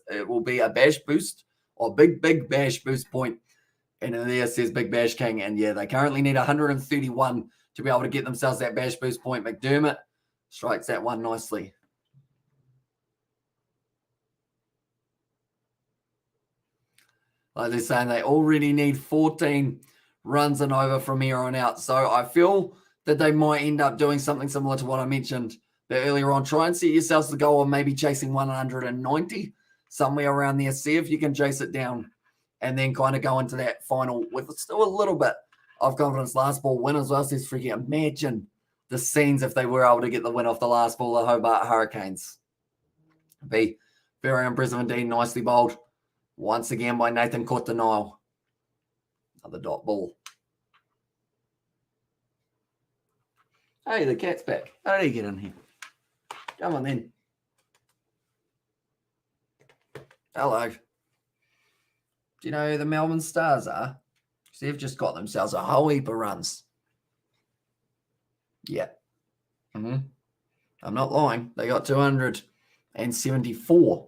it will be a bash boost or big bash boost point. And there says Big Bash King. And yeah, they currently need 131 to be able to get themselves that bash boost point. McDermott strikes that one nicely. Like they're saying, they already need 14 runs and over from here on out. So I feel that they might end up doing something similar to what I mentioned earlier on. Try and set yourselves the goal of maybe chasing 190, somewhere around there. See if you can chase it down and then kind of go into that final with still a little bit of confidence. Last ball win as well, says Freaky. Imagine the scenes if they were able to get the win off the last ball, the Hobart Hurricanes. Be very impressive indeed. Nicely bowled once again by Nathan Courtenay. Another dot ball. Hey, the cat's back. How did he get in here? Come on then. Hello. Do you know who the Melbourne Stars are? Because they've just got themselves a whole heap of runs. Yeah. I'm not lying. They got 274.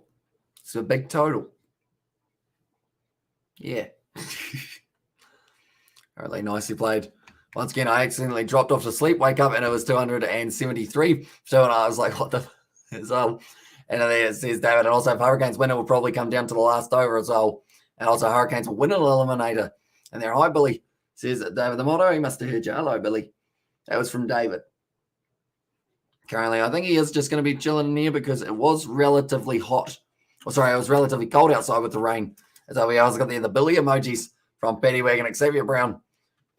It's a big total. Yeah. Really nicely played. Once again, I accidentally dropped off to sleep, wake up, and it was 273. So I was like, what the as well? And then it says David, and also if Hurricanes win, it will probably come down to the last over as well. And also Hurricanes will win an eliminator. And there, hi, Billy, says David the motto. He must have heard you. Hello, Billy. That was from David. Currently, I think he is just going to be chilling in here because it was relatively hot. Oh, sorry, it was relatively cold outside with the rain. So we also got the Billy emojis from Paddy Wagon and Xavier Brown.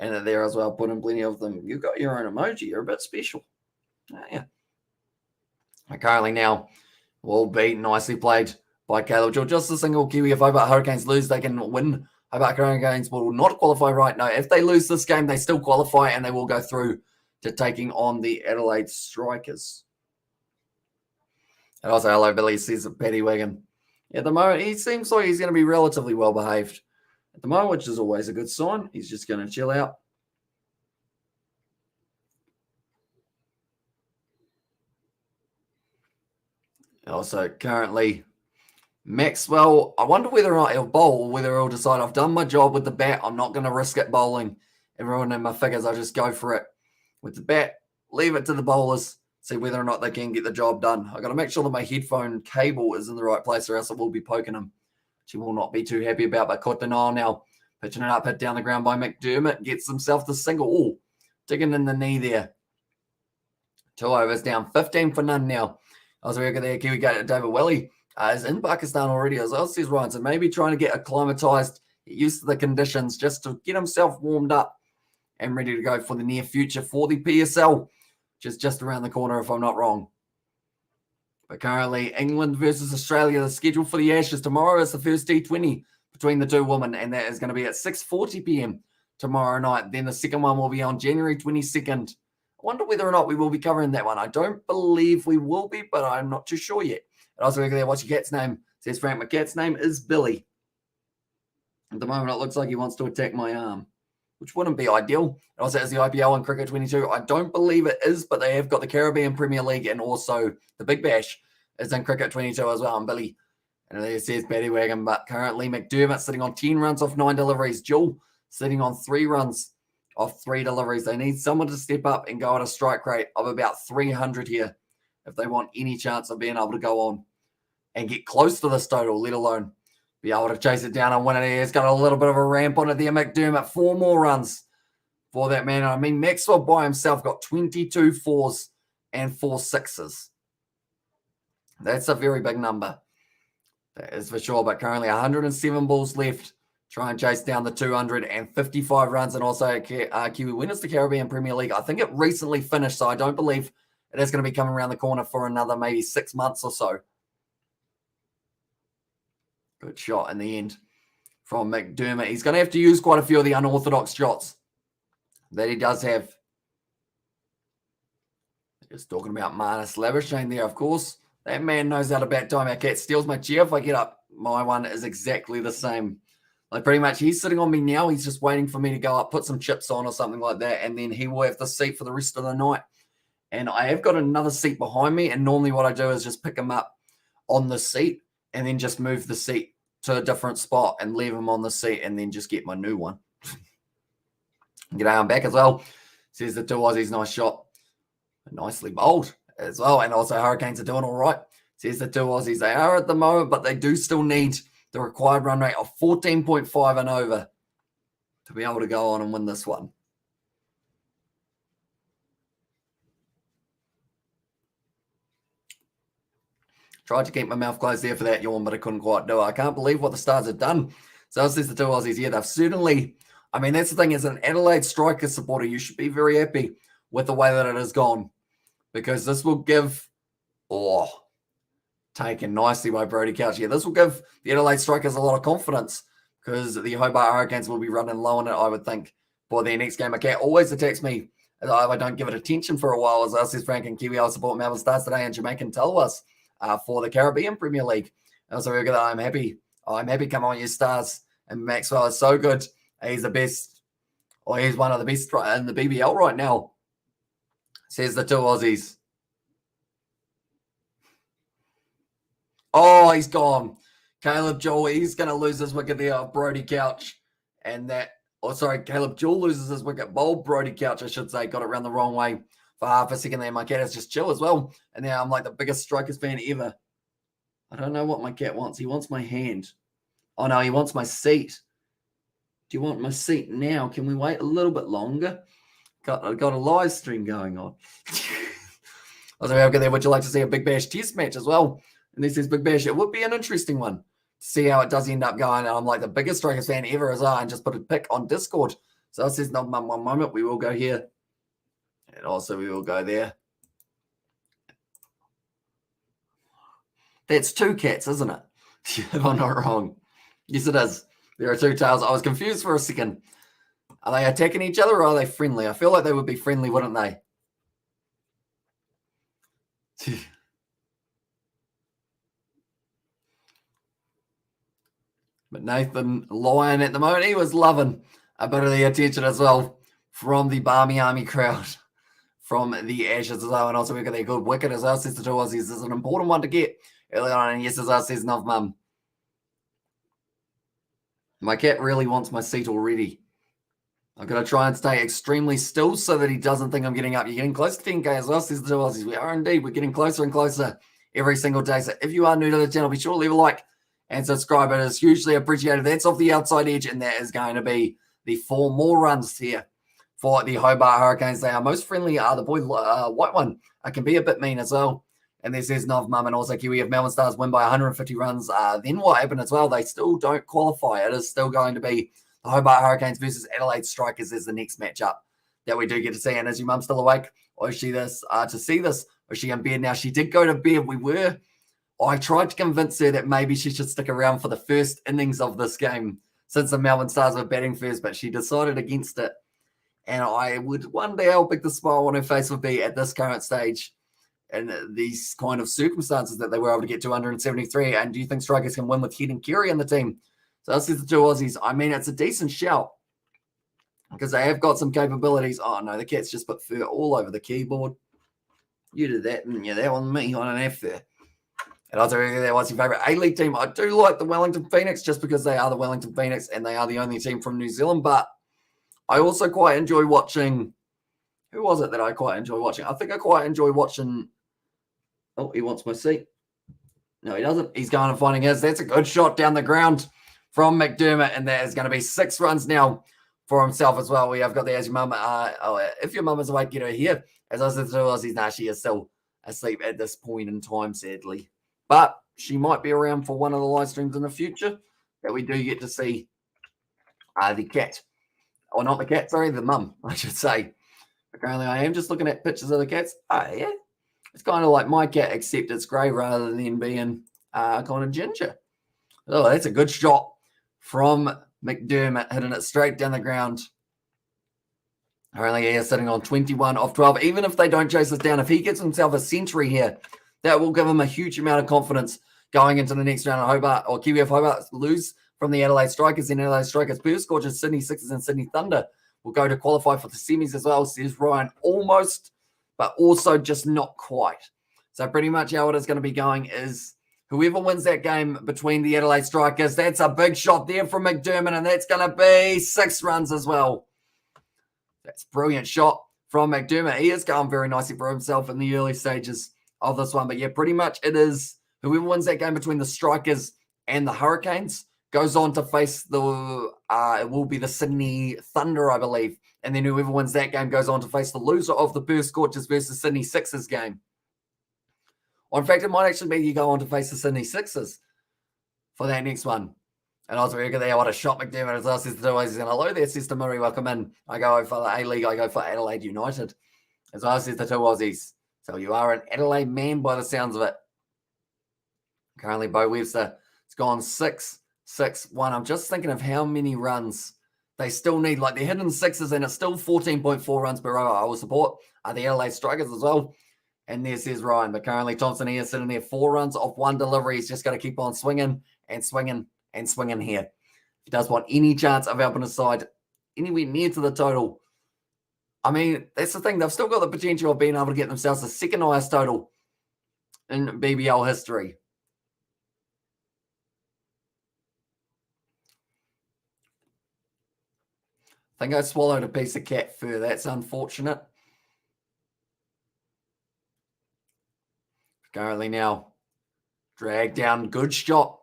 And there as well, put in plenty of them. You got your own emoji. You're a bit special. Yeah. Currently now will be nicely played by Caleb Jewell. Just a single Kiwi. If Hobart Hurricanes lose, they can win. Hobart Hurricanes will not qualify right now. If they lose this game, they still qualify and they will go through to taking on the Adelaide Strikers. And also, hello, Billy, says Paddy Wigan. At the moment, he seems like he's going to be relatively well behaved at the moment, which is always a good sign. He's just going to chill out. Also, currently, Maxwell, I wonder whether or not he'll bowl, or whether he'll decide, I've done my job with the bat, I'm not going to risk it bowling. Everyone in my figures, I'll just go for it with the bat, leave it to the bowlers, see whether or not they can get the job done. I've got to make sure that my headphone cable is in the right place, or else it will be poking him, which he will not be too happy about. But caught denial now, pitching it up, hit down the ground by McDermott, gets himself the single. Oh, digging in the knee there. 2 overs down, 15 for none now. Also, we got there, Kiwi go to David Welly. Is in Pakistan already as well, says Ryan. So maybe trying to get acclimatized, get used to the conditions, just to get himself warmed up and ready to go for the near future for the PSL, which is just around the corner if I'm not wrong. But currently, England versus Australia, the schedule for the Ashes tomorrow is the first T20 between the two women, and that is going to be at 6:40 p.m. tomorrow night. Then the second one will be on January 22nd. I wonder whether or not we will be covering that one. I don't believe we will be, but I'm not too sure yet. And also, look at there, what's your cat's name? Says Frank, my cat's name is Billy. At the moment, it looks like he wants to attack my arm, which wouldn't be ideal. It also has the IPL and Cricket 22. I don't believe it is, but they have got the Caribbean Premier League and also the Big Bash is in Cricket 22 as well. And Billy, and there says Paddy Wagon, but currently McDermott sitting on 10 runs off 9 deliveries. Jewell sitting on 3 runs off 3 deliveries. They need someone to step up and go at a strike rate of about 300 here if they want any chance of being able to go on and get close to this total, let alone be able to chase it down and win it. He's got a little bit of a ramp on it there. McDermott, 4 more runs for that man. I mean, Maxwell by himself got 22 4s and 4 6s. That's a very big number. That is for sure. But currently 107 balls left. Try and chase down the 255 runs. And also Kiwi winners the Caribbean Premier League. I think it recently finished, so I don't believe it is going to be coming around the corner for another maybe 6 months or so. Good shot in the end from McDermott. He's going to have to use quite a few of the unorthodox shots that he does have. Just talking about Marnus Labuschagne there, of course. That man knows how to bat time. Our cat steals my chair. If I get up, my one is exactly the same. Like pretty much he's sitting on me now. He's just waiting for me to go up, put some chips on or something like that. And then he will have the seat for the rest of the night. And I have got another seat behind me. And normally what I do is just pick him up on the seat and then just move the seat to a different spot and leave him on the seat and then just get my new one. G'day, I'm back as well. Says the 2 Aussies, nice shot. Nicely bowled as well. And also Hurricanes are doing all right. Says the 2 Aussies, they are at the moment, but they do still need the required run rate of 14.5 and over to be able to go on and win this one. Tried to keep my mouth closed there for that yawn, but I couldn't quite do it. I can't believe what the Stars have done. So says the 2 Aussies, yeah, they've certainly, I mean, that's the thing, as an Adelaide Strikers supporter, you should be very happy with the way that it has gone, because this will give, taken nicely by Brody Couch. Yeah, this will give the Adelaide Strikers a lot of confidence, because the Hobart Hurricanes will be running low on it, I would think, for their next game. Okay, always attacks me if I don't give it attention for a while. As I says Frank and Kiwi, I'll support Melbourne Stars today, and Jamaican tell us for the Caribbean Premier League. And so I'm happy. I'm happy. Come on, you Stars. And Maxwell is so good. He's the best. Or he's one of the best in the BBL right now. Says the 2 Aussies. Oh, he's gone. Caleb Jewell, he's going to lose his wicket there. Brody Couch. And that, Caleb Jewell loses his wicket. Bold Brody Couch, I should say. Got it around the wrong way for half a second there. My cat is just chill as well. And now I'm like the biggest Strikers fan ever. I don't know what my cat wants. He wants my hand. Oh, no, he wants my seat. Do you want my seat now? Can we wait a little bit longer? I've got a live stream going on. Also, there, would you like to see a Big Bash test match as well? And this is Big Bash. It would be an interesting one to see how it does end up going. And I'm like the biggest Strikers fan ever as I, and just put a pic on Discord. So it says, no, one moment, we will go here. And also we will go there. That's two cats, isn't it? If I'm not wrong. Yes, it is. There are two tails. I was confused for a second. Are they attacking each other or are they friendly? I feel like they would be friendly, wouldn't they? But Nathan Lyon at the moment, he was loving a bit of the attention as well from the Barmy Army crowd, from the Ashes as well. And also we've got that good wicket as well, says the two Aussies. This is an important one to get early on. And yes, as I says, Nov Mum. My cat really wants my seat already. I'm going to try and stay extremely still so that he doesn't think I'm getting up. You're getting close to 10K as well, says the two Aussies. We are indeed. We're getting closer and closer every single day. So if you are new to the channel, be sure to leave a like and subscribe. It is hugely appreciated. That's off the outside edge, and that is going to be the 4 more runs here for the Hobart Hurricanes. They are most friendly. The boy white one can be a bit mean as well. And this is Nov Mum and also Kiwi. If Melbourne Stars win by 150 runs, then what happened as well? They still don't qualify. It is still going to be the Hobart Hurricanes versus Adelaide Strikers is the next matchup that we do get to see. And is your mum still awake? Or is she this to see this? Or is she in bed now? She did go to bed. I tried to convince her that maybe she should stick around for the first innings of this game since the Melbourne Stars were batting first, but she decided against it. And I would wonder how big the smile on her face would be at this current stage in these kind of circumstances that they were able to get 273. And do you think Strikers can win with Head and Kerry in the team? So this is the two Aussies. I mean, it's a decent shout because they have got some capabilities. Oh, no, the cat's just put fur all over the keyboard. You did that, didn't you? That wasn't me. I don't have fur. And I'll tell you that what's your favourite A-League team. I do like the Wellington Phoenix just because they are the Wellington Phoenix and they are the only team from New Zealand. But I also quite enjoy watching. Who was it that I quite enjoy watching? I think I quite enjoy watching. Oh, he wants my seat. No, he doesn't. He's going and finding his. That's a good shot down the ground from McDermott. And that is going to be 6 runs now for himself as well. We have got the as your mum. If your mum is awake, get her here. As I said to Aussies, nah, she is still asleep at this point in time, sadly. But she might be around for one of the live streams in the future that we do get to see the cat. Or not the cat, sorry, the mum, I should say. Apparently, I am just looking at pictures of the cats. Oh, yeah. It's kind of like my cat, except it's grey rather than being kind of ginger. Oh, that's a good shot from McDermott, hitting it straight down the ground. Apparently, he is sitting on 21 off 12. Even if they don't chase this down, if he gets himself a century here, that will give him a huge amount of confidence going into the next round of Hobart, or Kiwi. If Hobart lose from the Adelaide Strikers, then Adelaide Strikers first scorches Sydney Sixers and Sydney Thunder will go to qualify for the semis as well, says Ryan. Almost, but also just not quite. So pretty much how it is going to be going is whoever wins that game between the Adelaide Strikers, that's a big shot there from McDermott, and that's going to be 6 runs as well. That's a brilliant shot from McDermott. He is going very nicely for himself in the early stages of this one. But yeah, pretty much it is whoever wins that game between the Strikers and the Hurricanes goes on to face the, it will be the Sydney Thunder, I believe. And then whoever wins that game goes on to face the loser of the Perth Scorchers versus Sydney Sixers game. Or in fact, it might actually be you go on to face the Sydney Sixers for that next one. And I was very good there. What a shot McDermott as well. Says the Aussies. And hello there, says to Murray. Welcome in. I go for the A-League. I go for Adelaide United. As well, says the two Aussies. So you are an Adelaide man by the sounds of it. Currently, Bo Webster, it's gone 6-6-1. I'm just thinking of how many runs they still need. Like, they're hitting 6s, and it's still 14.4 runs per over. I will support the Adelaide Strikers as well. And there says Ryan. But currently, Thompson here sitting there 4 runs off 1 delivery. He's just got to keep on swinging and swinging and swinging here. If he does want any chance of helping his side anywhere near to the total, I mean, that's the thing. They've still got the potential of being able to get themselves the second highest total in BBL history. I think I swallowed a piece of cat fur. That's unfortunate. Currently now dragged down. Good shot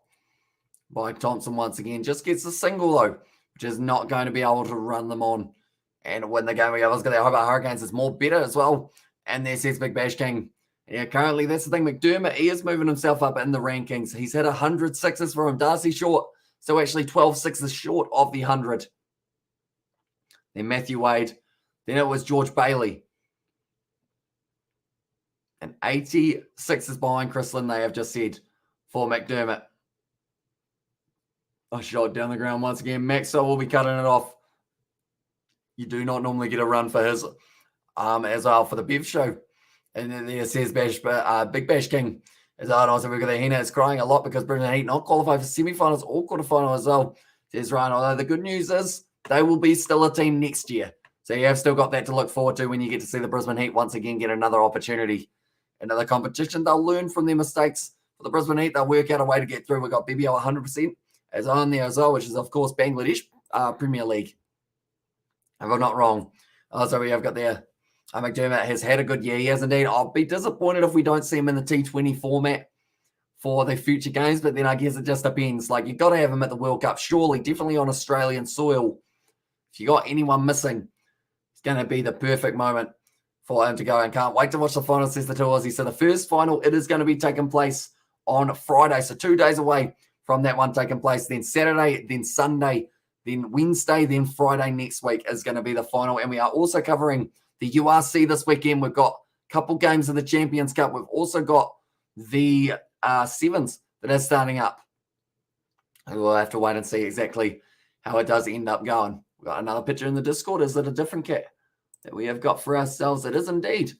by Thompson once again. Just gets a single, though, which is not going to be able to run them on and win the game. We have got the Hobart Hurricanes is more better as well. And there says Big Bash King. Yeah, currently, that's the thing. McDermott, he is moving himself up in the rankings. He's had 100 sixes for him. Darcy short. So actually 12 sixes short of the 100. Then Matthew Wade. Then it was George Bailey. And 86 is behind Chris Lynn, they have just said. for McDermott. A shot down the ground once again. Maxwell will be cutting it off. You do not normally get a run for his as well for the Bev show. And then there says Big Bash King. As well, also we've got the Hina is crying a lot because Brisbane Heat not qualified for semi-finals or quarterfinal as well. Says Ryan, although the good news is they will be still a team next year. So you have still got that to look forward to when you get to see the Brisbane Heat once again get another opportunity. Another competition. They'll learn from their mistakes. For the Brisbane Heat, they'll work out a way to get through. We've got BBL 100% as on there as well, which is, of course, Bangladesh Premier League. If I'm not wrong. Also, we have got there, McDermott has had a good year. He has indeed. I'll be disappointed if we don't see him in the T20 format for the future games, but then I guess it just depends. Like, you've got to have him at the World Cup, surely, definitely on Australian soil. If you got anyone missing, it's going to be the perfect moment for him to go, and can't wait to watch the final, says the two Aussies. So the first final, it is going to be taking place on Friday, so 2 days away from that one taking place. Then Saturday, then Sunday, then Wednesday, then Friday next week is going to be the final. And we are also covering the URC this weekend. We've got a couple games of the Champions Cup. We've also got the sevens that are starting up. We'll have to wait and see exactly how it does end up going. We've got another picture in the Discord. Is it a different cat that we have got for ourselves? It is indeed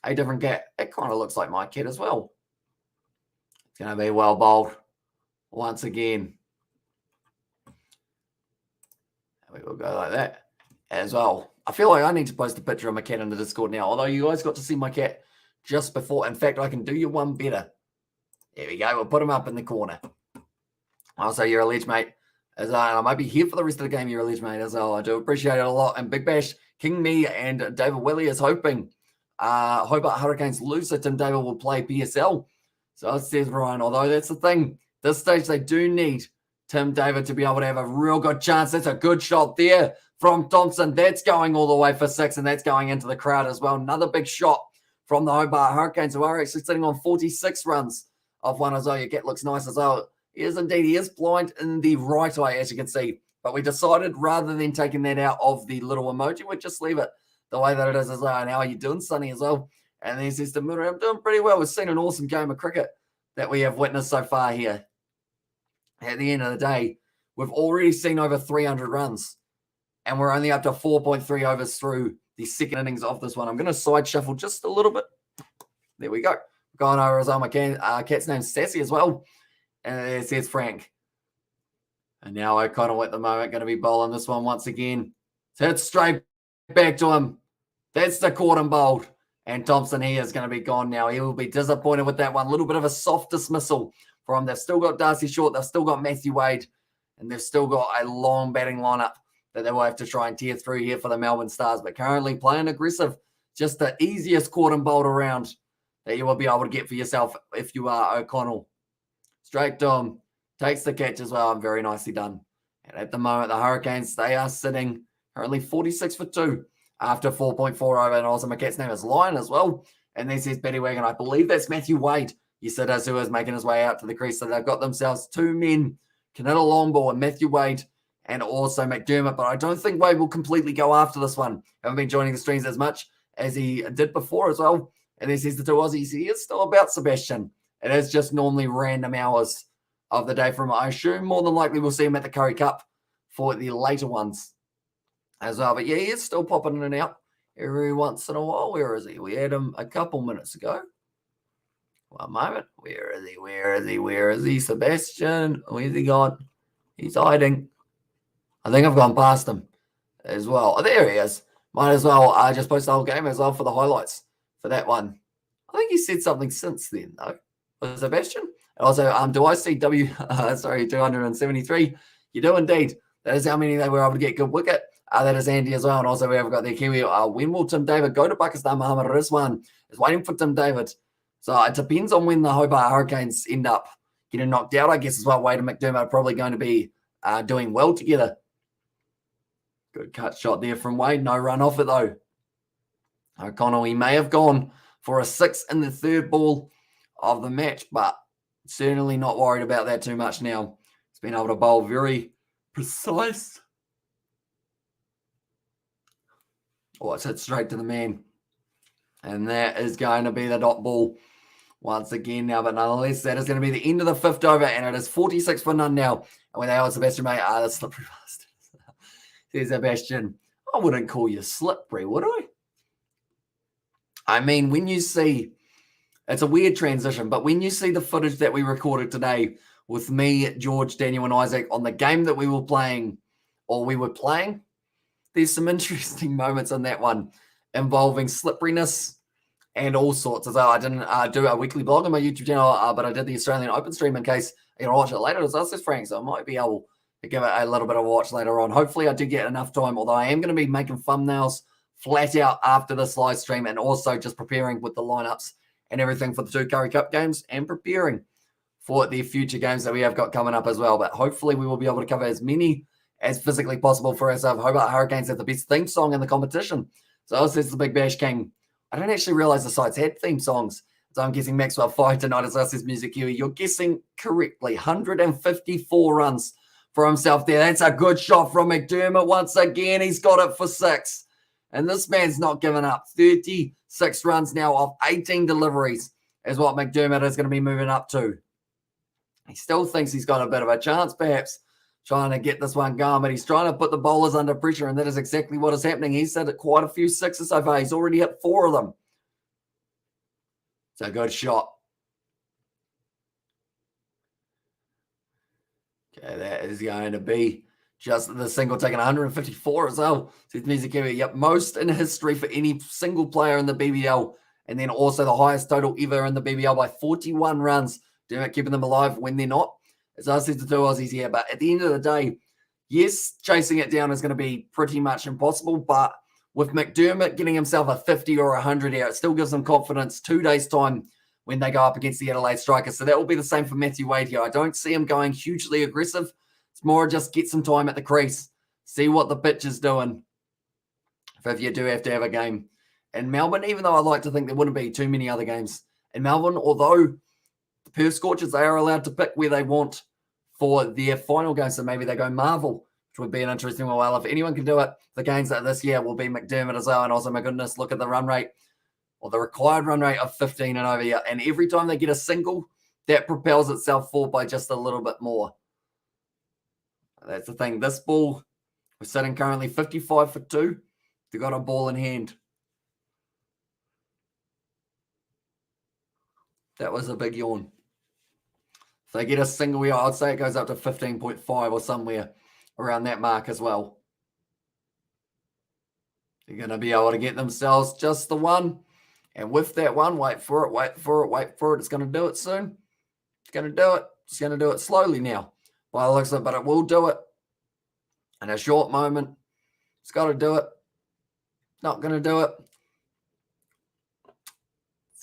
a different cat. It kind of looks like my cat as well. It's going to be well bowled once again. We will go like that as well. I feel like I need to post a picture of my cat in the Discord now, although you guys got to see my cat just before. In fact, I can do you one better. There we go. We'll put him up in the corner. Also, you're a ledge, mate. As I might be here for the rest of the game. You're a ledge, mate, as well. I do appreciate it a lot. And Big Bash, King Me, and David Willie is hoping Hobart Hurricanes lose, so Tim David will play PSL. So it says Ryan, although that's the thing. This stage, they do need Tim David to be able to have a real good chance. That's a good shot there from Thompson. That's going all the way for 6, and that's going into the crowd as well. Another big shot from the Hobart Hurricanes, who are actually sitting on 46 runs of one as well. Your cat looks nice as well. He is indeed. He is blind in the right eye, as you can see. But we decided rather than taking that out of the little emoji, we'd just leave it the way that it is as well. And how are you doing, Sonny, as well? And then he says to Murray, I'm doing pretty well. We've seen an awesome game of cricket that we have witnessed so far here. At the end of the day, we've already seen over 300 runs, and we're only up to 4.3 overs through the second innings of this one. I'm going to side shuffle just a little bit. There we go. Going over as well. My cat's name's Sassy as well. And it says Frank. And now O'Connell at the moment going to be bowling this one once again. So it's straight back to him. That's the caught and bowled. And Thompson here is going to be gone now. He will be disappointed with that one. A little bit of a soft dismissal from. They've still got Darcy Short. They've still got Matthew Wade. And they've still got a long batting lineup that they will have to try and tear through here for the Melbourne Stars. But currently playing aggressive. Just the easiest caught and bowled around that you will be able to get for yourself if you are O'Connell. Straight to him. Takes the catch as well. And very nicely done. And at the moment, the Hurricanes, they are sitting currently 46 for 2 after 4.4 over. And also my cat's name is Lion as well. And this is Betty Wagon. I believe that's Matthew Wade. Yes, it is, who is making his way out to the crease. So they've got themselves 2 men, Canada Longball and Matthew Wade, and also McDermott. But I don't think Wade will completely go after this one. Haven't been joining the streams as much as he did before as well. And this is the 2 Aussies. He is still about Sebastian. It is just normally random hours of the day from, I assume, more than likely we'll see him at the Curry Cup for the later ones as well. But yeah, he is still popping in and out every once in a while. Where is he? We had him a couple minutes ago. One moment. Where is he? Where is he? Where is he? Sebastian. Where's he gone? He's hiding. I think I've gone past him as well. Oh, there he is. Might as well just post the whole game as well for the highlights for that one. I think he said something since then, though. Was Sebastian? And also, do I see 273? You do indeed. That is how many they were able to get good wicket. That is Andy as well. And also, we have got the Kiwi. When will Tim David go to Pakistan? Muhammad Rizwan is waiting for Tim David. So it depends on when the Hobart Hurricanes end up getting knocked out, I guess, as well. Wade and McDermott are probably going to be doing well together. Good cut shot there from Wade. No run off it, though. O'Connell, he may have gone for a 6 in the third ball of the match, but certainly not worried about that too much now. He's been able to bowl very precise. Oh, it's hit straight to the man. And that is going to be the dot ball once again now. But nonetheless, that is going to be the end of the 5th over, and it is 46 for none now. And when they are Sebastian May, the slippery bastard. There's Sebastian. I wouldn't call you slippery, would I? I mean, when you see, it's a weird transition, but when you see the footage that we recorded today with me, George, Daniel, and Isaac on the game that we were playing, there's some interesting moments in that one involving slipperiness and all sorts. As I didn't do a weekly blog on my YouTube channel, but I did the Australian Open stream in case you watch it later. As says Frank, so I might be able to give it a little bit of a watch later on. Hopefully, I do get enough time, although I am going to be making thumbnails flat out after this live stream and also just preparing with the lineups and everything for the 2 Curry Cup games and preparing for the future games that we have got coming up as well. But hopefully we will be able to cover as many as physically possible for ourselves. Hobart Hurricanes have the best theme song in the competition. So as says the Big Bash King, I don't actually realize the sites had theme songs. So I'm guessing Maxwell 5 tonight as says Music Huey. You're guessing correctly. 154 runs for himself there. That's a good shot from McDermott once again. He's got it for 6. And this man's not giving up. 36 runs now off 18 deliveries is what McDermott is going to be moving up to. He still thinks he's got a bit of a chance, perhaps, trying to get this one going, but he's trying to put the bowlers under pressure, and that is exactly what is happening. He's hit quite a few 6s so far. He's already hit 4 of them. It's a good shot. Okay, that is going to be just the single, taking 154 as well. Yep, most in history for any single player in the BBL, and then also the highest total ever in the BBL by 41 runs. Keeping them alive when they're not. As I said to 2 Aussies here, but at the end of the day, yes, chasing it down is going to be pretty much impossible, but with McDermott getting himself a 50 or 100 here, it still gives them confidence 2 days' time when they go up against the Adelaide Strikers. So that will be the same for Matthew Wade here. I don't see him going hugely aggressive. It's more just get some time at the crease, see what the pitch is doing if you do have to have a game. In Melbourne, even though I like to think there wouldn't be too many other games in Melbourne, although the Perth Scorchers, they are allowed to pick where they want for their final game. So maybe they go Marvel, which would be an interesting one. Well, if anyone can do it, the games that this year will be McDermott as well. And also, my goodness, look at the run rate, or the required run rate of 15 and over here. And every time they get a single, that propels itself forward by just a little bit more. That's the thing. This ball, we're sitting currently 55 for 2. They've got a ball in hand. That was a big yawn. If they get a single here, I'd say it goes up to 15.5 or somewhere around that mark as well. They're going to be able to get themselves just the one. And with that one, wait for it, wait for it, wait for it. It's going to do it soon. It's going to do it. It's going to do it slowly now, by the looks of it, but it will do it in a short moment. It's got to do it. Not going to do it.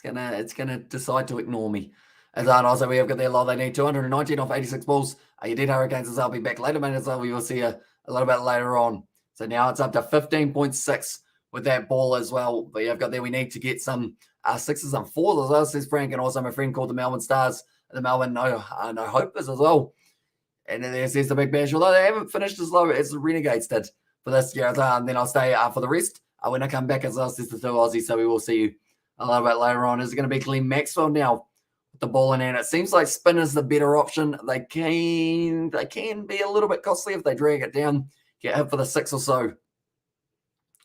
It's gonna decide to ignore me. As also we have got their lot. They need 219 off 86 balls. You did Hurricanes as I'll be back later, man. As well, we will see a little bit later on. So now it's up to 15.6 with that ball as well. But you've got there. We need to get some 6s and 4s as well, says Frank, and also my friend called the Melbourne Stars, the Melbourne No Hopers as well. And then there's the Big Bash. Although they haven't finished as low as the Renegades did for this year, and then I'll stay for the rest when I come back as well, says the 2 Aussies. So we will see you a little bit later on. Is it going to be Glenn Maxwell now with the ball in hand? It seems like spin is the better option. They can be a little bit costly if they drag it down, get hit for the 6 or so.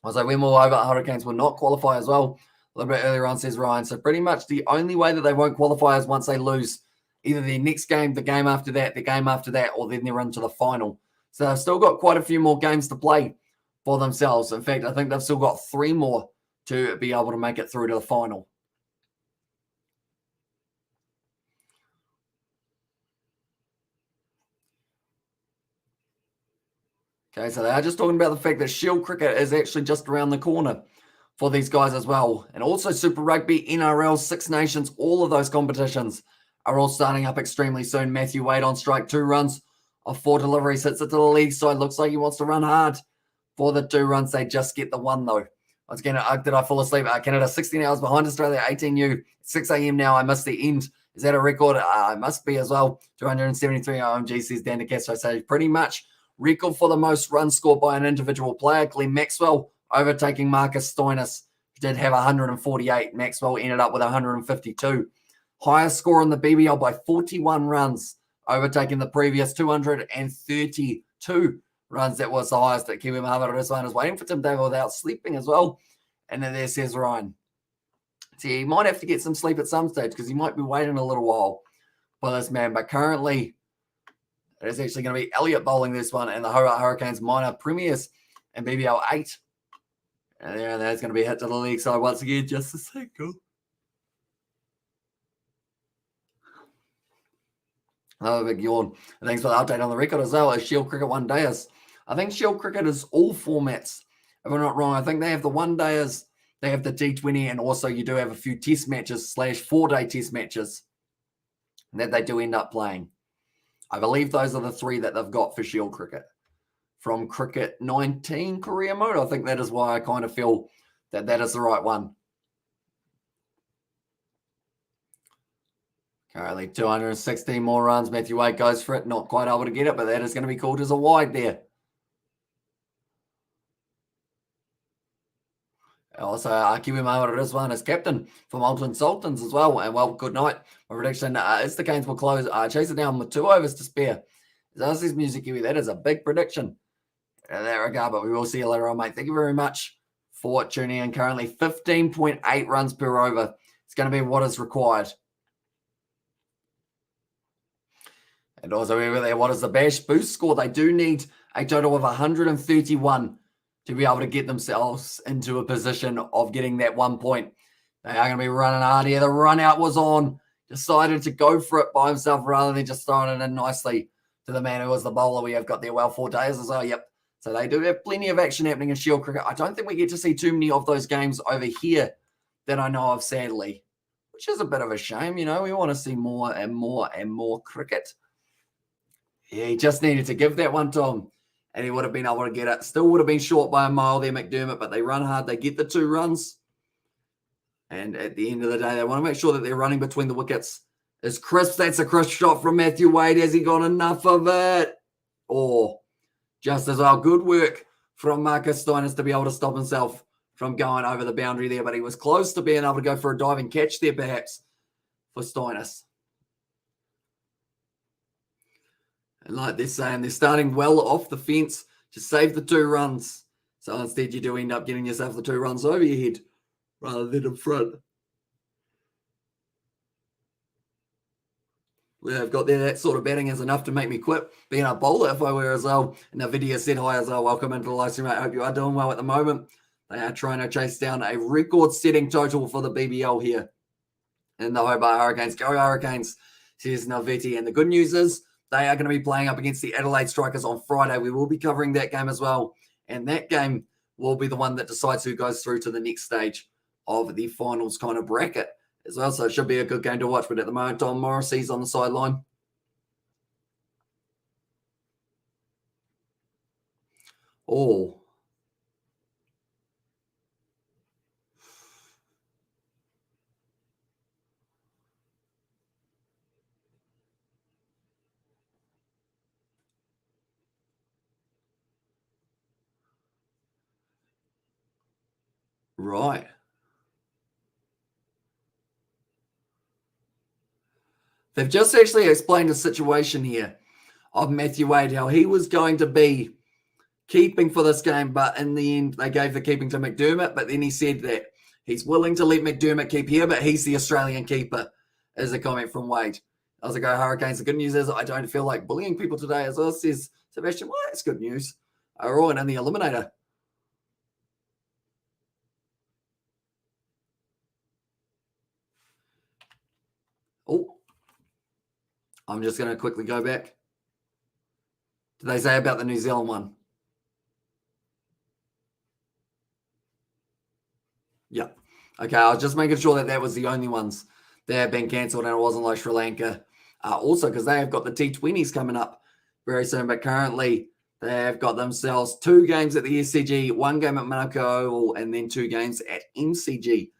I was like, when will Hobart Hurricanes will not qualify as well. A little bit earlier on, says Ryan. So pretty much the only way that they won't qualify is once they lose either their next game, the game after that, or then they're into the final. So they've still got quite a few more games to play for themselves. In fact, I think they've still got 3 more to be able to make it through to the final. Okay, so they are just talking about the fact that Shield Cricket is actually just around the corner for these guys as well. And also Super Rugby, NRL, Six Nations, all of those competitions are all starting up extremely soon. Matthew Wade on strike, 2 runs off 4 deliveries, hits it to the leg side. Looks like he wants to run hard for the 2 runs. They just get the 1 though. Once again, did I fall asleep? Canada 16 hours behind Australia, 18U, 6 a.m. now. I missed the end. Is that a record? I must be as well. 273 OMG, says Dan de Castro. So pretty much record for the most runs scored by an individual player. Glenn Maxwell overtaking Marcus Stoinis, who did have 148. Maxwell ended up with 152. Highest score in the BBL by 41 runs, overtaking the previous 232 runs. That was the highest that Kiwi Mahamat Rizwan is waiting for Tim David without sleeping as well. And then there says Ryan. So he might have to get some sleep at some stage because he might be waiting a little while for this man. But currently, it is actually going to be Elliott bowling this one, and the Hobart Hurricanes minor premiers in BBL 8. And there, that's going to be a hit to the leg side once again. Just a single. Another big yawn. And thanks for the update on the record as well as Shield Cricket one dayers. I think Shield Cricket is all formats. If I'm not wrong, I think they have the one dayers, they have the T20, and also you do have a few test matches / 4-day test matches that they do end up playing. I believe those are the 3 that they've got for Shield Cricket. From Cricket 19 career mode, I think that is why I kind of feel that that is the right one. Currently 216 more runs. Matthew Wade goes for it. Not quite able to get it, but that is going to be called as a wide there. Also, Kiwi Mahamat Rizwan is captain for Molten Sultans as well. And well, good night. My prediction is the Canes will close, chase it down with 2 overs to spare. As says Music Kiwi, that is a big prediction in that regard, but we will see you later on, mate. Thank you very much for tuning in. Currently 15.8 runs per over. It's going to be what is required. And also over there, what is the Bash boost score? They do need a total of 131 to be able to get themselves into a position of getting that 1 point. They are going to be running hard here. The run out was on. Decided to go for it by himself rather than just throwing it in nicely to the man who was the bowler. We have got there well 4 days as well. Yep. So they do have plenty of action happening in Shield Cricket. I don't think we get to see too many of those games over here that I know of, sadly, which is a bit of a shame. You know, we want to see more and more and more cricket. Yeah, he just needed to give that one to him, and he would have been able to get it. Still would have been short by a mile there, McDermott, but they run hard. They get the 2 runs. And at the end of the day, they want to make sure that they're running between the wickets. It's crisp. That's a crisp shot from Matthew Wade. Has he got enough of it? Or just as well, good work from Marcus Stoinis to be able to stop himself from going over the boundary there, but he was close to being able to go for a diving catch there, perhaps, for Stoinis. And like they're saying, they're starting well off the fence to save the 2 runs. So instead, you do end up getting yourself the 2 runs over your head rather than in front. Well, I've got there. That sort of batting is enough to make me quit being a bowler if I were as well. And the video said hi as well. Welcome into the live stream, mate. I hope you are doing well at the moment. They are trying to chase down a record-setting total for the BBL here in the Hobart Hurricanes. Go Hurricanes, says Naviti. And the good news is they are going to be playing up against the Adelaide Strikers on Friday. We will be covering that game as well. And that game will be the one that decides who goes through to the next stage of the finals kind of bracket as well. So it should be a good game to watch. But at the moment, Don Morrissey's on the sideline. Oh. Right. They've just actually explained the situation here of Matthew Wade, how he was going to be keeping for this game, but in the end, they gave the keeping to McDermott, but then he said that he's willing to let McDermott keep here, but he's the Australian keeper, is a comment from Wade. I was like, go Hurricanes. The good news is I don't feel like bullying people today as well, says Sebastian. Well, that's good news. Rowan in the eliminator. Oh, I'm just going to quickly go back. Did they say about the New Zealand one? Yeah. Okay, I was just making sure that that was the only ones that have been cancelled and it wasn't like Sri Lanka. Also, because they have got the T20s coming up very soon, but currently they have got themselves 2 games at the SCG, 1 game at Manukau Oval, and then 2 games at MCG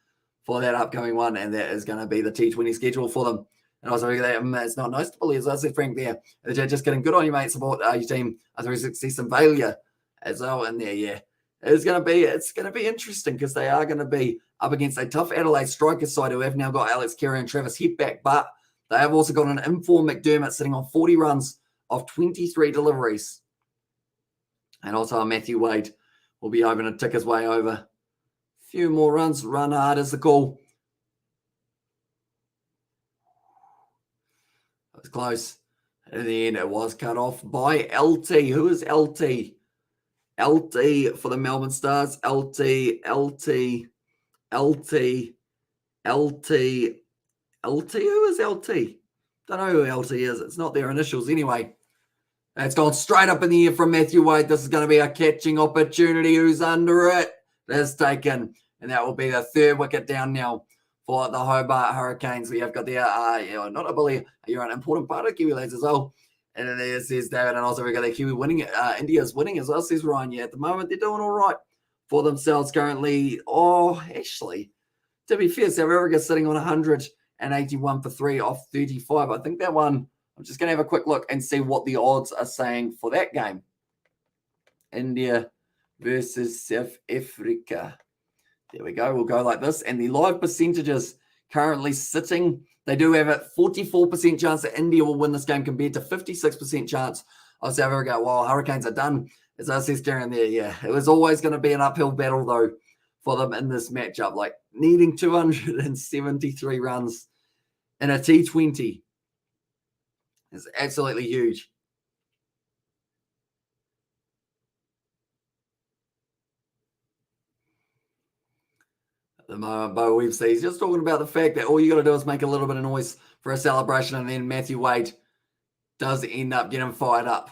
for that upcoming one, and that is going to be the T20 schedule for them. And also, it's not nice to believe, as I said, Frank, there. Just getting good on you, mate. Support your team through success and failure as well in there, yeah. it's going to be interesting because they are going to be up against a tough Adelaide striker side who have now got Alex Carey and Travis Head back, but they have also got an informed McDermott sitting on 40 runs of 23 deliveries. And also Matthew Wade will be hoping to tick his way over. A few more runs. Run hard is the call. It was close. In the end, it was cut off by LT. Who is LT? LT for the Melbourne Stars. LT. Who is LT? Don't know who LT is. It's not their initials anyway. It's gone straight up in the air from Matthew Wade. This is going to be a catching opportunity. Who's under it? That's taken. And that will be the third wicket down now for the Hobart Hurricanes. We have got the, not a bully, you're an important part of Kiwi lads as well. And then there says David, and also we've got the Kiwi winning, India's winning as well, says Ryan. Yeah, at the moment, they're doing all right for themselves currently. Oh, actually, to be fair, South Africa's sitting on 181 for 3 off 35. I think that one, I'm just going to have a quick look and see what the odds are saying for that game. India versus South Africa. There we go. We'll go like this. And the live percentages currently sitting, they do have a 44% chance that India will win this game compared to 56% chance of South Africa. Well, Hurricanes are done, as I said down there. Yeah, it was always going to be an uphill battle, though, for them in this matchup. Like, needing 273 runs in a T20 is absolutely huge. At the moment, Bo Webster, he's just talking about the fact that all you got to do is make a little bit of noise for a celebration, and then Matthew Wade does end up getting fired up.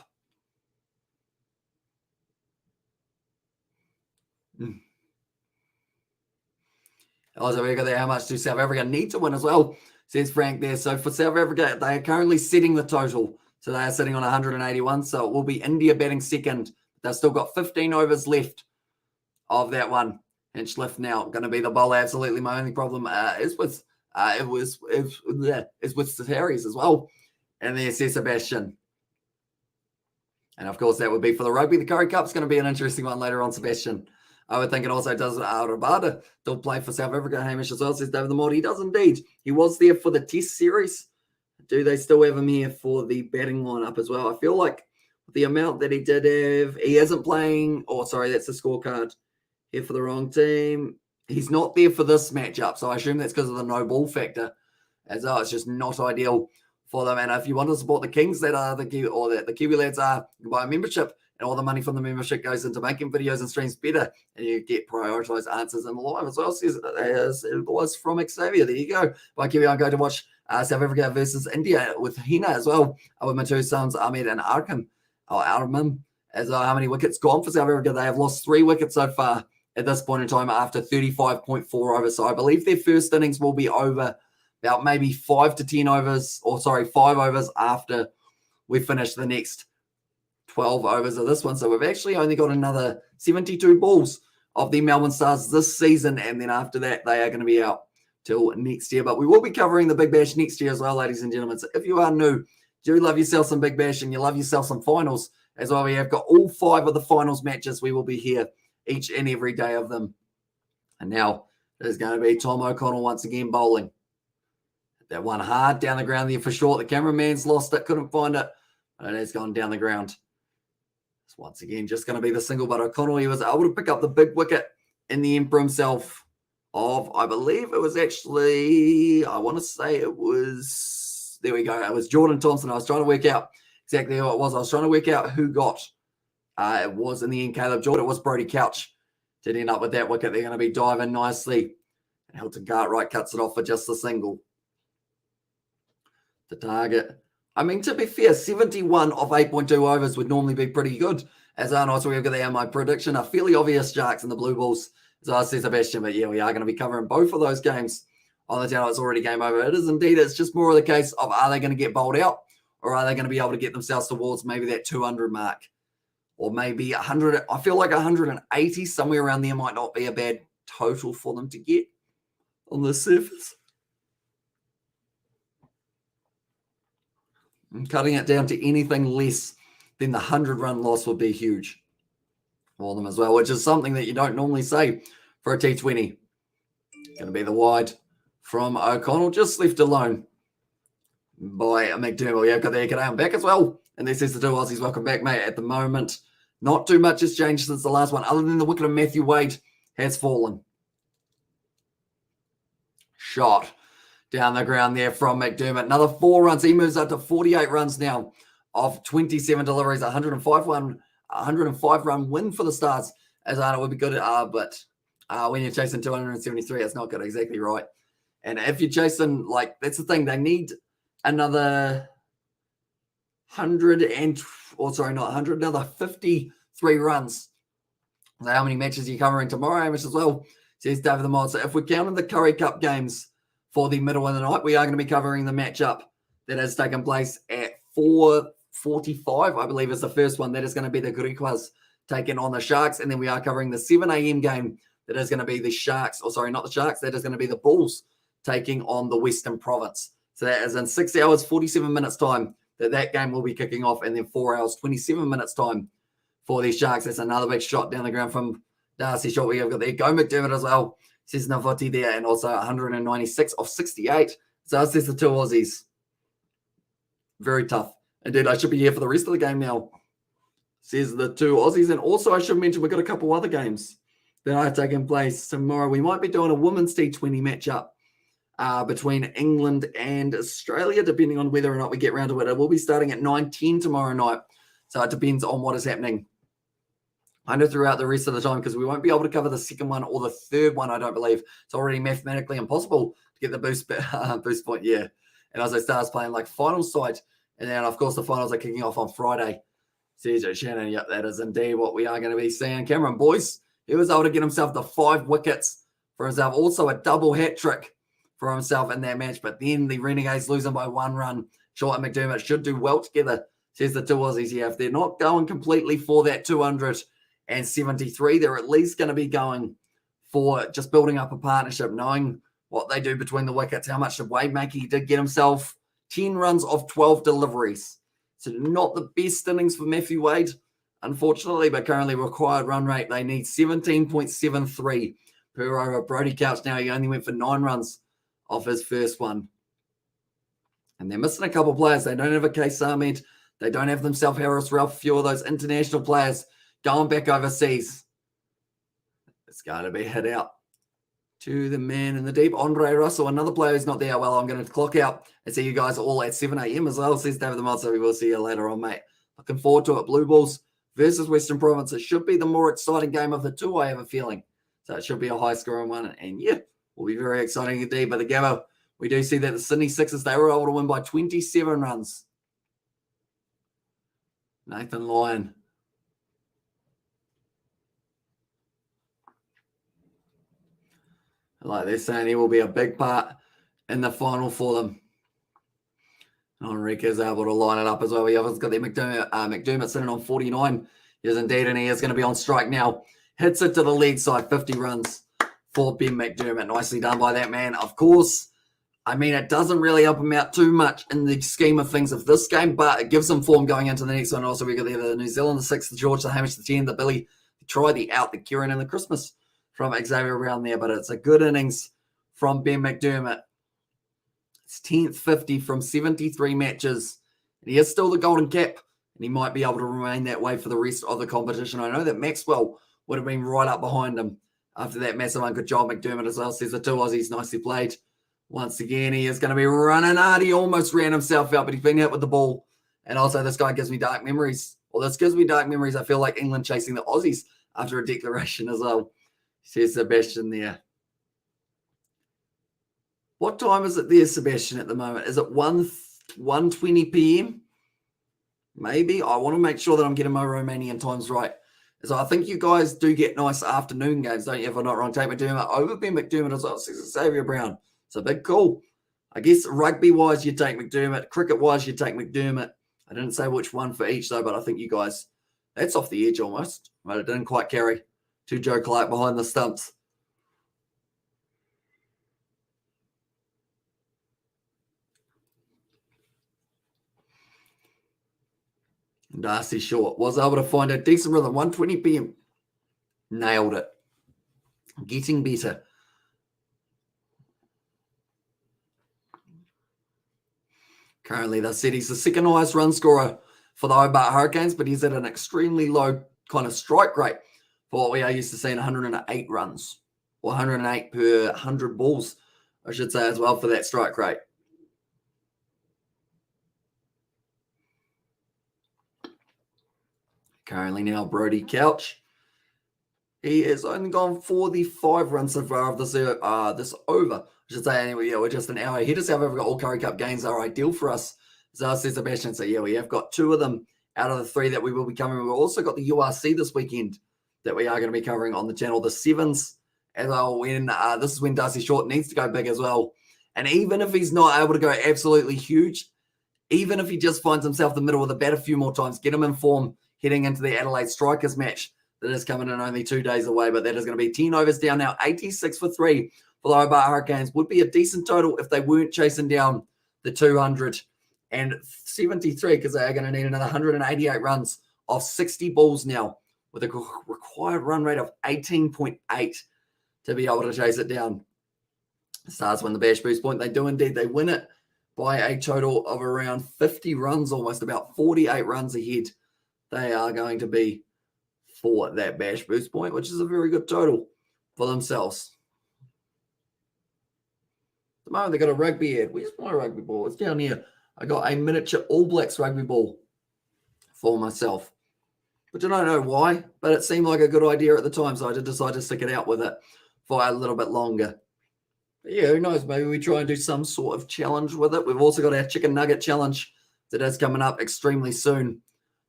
Also, we've got there, how much do South Africa need to win as well, says Frank there. So for South Africa, they are currently setting the total. So they are sitting on 181. So it will be India batting second. They've still got 15 overs left of that one. Hinchcliffe now going to be the bowler. Absolutely, my only problem is with Harris as well, and there's Sebastian. And of course, that would be for the rugby. The Curry Cup's going to be an interesting one later on, Sebastian. I would think it also does Rabada. Still play for South Africa. Hamish as well, says David the Mod. He does indeed. He was there for the Test series. Do they still have him here for the batting lineup as well? I feel like the amount that he did have, he isn't playing. Oh, sorry, that's the scorecard. Here for the wrong team. He's not there for this matchup, so I assume that's because of the no ball factor. As well, it's just not ideal for them. And if you want to support the Kings, that are the Kiwi lads are, you can buy a membership, and all the money from the membership goes into making videos and streams better, and you get prioritized answers in the live as well. Says it was from Xavier. There you go. By Kiwi, I'm going to watch South Africa versus India with Hina as well, with my two sons Ahmed and Arman. As how many wickets gone for South Africa? They have lost 3 wickets so far at this point in time after 35.4 overs. So I believe their first innings will be over about maybe 5 overs after we finish the next 12 overs of this one. So we've actually only got another 72 balls of the Melbourne Stars this season. And then after that, they are going to be out till next year. But we will be covering the Big Bash next year as well, ladies and gentlemen. So if you are new, do love yourself some Big Bash and you love yourself some finals as well. We have got all 5 of the finals matches. We will be here each and every day of them. And now there's going to be Tom O'Connell once again bowling. That one hard down the ground there for short. The cameraman's lost it, couldn't find it. And it's gone down the ground. It's once again just going to be the single, but O'Connell, he was able to pick up the big wicket in the end for himself of, I believe it was actually, I want to say it was, there we go. It was Jordan Thompson. I was trying to work out exactly who it was. I was trying to work out who got it was in the end Caleb Jordan. It was Brody Couch. Did end up with that wicket. They're going to be diving nicely. And Hilton Cartwright cuts it off for just the single. The target. I mean, to be fair, 71 of 8.2 overs would normally be pretty good. As I know, so we've got there my prediction. A fairly obvious Sharks and the Blue Bulls, as I say, Sebastian. But yeah, we are going to be covering both of those games on the channel. It's already game over. It is indeed. It's just more of the case of, are they going to get bowled out, or are they going to be able to get themselves towards maybe that 200 mark? Or maybe 100, I feel like 180, somewhere around there might not be a bad total for them to get on the surface. And cutting it down to anything less than the 100-run loss would be huge. for them as well, which is something that you don't normally say for a T20. Going to be the wide from O'Connell, just left alone by McDermott. Yeah, got there. G'day, I'm back as well. And this is the two Aussies. Welcome back, mate. At the moment, not too much has changed since the last one, other than the wicket of Matthew Wade has fallen. Shot down the ground there from McDermott. Another 4 runs. He moves up to 48 runs now off 27 deliveries. 105 run win for the Stars. As I know would be good, but when you're chasing 273, it's not good. Exactly right. And if you're chasing, like, that's the thing. They need another 53 runs. So how many matches are you covering tomorrow, Hamish, as well? Says David the Mod. So if we're counting the Curry Cup games for the middle of the night, we are going to be covering the matchup that has taken place at 4:45, I believe is the first one. That is going to be the Griquas taking on the Sharks. And then we are covering the 7 a.m. game. That is going to be the Sharks. Oh, sorry, not the Sharks. That is going to be the Bulls taking on the Western Province. So that is in 6 hours, 47 minutes time that game will be kicking off. And then 4 hours, 27 minutes time for the Sharks. That's another big shot down the ground from Darcy Short. We have got there. Go McDermott as well. Says Navoti there. And also 196 off 68. So that's just the two Aussies. Very tough. Indeed, I should be here for the rest of the game now. Says the two Aussies. And also I should mention we've got a couple other games that are taking place tomorrow. We might be doing a women's T20 matchup between England and Australia, depending on whether or not we get round to it. It will be starting at 9:10 tomorrow night. So it depends on what is happening. I know throughout the rest of the time, because we won't be able to cover the second one or the third one, I don't believe. It's already mathematically impossible to get the boost point, yeah. And also Stars playing like final side. And then, of course, the finals are kicking off on Friday. CJ Shannon, yep, that is indeed what we are going to be seeing. Cameron Boyce, he was able to get himself the 5 wickets for himself. Also a double hat trick for himself in that match. But then the Renegades losing by 1 run. Short and McDermott should do well together, says the two Aussies here. If they're not going completely for that 273, they're at least going to be going for just building up a partnership, knowing what they do between the wickets. How much did Wade make? He did get himself 10 runs off 12 deliveries. So not the best innings for Matthew Wade, unfortunately, but currently required run rate, they need 17.73 per over. Brody Couch now, he only went for 9 runs off his first one. And they're missing a couple of players. They don't have a Case Ahmed. They don't have themselves Harris, Ralph, a few of those international players going back overseas. It's going to be hit out to the man in the deep. Andre Russell, another player who's not there. Well, I'm going to clock out and see you guys all at 7 a.m. as well, says David the Mod. So we will see you later on, mate. Looking forward to it. Blue Bulls versus Western Province. It should be the more exciting game of the two, I have a feeling. So it should be a high-scoring one. And, yeah, will be very exciting indeed. But the Gabba, we do see that the Sydney Sixers, they were able to win by 27 runs. Nathan Lyon. Like they're saying, he will be a big part in the final for them. Enrique is able to line it up as well. We have got the McDermott sitting on 49. Yes, indeed, and he is going to be on strike now. Hits it to the leg side, 50 runs for Ben McDermott. Nicely done by that man. Of course, I mean, it doesn't really help him out too much in the scheme of things of this game, but it gives him form going into the next one. Also, we got the New Zealand, the 6th, the George, the Hamish, the 10, the Billy, the Troy, the Out, the Kieran, and the Christmas from Xavier around there. But it's a good innings from Ben McDermott. It's 10th 50 from 73 matches. And he is still the golden cap, and he might be able to remain that way for the rest of the competition. I know that Maxwell would have been right up behind him after that massive one. Good job, McDermott, as well. Says the two Aussies, nicely played. Once again, he is going to be running hard. He almost ran himself out, but he's been hit with the ball. And also, this guy gives me dark memories. Well, this gives me dark memories. I feel like England chasing the Aussies after a declaration as well. Says Sebastian there. What time is it there, Sebastian, at the moment? Is it 1:20 p.m.? Maybe. I want to make sure that I'm getting my Romanian times right. So I think you guys do get nice afternoon games, don't you, if I'm not wrong? Take McDermott over Ben McDermott as well. Says Xavier Brown. It's a big call. I guess rugby-wise, you take McDermott. Cricket-wise, you take McDermott. I didn't say which one for each, though, but I think you guys, that's off the edge almost. But it didn't quite carry to Joe Clarke behind the stumps. Darcy Short was able to find a decent rhythm, 1:20 p.m. Nailed it. Getting better. Currently, they said he's the second highest run scorer for the Hobart Hurricanes, but he's at an extremely low kind of strike rate for what we are used to seeing, 108 runs, or 108 per 100 balls, I should say, as well, for that strike rate. Currently now, Brodie Couch. He has only gone for the 5 runs so far of this over. I should say, anyway, yeah, we're just an hour ahead of South Africa. All Currie Cup games are ideal for us. So says Sebastian. So, yeah, we have got 2 of them out of the 3 that we will be covering. We've also got the URC this weekend that we are going to be covering on the channel. The 7s as well. When this is when Darcy Short needs to go big as well. And even if he's not able to go absolutely huge, even if he just finds himself in the middle of the bat a few more times, get him in form heading into the Adelaide Strikers match that is coming in only 2 days away. But that is going to be 10 overs down now, 86 for 3 for the Hobart Hurricanes. Would be a decent total if they weren't chasing down the 273, because they are going to need another 188 runs off 60 balls now, with a required run rate of 18.8 to be able to chase it down. The Stars win the Bash Boost point. They do indeed. They win it by a total of around 50 runs, almost about 48 runs ahead. They are going to be for that Bash Boost point, which is a very good total for themselves. At the moment, they've got a rugby ad. Where's my rugby ball? It's down here. I got a miniature All Blacks rugby ball for myself, which I don't know why, but it seemed like a good idea at the time, so I did decide to stick it out with it for a little bit longer. But yeah, who knows? Maybe we try and do some sort of challenge with it. We've also got our chicken nugget challenge that is coming up extremely soon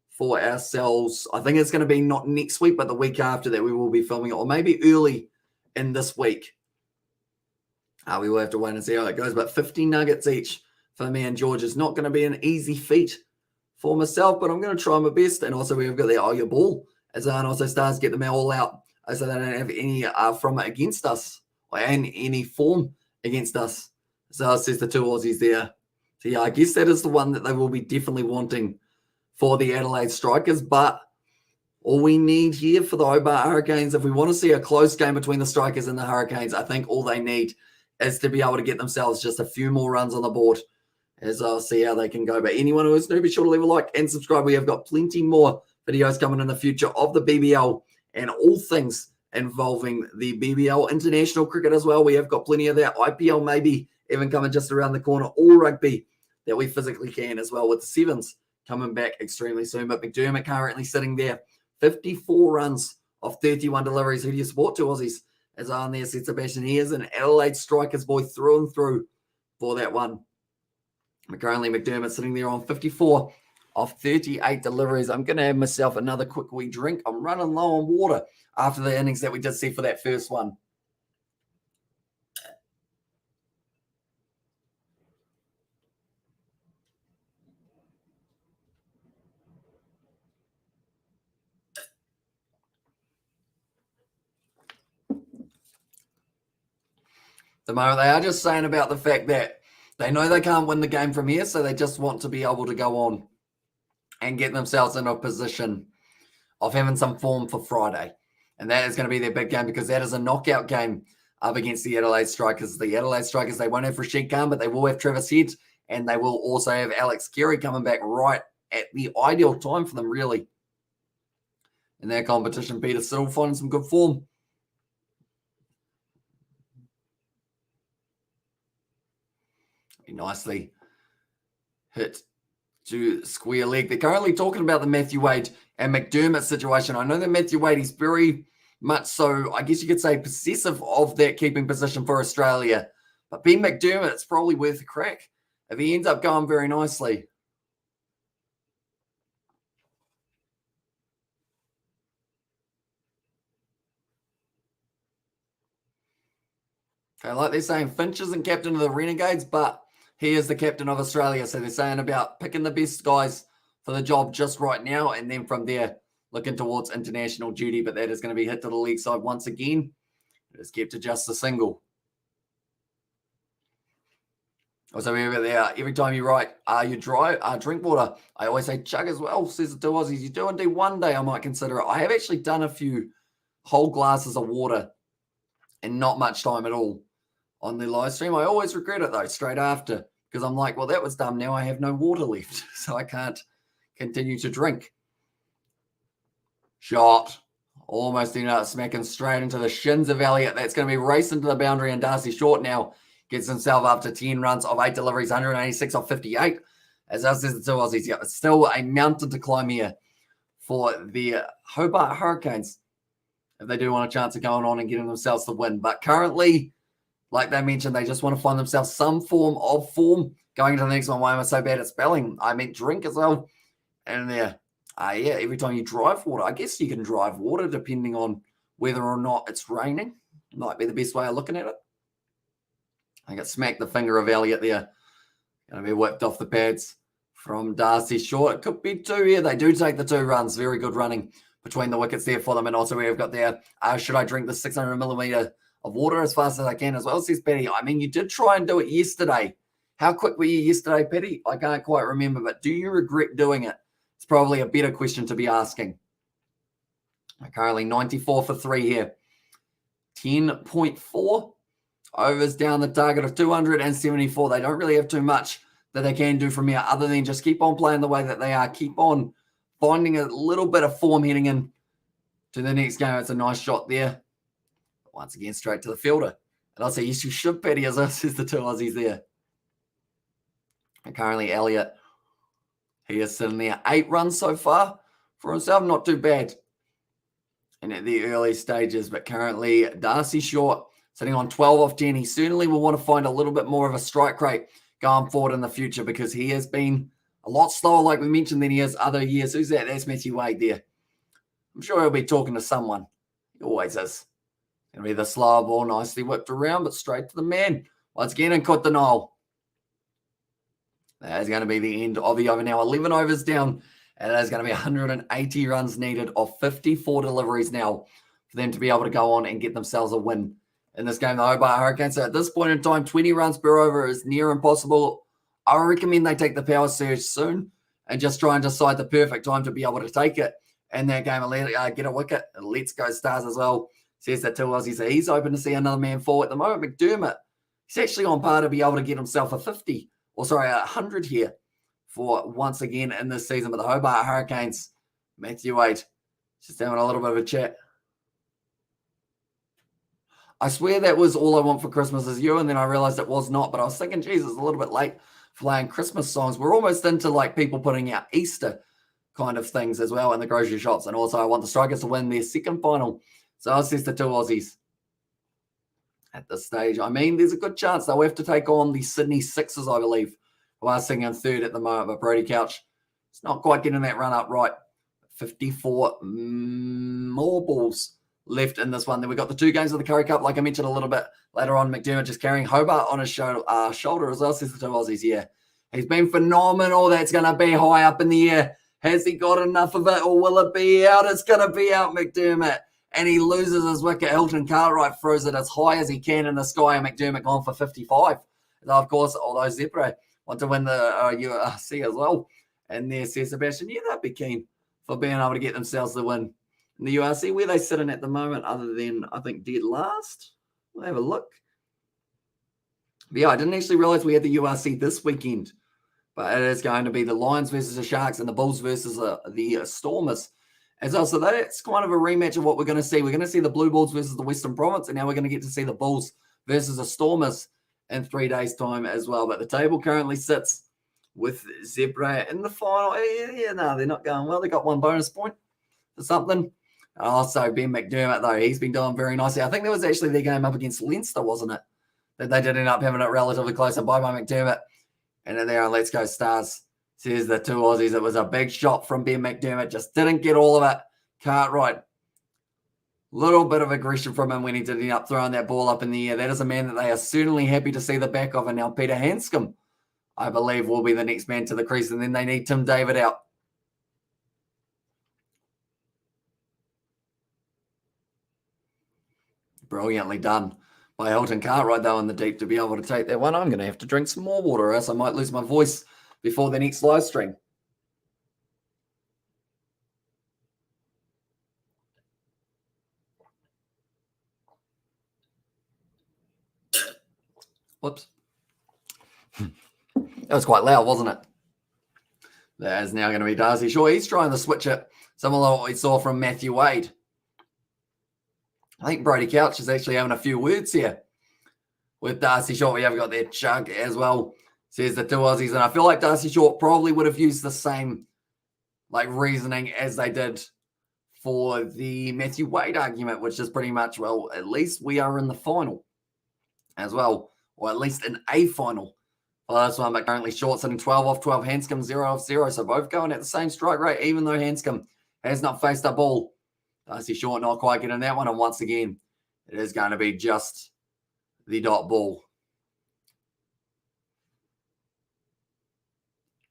for ourselves. I think it's going to be not next week, but the week after that we will be filming it, or maybe early in this week. We will have to wait and see how it goes, but 50 nuggets each for me and George is not going to be an easy feat for myself, but I'm going to try my best. And also we've got the your ball, as and also Stars get them all out so they don't have any from it against us, or any form against us. So it says the 2 Aussies there. So yeah, I guess that is the one that they will be definitely wanting for the Adelaide Strikers. But all we need here for the Hobart Hurricanes, if we want to see a close game between the Strikers and the Hurricanes, I think all they need is to be able to get themselves just a few more runs on the board, as I'll see how they can go. But anyone who is new, be sure to leave a like and subscribe. We have got plenty more videos coming in the future of the BBL and all things involving the BBL international cricket as well. We have got plenty of that. IPL maybe even coming just around the corner. All rugby that we physically can as well, with the 7s coming back extremely soon. But McDermott currently sitting there, 54 runs off 31 deliveries. Who do you support? 2 Aussies. As on there said Sebastian, he is an Adelaide Strikers boy through and through for that one. But currently McDermott sitting there on 54 off 38 deliveries. I'm going to have myself another quick wee drink. I'm running low on water after the innings that we did see for that first one. The moment they are just saying about the fact that they know they can't win the game from here, so they just want to be able to go on and get themselves in a position of having some form for Friday. And that is going to be their big game, because that is a knockout game up against the Adelaide Strikers. The Adelaide Strikers, they won't have Rashid Khan, but they will have Travis Head, and they will also have Alex Carey coming back right at the ideal time for them, really, in their competition. Peter still finding some good form. Nicely hit to square leg. They're currently talking about the Matthew Wade and McDermott situation. I know that Matthew Wade is very much so, I guess you could say, possessive of that keeping position for Australia. But Ben McDermott, it's probably worth a crack if he ends up going very nicely. Okay, like they're saying, Finch isn't captain of the Renegades, but he is the captain of Australia. So they're saying about picking the best guys for the job just right now, and then from there, looking towards international duty. But that is going to be hit to the leg side once again. It is kept to just a single. Also, every time you write, you drink water, I always say chug as well, says the 2 Aussies. You do indeed. One day I might consider it. I have actually done a few whole glasses of water and not much time at all on the live stream. I always regret it though, straight after, because I'm like, well, that was dumb. Now I have no water left, so I can't continue to drink. Shot. Almost ended up smacking straight into the shins of Elliott. That's going to be racing to the boundary, and Darcy Short now gets himself up to 10 runs of 8 deliveries, 186 off 58. As us as the two Aussies, yeah, it's still a mountain to climb here for the Hobart Hurricanes if they do want a chance of going on and getting themselves the win. But currently, like they mentioned, they just want to find themselves some form of form going into the next one. Why am I so bad at spelling? I meant drink as well. And there, yeah, every time you drive water, I guess you can drive water depending on whether or not it's raining. Might be the best way of looking at it. I got smacked the finger of Elliott there. Going to be whipped off the pads from Darcy Short. It could be 2 here. They do take the 2 runs. Very good running between the wickets there for them. And also we've got there, should I drink the 600 millimeter of water as fast as I can as well, says Petty. I mean, you did try and do it yesterday. How quick were you yesterday, Petty? I can't quite remember, but do you regret doing it? It's probably a better question to be asking. Currently 94 for 3 here. 10.4 overs down the target of 274. They don't really have too much that they can do from here other than just keep on playing the way that they are. Keep on finding a little bit of form heading in to the next game. It's a nice shot there. Once again, straight to the fielder. And I'll say, yes, you should, Petty, as us, is the 2 Aussies there. And currently, Elliott, he is sitting there 8 runs so far for himself. Not too bad. And at the early stages, but currently, Darcy Short sitting on 12 off 10. He certainly will want to find a little bit more of a strike rate going forward in the future because he has been a lot slower, like we mentioned, than he has other years. Who's that? That's Matthew Wade there. I'm sure he'll be talking to someone. He always is. Going to be the slower ball, nicely whipped around, but straight to the man. Once again, and caught the Noel. That is going to be the end of the over now. 11 overs down, and it is going to be 180 runs needed of 54 deliveries now for them to be able to go on and get themselves a win in this game, the Hobart Hurricanes. So at this point in time, 20 runs per over is near impossible. I recommend they take the power surge soon and just try and decide the perfect time to be able to take it in that game and get a wicket. Let's go Stars as well. Says that 2 Aussies. So he's open to see another man fall at the moment. McDermott, he's actually on par to be able to get himself a 50, or sorry, 100 here for once again in this season. But the Hobart Hurricanes, Matthew Wade, just having a little bit of a chat. I swear that was All I Want for Christmas Is You, and then I realized it was not, but I was thinking, Jesus, a little bit late for playing Christmas songs. We're almost into like people putting out Easter kind of things as well in the grocery shops. And also I want the Strikers to win their second final. So I says the 2 Aussies at this stage. I mean, there's a good chance they'll have to take on the Sydney Sixers, I believe, who are sitting in 3rd at the moment. But Brody Couch, it's not quite getting that run up right. 54 more balls left in this one. Then we got the 2 games of the Curry Cup, like I mentioned a little bit later on. McDermott just carrying Hobart on his shoulder as well, says the 2 Aussies. Yeah, he's been phenomenal. That's going to be high up in the air. Has he got enough of it, or will it be out? It's going to be out, McDermott. And he loses his wicket. Hilton Cartwright throws it as high as he can in the sky, and McDermott gone for 55. And of course, although Zebra want to win the URC as well. And there says Sebastian, yeah, they'd be keen for being able to get themselves the win in the URC. Where they sitting at the moment, other than, I think, dead last. We'll have a look. But yeah, I didn't actually realize we had the URC this weekend. But it is going to be the Lions versus the Sharks and the Bulls versus the Stormers as well. So that's kind of a rematch of what we're going to see. We're going to see the Blue Bulls versus the Western Province, and now we're going to get to see the Bulls versus the Stormers in 3 days' time as well. But the table currently sits with Zebra in the final. Yeah, no, they're not going well. They got 1 bonus point for something. Also, Ben McDermott, though, he's been doing very nicely. I think that was actually their game up against Leinster, wasn't it? That they did end up having it relatively close. And by McDermott. And then there on Let's Go Stars, says the 2 Aussies. It was a big shot from Ben McDermott. Just didn't get all of it. Cartwright. Little bit of aggression from him when he did end up throwing that ball up in the air. That is a man that they are certainly happy to see the back of. And now Peter Hanscom, I believe, will be the next man to the crease. And then they need Tim David out. Brilliantly done by Hilton Cartwright, though, in the deep to be able to take that one. I'm going to have to drink some more water, or else I might lose my voice before the next live stream. Whoops. That was quite loud, wasn't it? That is now going to be Darcy Short. He's trying to switch it, similar to what we saw from Matthew Wade. I think Brody Couch is actually having a few words here with Darcy Short. We have got their chug as well, says the two Aussies. And I feel like Darcy Short probably would have used the same reasoning as they did for the Matthew Wade argument, which is pretty much, well, at least we are in the final as well, or at least in a final for this one. But currently Short sitting 12 off 12, Hanscom 0 off 0. So both going at the same strike rate, even though Hanscom has not faced a ball. Darcy Short not quite getting that one. And once again, it is going to be just the dot ball.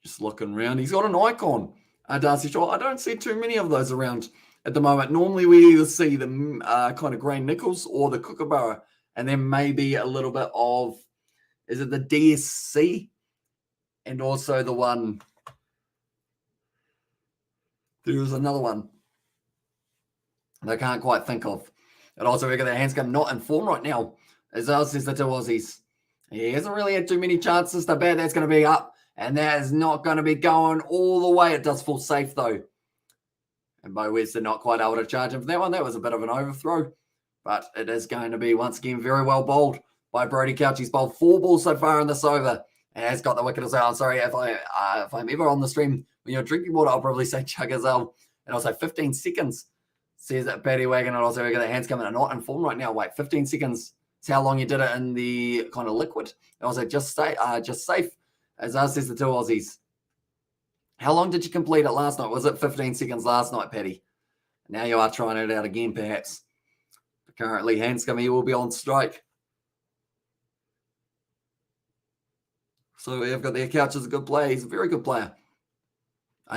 Just looking around. He's got an icon, Darcy Short. I don't see too many of those around at the moment. Normally we either see the kind of Green Nichols or the Kookaburra, and then maybe a little bit of, is it the DSC? And also the one, there was another one that I can't quite think of. And also we got the Hanscom not in form right now, as well as the two Aussies. He hasn't really had too many chances to bat. That's going to be up, and that is not going to be going all the way. It does fall safe though. And Bo Webster not quite able to charge him for that one. That was a bit of an overthrow. But it is going to be, once again, very well bowled by Brody Couch. He's bowled 4 balls so far in this over and has got the wicket as well. I'm sorry if I'm ever on the stream when you're drinking water, I'll probably say chug as well. And also 15 seconds, says that Paddy Wagon. And also we got the hands coming and not in form right now. Wait, 15 seconds is how long you did it in the kind of liquid. And also just safe, as us says the two Aussies. How long did you complete it last night? Was it 15 seconds last night, Paddy? Now you are trying it out again, perhaps. Currently, Hanscom, he will be on strike. So we've got their Couch as a good player. He's a very good player.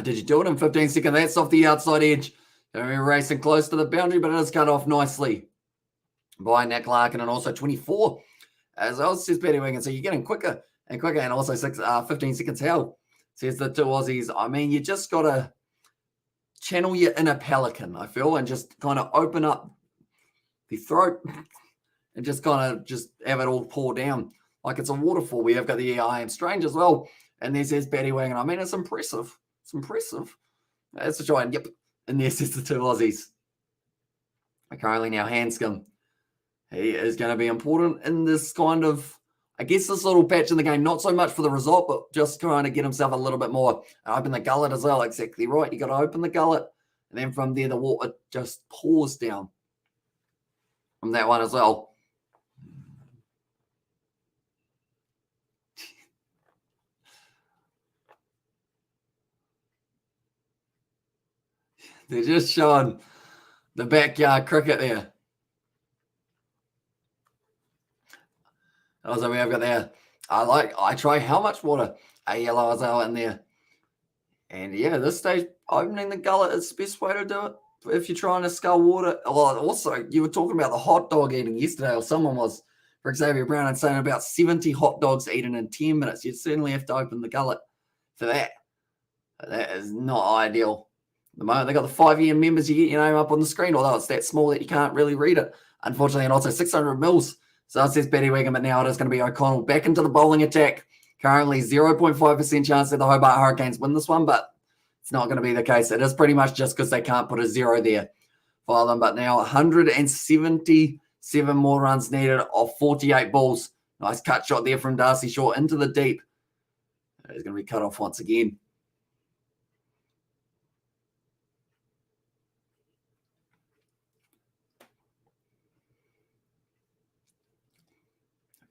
Did you do it in 15 seconds? That's off the outside edge. Going to be racing close to the boundary, but it is cut off nicely by Nat Clarke. And also 24, as well, says Paddy Wiggins. So you're getting quicker and quicker. And also 15 seconds hell, says the two Aussies. I mean, you just got to channel your inner pelican, I feel, and just kind of open up the throat and just kind of just have it all pour down like it's a waterfall. We have got the I am strange as well. And there says Paddy Wagon. I mean, it's impressive. It's impressive. That's a try. And yep. And there says the two Aussies. Currently now Hanscom. He is going to be important in this kind of, I guess, this little patch in the game. Not so much for the result, but just trying to get himself a little bit more. And open the gullet as well. Exactly right. You got to open the gullet. And then from there, the water just pours down from that one as well. They're just showing the backyard cricket there. Also, we have got there. I try how much water? A yellow as well in there. And yeah, this stage, opening the gullet is the best way to do it. If you're trying to scull water. Well, also, you were talking about the hot dog eating yesterday, or someone was, for Xavier Brown, and saying about 70 hot dogs eaten in 10 minutes. You'd certainly have to open the gullet for that. That is not ideal. At the moment, they got the 5-year members. You get your name up on the screen, although it's that small that you can't really read it, unfortunately. And also 600 mils. So it says Paddy Wiggum, but now it is going to be O'Connell back into the bowling attack. Currently 0.5% chance that the Hobart Hurricanes win this one, but it's not going to be the case. It is pretty much just because they can't put a 0 there for them. But now 177 more runs needed off 48 balls. Nice cut shot there from Darcy Short into the deep. It's going to be cut off once again.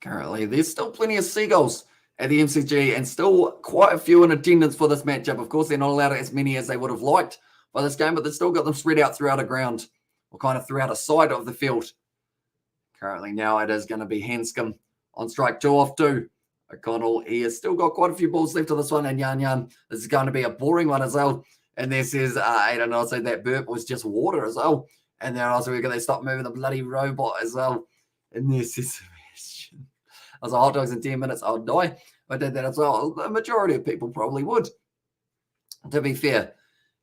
Currently, there's still plenty of seagulls at the MCG and still quite a few in attendance for this matchup. Of course, they're not allowed as many as they would have liked by this game, but they've still got them spread out throughout a ground or kind of throughout a side of the field. Currently now it is going to be Hanscom on strike 2 off 2. O'Connell, he has still got quite a few balls left to this one, and Yan, this is going to be a boring one as well. And this is Aiden also, that burp was just water as well. And then also we're going to stop moving the bloody robot as well. And this is I was like, hot dogs in 10 minutes, I would die. If I did that as well. The majority of people probably would, to be fair.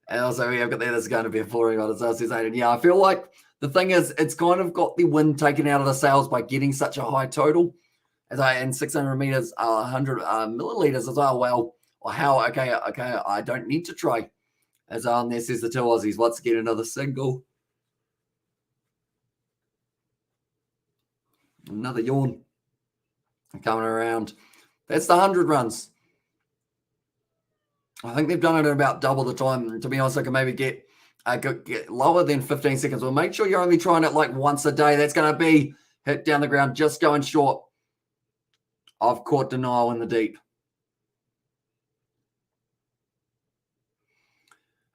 And also, we have got there, this is going to be a boring one as well. Says Aiden. Yeah, I feel like the thing is, it's kind of got the wind taken out of the sails by getting such a high total. And 600 meters, 100 milliliters as well. Well, how? Okay, I don't need to try. As on there says the two Aussies. Once again, another single. Another yawn. Coming around. That's the 100 runs. I think they've done it in about double the time. To be honest, I can maybe get lower than 15 seconds. Well, make sure you're only trying it like once a day. That's going to be hit down the ground, just going short. I've caught denial in the deep.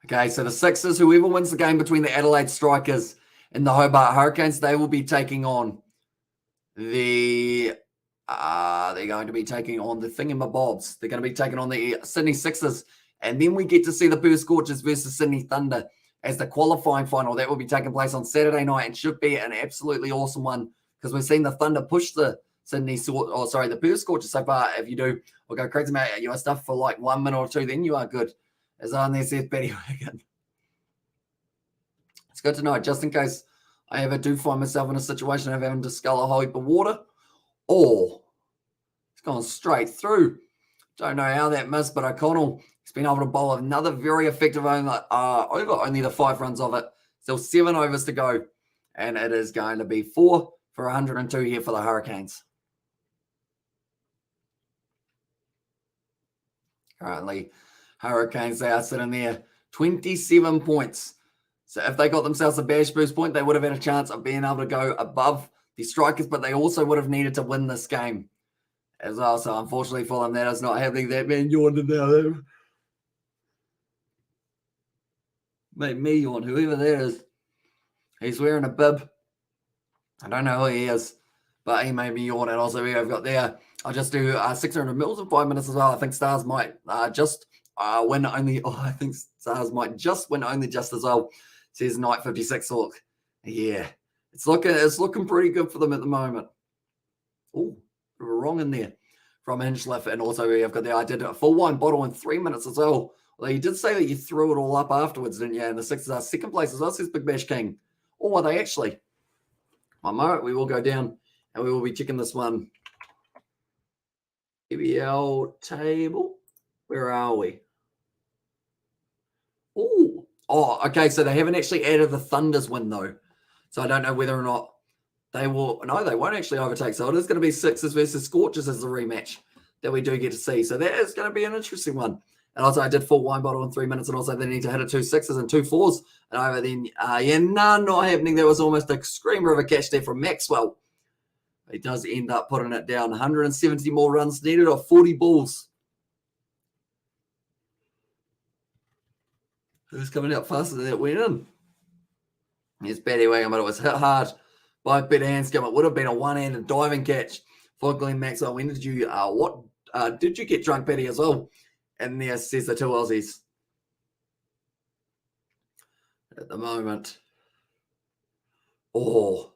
Okay, so the Sixers, whoever wins the game between the Adelaide Strikers and the Hobart Hurricanes, they will be taking on they're going to be taking on the thingamabobs. They're going to be taking on the Sydney Sixers. And then we get to see the Perth Scorchers versus Sydney Thunder as the qualifying final. That will be taking place on Saturday night and should be an absolutely awesome one because we've seen the Thunder push the the Perth Scorchers so far. If you do, we'll go crazy, mate. You are stuff for like 1 minute or two, then you are good. As on there says Betty Wagon. It's good to know, just in case I ever do find myself in a situation of having to scull a whole heap of water. Or it's gone straight through. Don't know how that missed, but O'Connell has been able to bowl another very effective over only the 5 runs of it. Still 7 overs to go. And it is going to be 4 for 102 here for the Hurricanes. Currently, Hurricanes, they are sitting there 27 points. So if they got themselves a bash boost point, they would have had a chance of being able to go above the Strikers, but they also would have needed to win this game as well. So unfortunately for them, that is not happening. That man yawned now. Made me yawn, whoever that is. He's wearing a bib. I don't know who he is, but he made me yawn. And also I've got there, I'll just do 600 mils in 5 minutes as well. I think Stars might just win only. I think Stars might just win only just as well. Says Night 56 Hawk. Yeah. It's looking pretty good for them at the moment. Oh, we're wrong in there from Hinchcliffe. And also we have got there. I did a full wine bottle in 3 minutes as well. Although you did say that you threw it all up afterwards, didn't you? And the Sixers are second place as well, says Big Bash King. Or are they actually? One moment, we will go down and we will be checking this one. BBL table. Where are we? Oh, okay. So they haven't actually added the Thunder's win though. So I don't know whether or not they will. No, they won't actually overtake. So it is going to be Sixers versus Scorchers as the rematch that we do get to see. So that is going to be an interesting one. And also I did full wine bottle in 3 minutes. And also they need to hit a 2 6s and 2 4s. And over then, not happening. There was almost a screamer of a catch there from Maxwell. He does end up putting it down. 170 more runs needed or 40 balls. Who's coming out faster than that went in? Here's Betty Wagham, but it was hit hard by Peter Hanscom. It would have been a one-handed diving catch for Glenn Maxwell. When did you did you get drunk, Betty, as well? And there says the two Aussies. At the moment. Oh,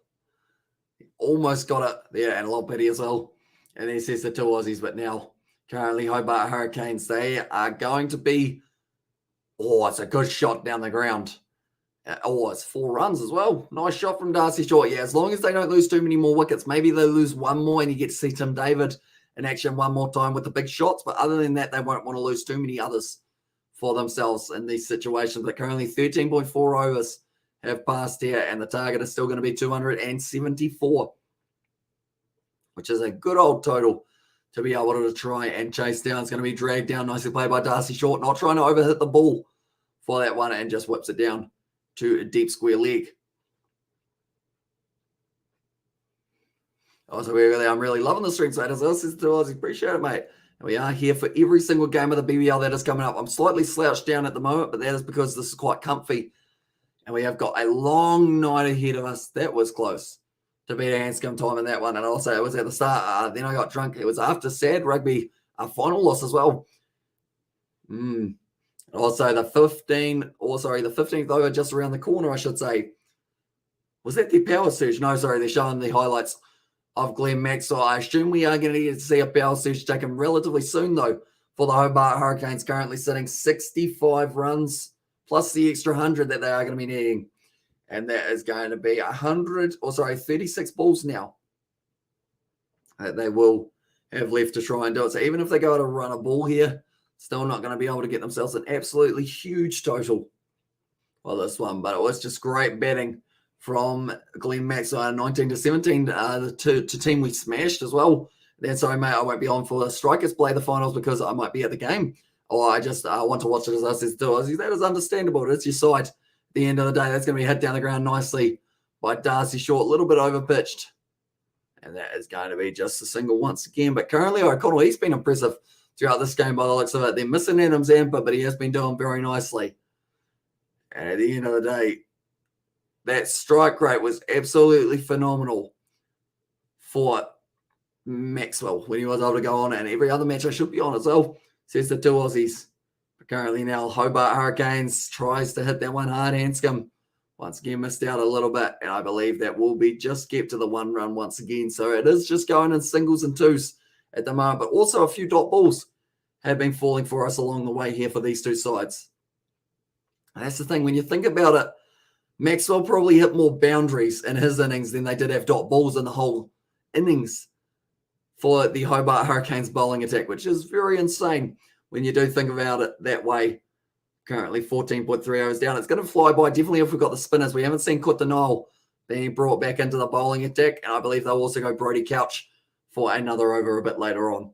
almost got it there, and a lot Betty as well. And then says the two Aussies, but now currently Hobart Hurricanes, they are going to be. Oh, it's a good shot down the ground. Oh, it's 4 runs as well. Nice shot from Darcy Short. Yeah, as long as they don't lose too many more wickets, maybe they lose one more and you get to see Tim David in action one more time with the big shots. But other than that, they won't want to lose too many others for themselves in these situations. But currently 13.4 overs have passed here, and the target is still going to be 274, which is a good old total to be able to try and chase down. It's going to be dragged down. Nicely played by Darcy Short, not trying to overhit the ball for that one, and just whips it down to a deep square leg. Also, I'm really loving the stream side as well. Says to us, appreciate it, mate. And we are here for every single game of the BBL that is coming up. I'm slightly slouched down at the moment, but that is because this is quite comfy. And we have got a long night ahead of us. That was close to beat Hanscom time in that one. And also, it was at the start. Then I got drunk. It was after sad rugby final loss as well. Also, the 15th over just around the corner, I should say. Was that the power surge? No, sorry, they're showing the highlights of Glenn Maxwell. I assume we are going to get to see a power surge taken relatively soon, though, for the Hobart Hurricanes, currently sitting 65 runs plus the extra 100 that they are going to be needing. And that is going to be 36 balls now. that they will have left to try and do it. So even if they go to run a ball here, still not going to be able to get themselves an absolutely huge total for this one. But it was just great batting from Glenn Maxwell, 19 to 17, to team we smashed as well. Then, sorry, mate, I won't be on for the strikers play the finals because I might be at the game. Or I just want to watch it as I says to us. That is understandable. It's your side. At the end of the day, that's going to be hit down the ground nicely by Darcy Short, a little bit over pitched. And that is going to be just a single once again. But currently, O'Connell, he's been impressive throughout this game by the looks of it. They're missing Adam Zampa, but he has been doing very nicely. And at the end of the day, that strike rate was absolutely phenomenal for Maxwell when he was able to go on. And every other match I should be on as well, says the two Aussies. But currently now, Hobart Hurricanes tries to hit that one hard. Hanscom once again missed out a little bit. And I believe that will be just kept to the one run once again. So it is just going in singles and twos at the moment. But also a few dot balls have been falling for us along the way here for these two sides. And that's the thing. When you think about it, Maxwell probably hit more boundaries in his innings than they did have dot balls in the whole innings for the Hobart Hurricanes bowling attack, which is very insane when you do think about it that way. Currently 14.3 overs down. It's going to fly by definitely if we've got the spinners. We haven't seen Kut Denial being brought back into the bowling attack, and I believe they'll also go Brody Couch for another over a bit later on.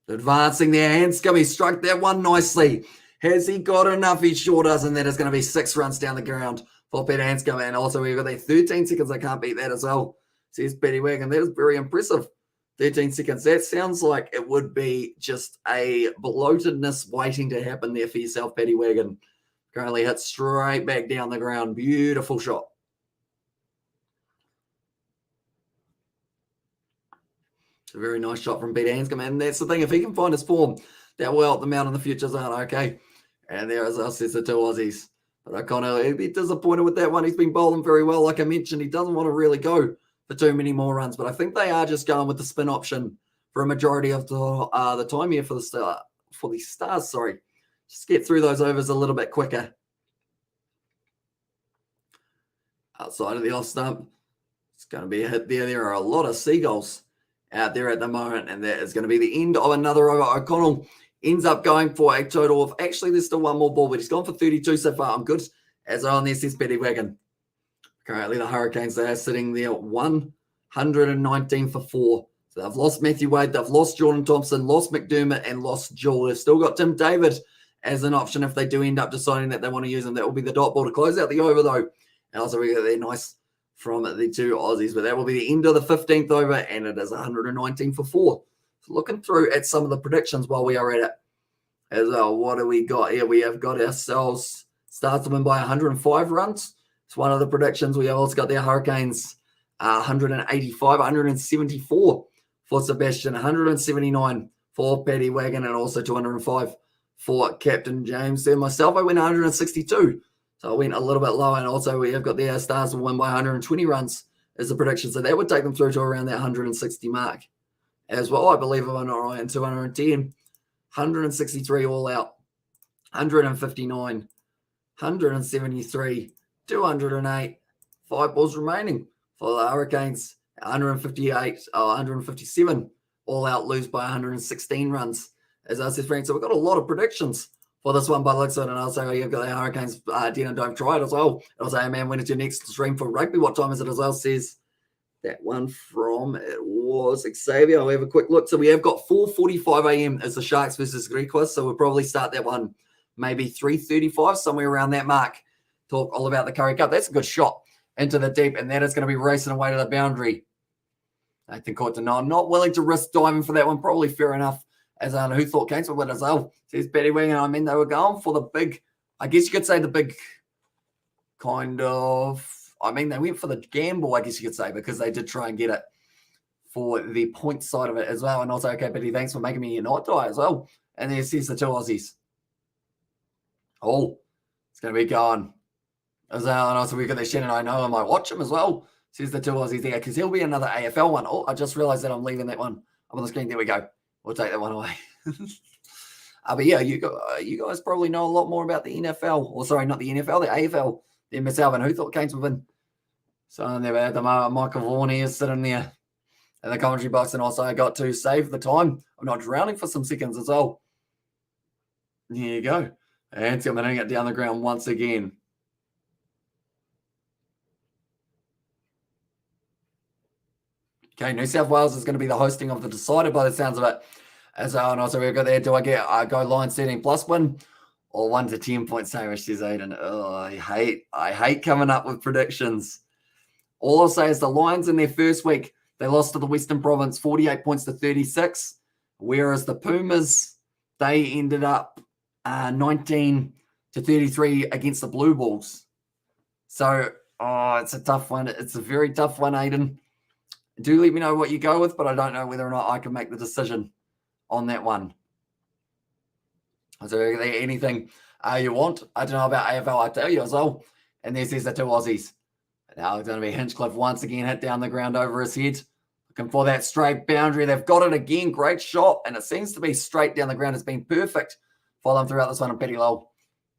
Advancing their hands, he struck that one nicely. Has he got enough? He sure does, and that is going to be 6 runs down the ground for Peter Hanscom. And also we've got that 13 seconds. I can't beat that as well, says Petty Wagon. That is very impressive. 13 seconds. That sounds like it would be just a bloatedness waiting to happen there for yourself, Petty Wagon. Currently hit straight back down the ground. Beautiful shot. It's a very nice shot from Peter Hanscom. And that's the thing. If he can find his form, that will help them out in the future zone. Okay. And there, as I says, the two Aussies. But O'Connell, he'd be disappointed with that one. He's been bowling very well. Like I mentioned, he doesn't want to really go for too many more runs. But I think they are just going with the spin option for a majority of the time here for the Stars. Sorry. Just get through those overs a little bit quicker. Outside of the off stump. It's going to be a hit there. There are a lot of seagulls out there at the moment. And that is going to be the end of another over. O'Connell ends up going for a total of, actually, there's still one more ball, but he's gone for 32 so far. I'm good. As on there says Petty Wagon. Currently, the Hurricanes, they are sitting there 119 for 4. So they've lost Matthew Wade, they've lost Jordan Thompson, lost McDermott, and lost Jewell. They've still got Tim David as an option if they do end up deciding that they want to use him. That will be the dot ball to close out the over, though. And also, we got that nice from the two Aussies. But that will be the end of the 15th over, and it is 119 for 4. So looking through at some of the predictions while we are at it as well. What do we got here? We have got ourselves Stars to win by 105 runs. It's one of the predictions. We have also got their Hurricanes 185, 174 for Sebastian, 179 for Paddy Wagon, and also 205 for Captain James. Then myself, I went 162. So I went a little bit lower. And also we have got their Stars to win by 120 runs as the prediction. So that would take them through to around that 160 mark as well. I believe I'm not right. 210, 163 all out, 159, 173, 208, 5 balls remaining for the Hurricanes. 157 all out, lose by 116 runs. As I said, Frank, so we've got a lot of predictions for this one by the looks of it. And also you've got the Hurricanes didn't don't try it as well. And also, hey man, when is your next stream for rugby? What time is it as well? Says that one from, it was Xavier. I'll have a quick look. So we have got 4:45 a.m. as the Sharks versus Griquas. So we'll probably start that one maybe 3:35, somewhere around that mark. Talk all about the Curry Cup. That's a good shot into the deep, and that is going to be racing away to the boundary. I think I'm not willing to risk diving for that one. Probably fair enough. As who thought Canes would win as well? Says Betty Wing, and I mean they were going for the big, I guess you could say the big kind of, I mean they went for the gamble, I guess you could say, because they did try and get it for the point side of it as well. And also, okay, Betty, thanks for making me a night die as well. And there says the two Aussies. Oh, it's going to be going as well. And also we got the Shannon, I know I might watch him as well. Says the two Aussies there, because he'll be another AFL one. Oh, I just realized that I'm leaving that one up on the screen. There we go. We'll take that one away. But yeah, you guys probably know a lot more about the NFL. Or sorry, not the NFL, the AFL. Then Miss Alvin, who thought Canes would win? So there at the moment, Michael Vaughan is sitting there. in the commentary box. And also I got to save the time. I'm not drowning for some seconds as well. There you go. And hitting it down the ground once again. Okay, New South Wales is going to be the hosting of the decider by the sounds of it. And also we've got there, do I go line 13 plus win or 1 to 10 points? Same as she's Aiden. Oh, I hate coming up with predictions. All I'll say is the Lions in their first week, they lost to the Western Province 48 points to 36, whereas the Pumas, they ended up 19 to 33 against the Blue Bulls. So, it's a tough one. It's a very tough one, Aiden. Do let me know what you go with, but I don't know whether or not I can make the decision on that one. Is there anything you want? I don't know about AFL, I tell you as well. And there's the two Aussies. Now it's going to be Hinchcliffe once again, hit down the ground over his head. Looking for that straight boundary. They've got it again. Great shot. And it seems to be straight down the ground. It's been perfect for them throughout this one. And Petty Low.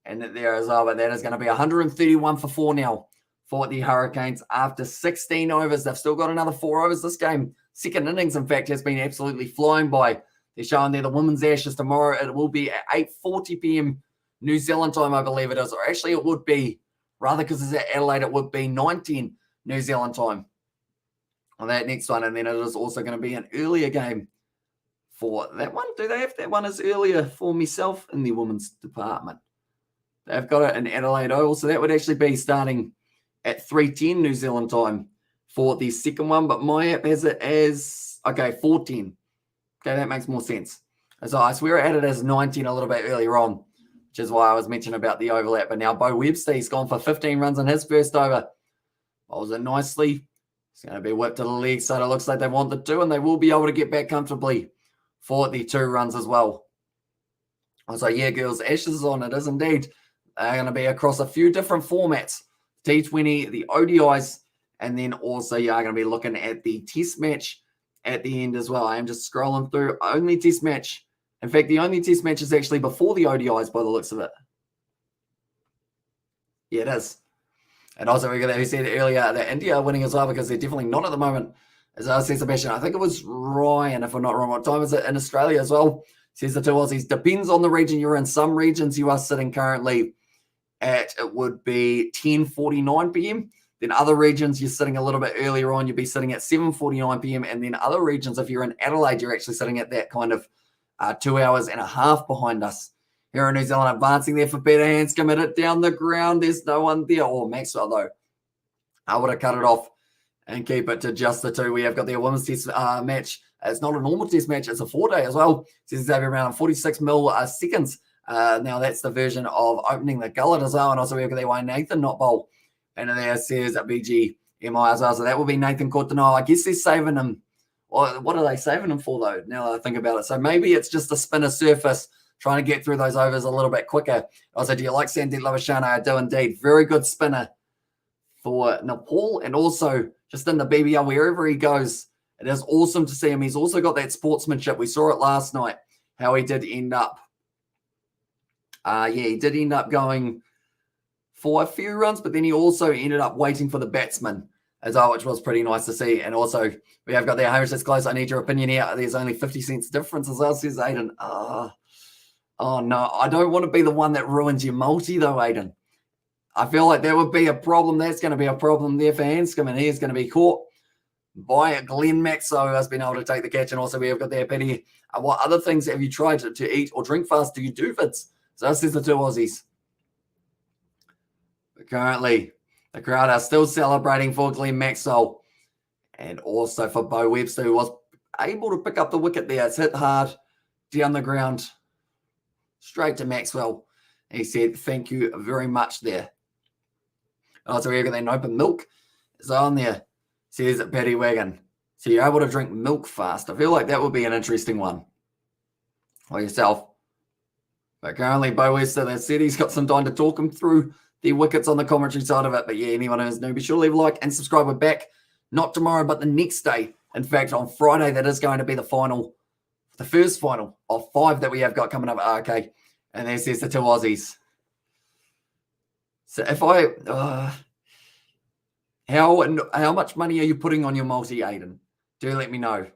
And there as well. But that is going to be 131 for 4 now for the Hurricanes after 16 overs. They've still got another 4 overs this game. Second innings, in fact, has been absolutely flying by. They're showing there the Women's Ashes tomorrow. It will be at 8:40 p.m. New Zealand time, I believe it is. Or actually, it would be, rather because it's at Adelaide, it would be 9:10 New Zealand time on that next one. And then it is also going to be an earlier game for that one. Do they have that one as earlier for myself in the women's department? They've got it in Adelaide Oval. So that would actually be starting at 3:10 New Zealand time for the second one. But my app has it as, 4:10. Okay, that makes more sense. So I swear I had it as 19 a little bit earlier on, which is why I was mentioning about the overlap. But now Bo Webster, he's gone for 15 runs in his first over. Bowls it nicely. It's going to be whipped to the leg side. It looks like they want the 2, and they will be able to get back comfortably for the 2 runs as well. So, yeah, girls, Ashes on it is indeed. They're going to be across a few different formats. T20, the ODIs, and then also you are going to be looking at the Test match at the end as well. I am just scrolling through. Only Test match. In fact, the only Test match is actually before the ODIs by the looks of it. Yeah, it is. And also, we said earlier that India are winning as well because they're definitely not at the moment. As I said, Sebastian, I think it was Ryan, if I'm not wrong. What time is it in Australia as well? Says the two Aussies. Depends on the region you're in. Some regions you are sitting currently at, it would be 10:49 p.m. Then other regions, you're sitting a little bit earlier on. You'd be sitting at 7:49 p.m. And then other regions, if you're in Adelaide, you're actually sitting at that kind of 2 hours and a half behind us. Here in New Zealand, advancing there for Peter Hanscom, hit it down the ground. There's no one there. Oh, Maxwell, though. I would have cut it off and keep it to just the 2. We have got the women's test match. It's not a normal test match. It's a 4-day as well. It's around 46 seconds. Now, that's the version of opening the gullet as well. And also, we have got the Wayne Nathan not bowl. And then there says BGMI as well. So that will be Nathan Courtenay. I guess they're saving him. Well, what are they saving him for, though, now that I think about it? So maybe it's just a spinner surface, trying to get through those overs a little bit quicker. Also, do you like Sandeep Lavashana? I do indeed. Very good spinner for Nepal. And also, just in the BBL, wherever he goes, it is awesome to see him. He's also got that sportsmanship. We saw it last night, how he did end up. He did end up going for a few runs, but then he also ended up waiting for the batsman as well, which was pretty nice to see. And also, we have got there, Hamish, that's close. I need your opinion here. There's only 50 cents difference as well, says Aiden. Oh, no, I don't want to be the one that ruins your multi, though, Aiden. I feel like that would be a problem. That's going to be a problem there for Hanscom, and he is going to be caught by Glenn Maxwell, who has been able to take the catch. And also, we have got there, Petty. What other things have you tried to eat or drink fast? Do you do, Fitz? So that says the two Aussies. But currently, the crowd are still celebrating for Glenn Maxwell and also for Bo Webster, who was able to pick up the wicket there. It's hit hard down the ground, straight to Maxwell. He said, thank you very much there. Also, we got that open milk is on there, says Paddy Wagon. So you're able to drink milk fast. I feel like that would be an interesting one for yourself. But currently, Bo Webster, that said he's got some time to talk him through the wickets on the commentary side of it. But yeah, anyone who's new, be sure to leave a like and subscribe. We're back, not tomorrow, but the next day. In fact, on Friday, that is going to be the final, the first final of 5 that we have got coming up at RK. And there's the two Aussies. So if how much money are you putting on your multi, Aiden? Do let me know.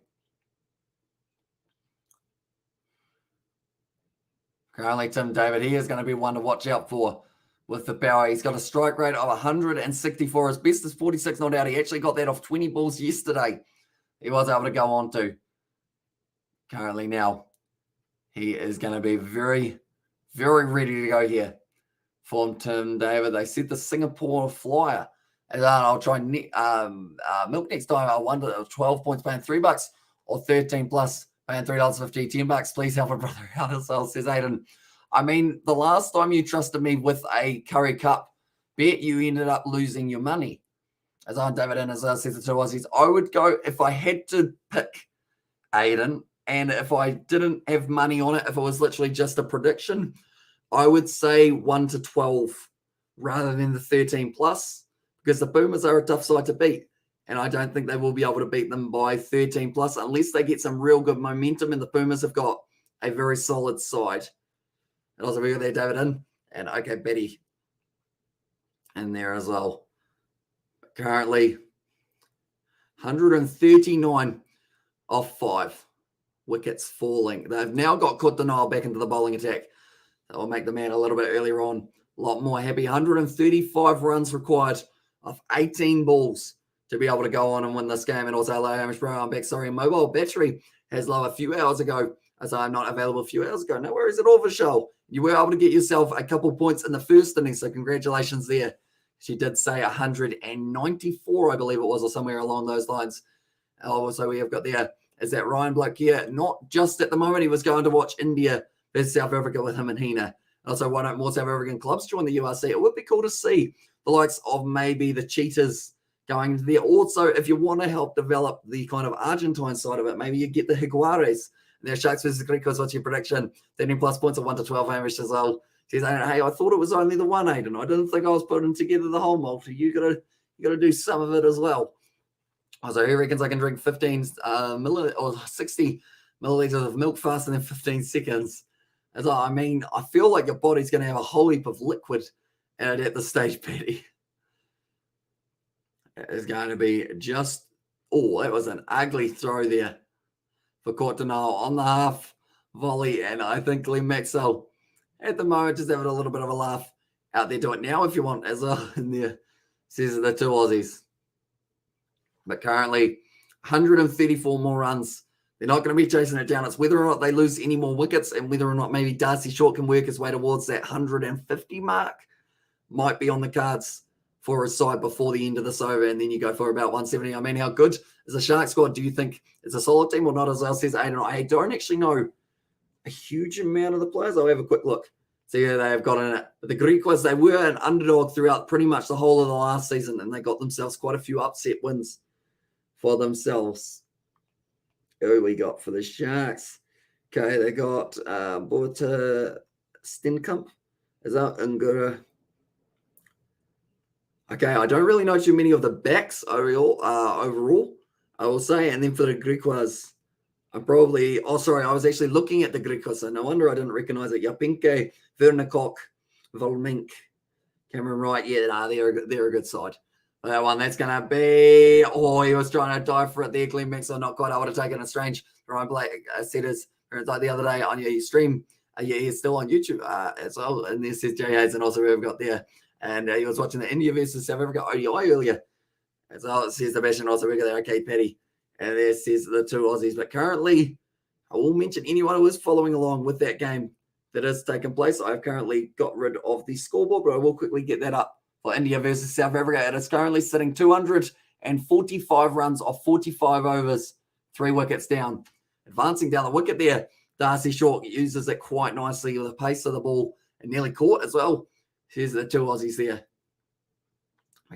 Currently, Tim David, he is going to be one to watch out for with the power. He's got a strike rate of 164. His best is 46 not out. He actually got that off 20 balls yesterday. He was able to go on to. Currently now, he is going to be very, very ready to go here from Tim David. They said the Singapore Flyer. And I'll try milk next time. I wonder 12 points paying $3 or 13 plus paying $3.50, $10. Please help a brother out as well, says Aiden. I mean, the last time you trusted me with a Curry Cup bet, you ended up losing your money. As I'm David and as I said to Aussies, I would go if I had to pick Aiden, and if I didn't have money on it, if it was literally just a prediction, I would say 1 to 12 rather than the 13 plus. Because the Boomers are a tough side to beat. And I don't think they will be able to beat them by 13 plus unless they get some real good momentum. And the Boomers have got a very solid side. And also we got there, David in. And okay, Betty in there as well. Currently 139 off 5 wickets falling. They've now got Coutinho back into the bowling attack. That will make the man a little bit earlier on a lot more happy. 135 runs required of 18 balls to be able to go on and win this game. And also, hello, Hamish Bro, I'm back. Sorry, mobile battery has low a few hours ago, as I'm not available a few hours ago. No worries at all, Vishal. You were able to get yourself a couple points in the first inning, so congratulations there. She did say 194, I believe it was, or somewhere along those lines. Also, we have got there, is that Ryan Bloke here? Not just at the moment. He was going to watch India versus South Africa with him and Hina. Also, why don't more South African clubs join the URC? It would be cool to see the likes of maybe the Cheetahs going into there. Also, if you want to help develop the kind of Argentine side of it, maybe you get the Jaguares. Their Sharks versus Greekos. What's your prediction? 13 plus points of 1 to 12. Hamish as well. Says, hey, I thought it was only the one, Aiden. I didn't think I was putting together the whole multi. You gotta do some of it as well. So he reckons I can drink 15 or 60 milliliters of milk faster than 15 seconds. As I mean, I feel like your body's going to have a whole heap of liquid at the stage, Petty. It's going to be just, oh, that was an ugly throw there for Coutinho on the half volley. And I think Glenn Maxwell at the moment just having a little bit of a laugh out there. Do it now if you want as well in there, says the two Aussies. But currently 134 more runs. They're not going to be chasing it down. It's whether or not they lose any more wickets and whether or not maybe Darcy Short can work his way towards that 150 mark might be on the cards for his side before the end of this over. And then you go for about 170. I mean, how good is the Shark squad? Do you think it's a solid team or not? As well says Aiden, I don't actually know a huge amount of the players. I'll have a quick look. So yeah, they have got in it. But the Greekos, they were an underdog throughout pretty much the whole of the last season. And they got themselves quite a few upset wins for themselves. Who we got for the Sharks? Okay, they got Borta Stenkamp. Is that Ngura? Okay, I don't really know too many of the backs overall, I will say. And then for the Griquas, I'm probably, I was actually looking at the Griquas, so no wonder I didn't recognize it. Yapinke, Vernikok, Volmink, Cameron Wright. Yeah, they're a good side. That one, that's going to be, he was trying to dive for it there. Glenn Maxwell not quite able to take it. It's strange. Ryan Blake said his parents like the other day on your stream. He's still on YouTube as well. And this is Jay Hayes, and also we've got there. And he was watching the India versus South Africa ODI earlier. As well, it says the best, and also we got there. Okay, Petty. And there says the two Aussies. But currently, I will mention anyone who is following along with that game that has taken place. I've currently got rid of the scoreboard, but I will quickly get that up. For India versus South Africa, and it's currently sitting 245 runs off 45 overs, 3 wickets down. Advancing down the wicket there, Darcy Short uses it quite nicely with the pace of the ball and nearly caught as well. Here's the two Aussies there.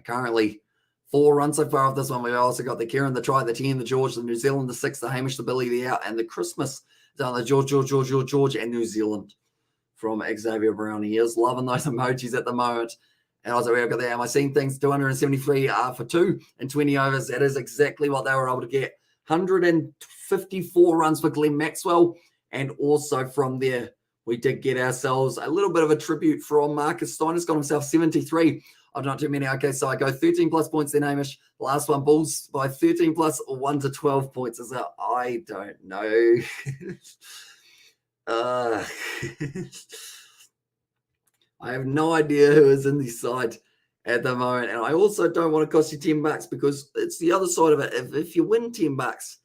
Currently 4 runs so far off this one. We've also got the Kieran, the Try, the 10, the George, the New Zealand, the 6, the Hamish, the Billy, the Out, and the Christmas down the George, and New Zealand from Xavier Brown. He is loving those emojis at the moment. And also we've got there, am I seeing things? 273 for 2 and 20 overs. That is exactly what they were able to get. 154 runs for Glenn Maxwell. And also from there, we did get ourselves a little bit of a tribute from Marcus Stoinis. Got himself 73 Oh, not too many. Okay, so I go 13 plus points then, Hamish. Last one, Bulls by 13 plus or 1 to 12 points. Is that? I don't know. I have no idea who is in the side at the moment. And I also don't want to cost you $10 because it's the other side of it. If you win $10,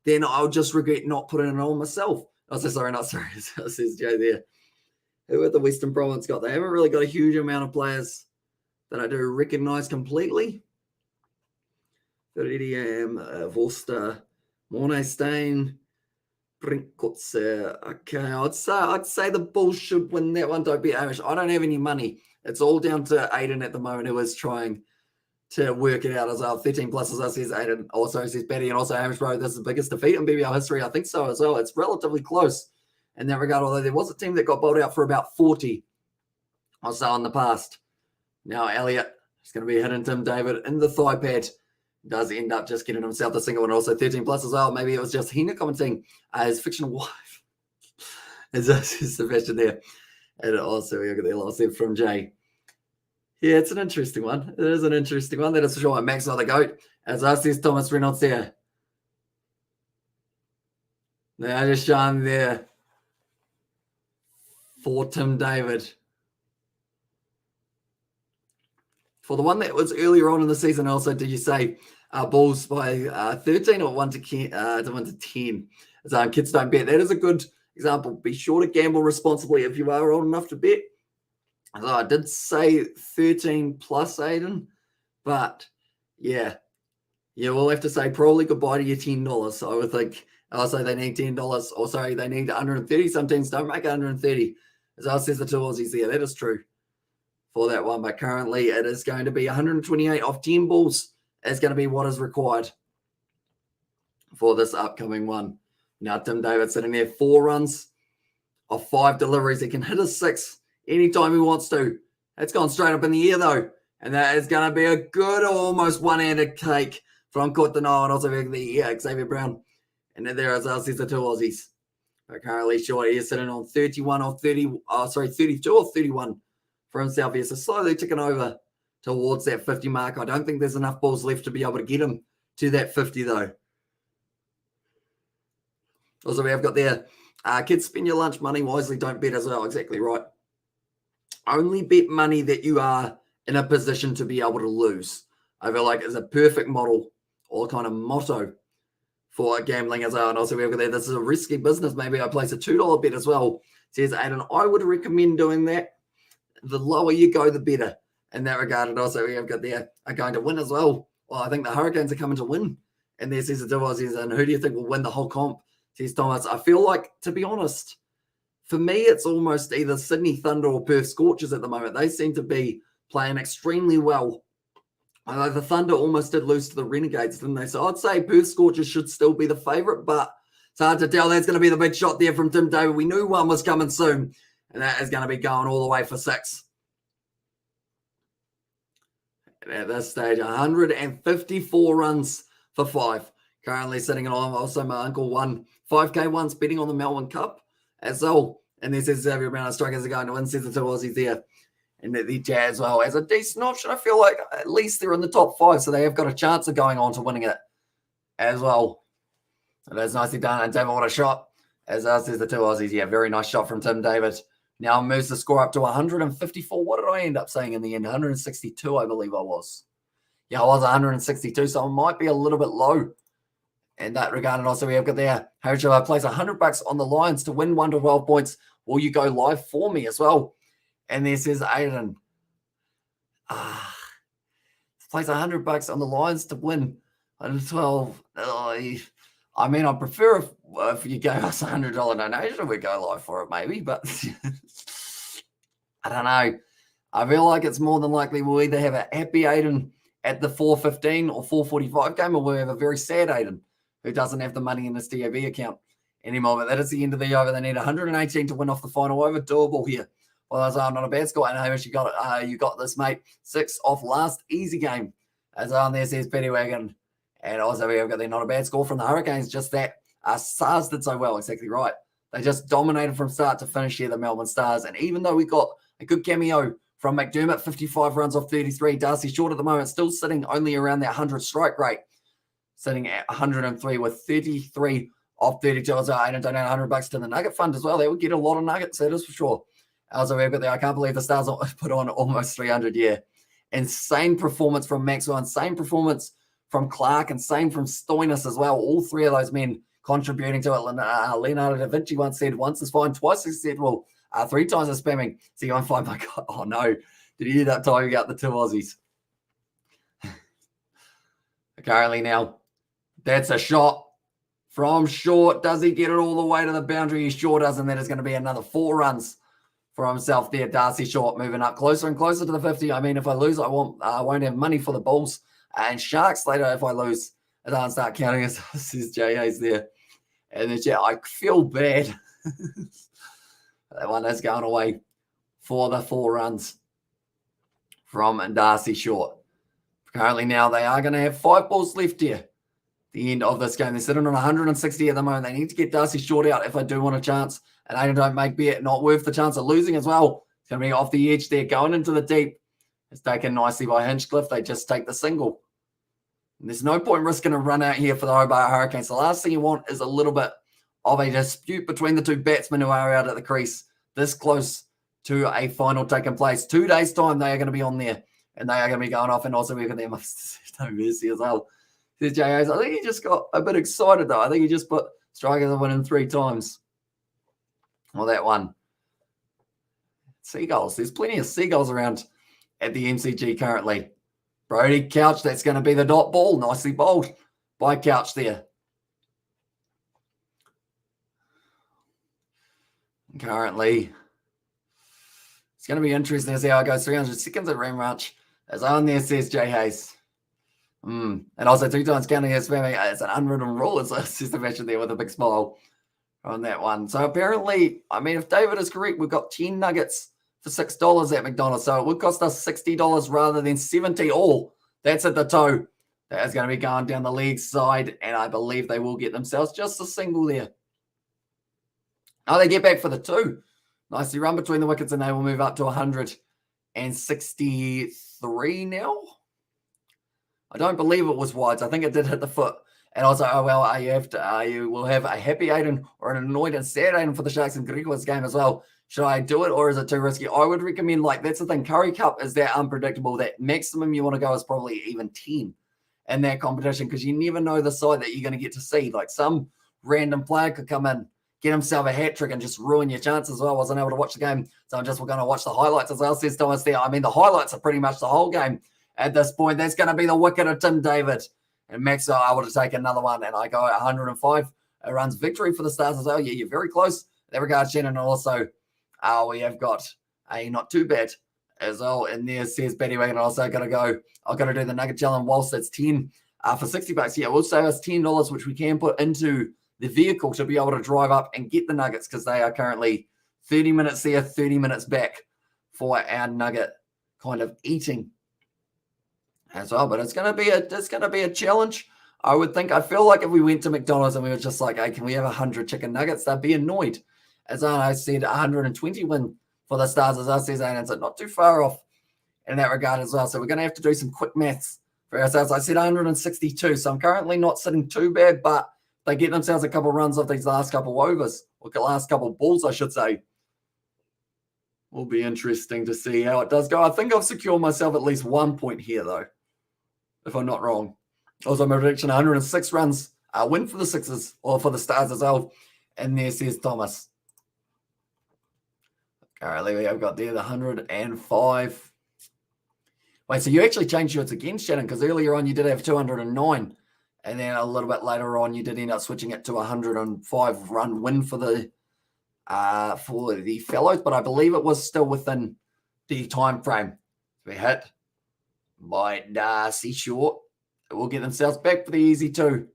then I'll just regret not putting it on myself. Oh, sorry. Says Joe there. Who at the Western Province got? They haven't really got a huge amount of players that I do recognize completely. 30 Vorster, Mornay Stain, Brinkotzer. Okay, I'd say the Bulls should win that one. Don't be Amish. I don't have any money. It's all down to Aiden at the moment, who is trying to work it out as well. 13 plus, as I says Aiden. Also says Betty, and also Amish, bro. This is the biggest defeat in BBL history. I think so as well. It's relatively close in that regard, although there was a team that got bowled out for about 40 or so in the past. Now, Elliott is going to be hitting Tim David in the thigh pad. Does end up just getting himself the single, and also 13 plus as well. Maybe it was just Hina commenting his fictional wife. Is Sebastian there? And also, we got the last tip from Jay. Yeah, it's an interesting one. It is an interesting one. That is for sure. Maxwell the GOAT. As us, there's Thomas Reynolds there. Now just showing there for Tim David. For the one that was earlier on in the season, also, did you say Bulls by 13 or 1 to 10? So kids don't bet. That is a good example. Be sure to gamble responsibly if you are old enough to bet. So I did say 13 plus, Aiden, but yeah, we'll have to say probably goodbye to your $10. So I would think also they need $10, or sorry, they need 130. Some teams don't make 130. As I says the two Aussies there, that is true for that one, but currently it is going to be 128 off 10 balls is going to be what is required for this upcoming one. Now, Tim David sitting there, 4 runs off 5 deliveries. He can hit a 6 anytime he wants to. It's gone straight up in the air, though, and that is going to be a good almost one-handed cake from Courtenay and also the Xavier Brown. And then there, as I says, the two Aussies. But currently short, he is sitting on 31 or 30, 32 or 31 for himself here. So slowly ticking over towards that 50 mark. I don't think there's enough balls left to be able to get him to that 50, though. Also, we have got there, kids, spend your lunch money wisely. Don't bet as well. Exactly right. Only bet money that you are in a position to be able to lose. I feel like it's a perfect model or kind of motto for gambling as well. And also, we have got there, this is a risky business. Maybe I place a $2 bet as well. Says Aiden, I would recommend doing that. The lower you go, the better in that regard. And also, we have got there are going to win as well. Well, I think the Hurricanes are coming to win. And there says the two Aussies, and who do you think will win the whole comp? Says Thomas. I feel like, to be honest, for me, it's almost either Sydney Thunder or Perth Scorchers at the moment. They seem to be playing extremely well. Although the Thunder almost did lose to the Renegades, didn't they? So I'd say Perth Scorchers should still be the favourite, but it's hard to tell. That's going to be the big shot there from Tim David. We knew one was coming soon, and that is going to be going all the way for 6. And at this stage, 154 runs for 5. Currently sitting on, also my uncle won 5K once betting on the Melbourne Cup as well. And this is Xavier Brown, strikers are going to win, says the two Aussies there. And the Jazz, well, as a decent option, I feel like at least they're in the top 5, so they have got a chance of going on to winning it as well. So that's nicely done. And David, what a shot. As says the two Aussies, yeah, very nice shot from Tim David. Now moves the score up to 154. What did I end up saying in the end? 162, I believe I was. Yeah, I was 162, so I might be a little bit low in that regard. And also we have got there, Harry, I place $100 on the Lions to win 1 to 12 points. Will you go live for me as well? And this is Aiden. Place $100 on the Lions to win 1 to 12. I mean, I prefer if you gave us $100 donation, we go live for it maybe, but I don't know. I feel like it's more than likely we'll either have a happy Aiden at the 4:15 or 4:45 game, or we'll have a very sad Aiden who doesn't have the money in his DAB account anymore. But that is the end of the over. They need 118 to win off the final over. Doable here. Well, that's not a bad score. And Hamish, you got it. You got this, mate. 6 off last. Easy game. As on there says Petty Wagon. And also we have got there, not a bad score from the Hurricanes. Just that Stars did so well. Exactly right. They just dominated from start to finish here, the Melbourne Stars. And even though we got a good cameo from McDermott, 55 runs off 33. Darcy Short at the moment still sitting only around that 100 strike rate, sitting at 103 with 33 off 32. Also, I don't donate $100 to the Nugget Fund as well. They would get a lot of nuggets, that is for sure. Also, we've got there. I can't believe the Stars put on almost 300. Yeah, insane performance from Maxwell, insane performance from Clarke, and same from Stoinis as well. All three of those men contributing to it. Leonardo da Vinci once said, once is fine, twice is acceptable, 3 times is spamming. So you won't find my God. Oh no, did you hear that timing out the 2 Aussies? Currently now, that's a shot from Short. Does he get it all the way to the boundary? He sure does, and that is going to be another 4 runs for himself there. Darcy Short moving up closer and closer to the 50. I mean, if I lose, I won't have money for the Bulls and Sharks later if I lose. I don't start counting us, says J. Hayes there. And then, yeah, I feel bad. That one is going away for the 4 runs from Darcy Short. Currently now they are going to have 5 balls left here. The end of this game. They're sitting on 160 at the moment. They need to get Darcy Short out if I do want a chance. And I don't make bet, not worth the chance of losing as well. It's going to be off the edge there, going into the deep. It's taken nicely by Hinchcliffe. They just take the single. And there's no point risking a run out here for the Hobart Hurricanes. The last thing you want is a little bit of a dispute between the 2 batsmen who are out at the crease this close to a final taking place. 2 days' time, they are going to be on there. And they are going to be going off. And also, we've got them no mercy as well. Says J.A.'s. I think he just got a bit excited, though. I think he just put strikers are winning 3 times. Well, that one. Seagulls. There's plenty of seagulls around at the MCG currently. Brody Couch, that's going to be the dot ball. Nicely bowled by Couch there. Currently, it's going to be interesting to see how it goes. 300 seconds at Ramrach. As on there, says J. Hayes. And also 2 times counting as spamming. It's an unwritten rule. It's just a mention there with a big smile on that one. So apparently, I mean, if David is correct, we've got 10 nuggets for $6 at McDonald's. So it would cost us $60 rather than $70 all. That's at the toe. That is going to be going down the leg side. And I believe they will get themselves just a single there. Oh, they get back for the 2. Nicely run between the wickets, and they will move up to 163 now. I don't believe it was wides. I think it did hit the foot. And also, you will have a happy Aiden or an annoyed and sad Aiden for the Sharks and Gregoire's game as well. Should I do it, or is it too risky? I would recommend, like, that's the thing. Curry Cup is that unpredictable. That maximum you want to go is probably even 10 in that competition, because you never know the side that you're going to get to see. Like, some random player could come in, get himself a hat trick, and just ruin your chances as well. I wasn't able to watch the game, so I'm just going to watch the highlights as well, says Thomas there. I mean, the highlights are pretty much the whole game at this point. That's going to be the wicket of Tim David. And Maxwell able to take another one, and I go 105 runs victory for the Stars as well. Yeah, you're very close in that regard, Shannon. And also, we have got a not too bad as well in there, says Betty Wagon. Also got to go. I've got to do the Nugget Challenge whilst it's 10 for $60. Yeah, we'll save us $10, which we can put into the vehicle to be able to drive up and get the nuggets, because they are currently 30 minutes there, 30 minutes back for our nugget kind of eating as well. But it's gonna be a challenge. I would think. I feel like if we went to McDonald's and we were just like, hey, can we have 100 chicken nuggets? They'd be annoyed. As I said, 120 win for the Stars, as I said, and it's not too far off in that regard as well. So we're gonna have to do some quick maths for ourselves. I said 162, so I'm currently not sitting too bad, but they get themselves a couple of runs off these last couple of overs, or the last couple of balls, I should say. Will be interesting to see how it does go. I think I've secured myself at least 1 point here, though, if I'm not wrong. Also, my prediction, 106 runs, win for the Sixers, or for the Stars as well. And there says Thomas. Currently, we have got there the 105. Wait, so you actually changed yours again, Shannon, because earlier on you did have 209. And then a little bit later on, you did end up switching it to 105 run win for the fellows, but I believe it was still within the time frame. We hit by Darcy Short. It will get themselves back for the easy 2.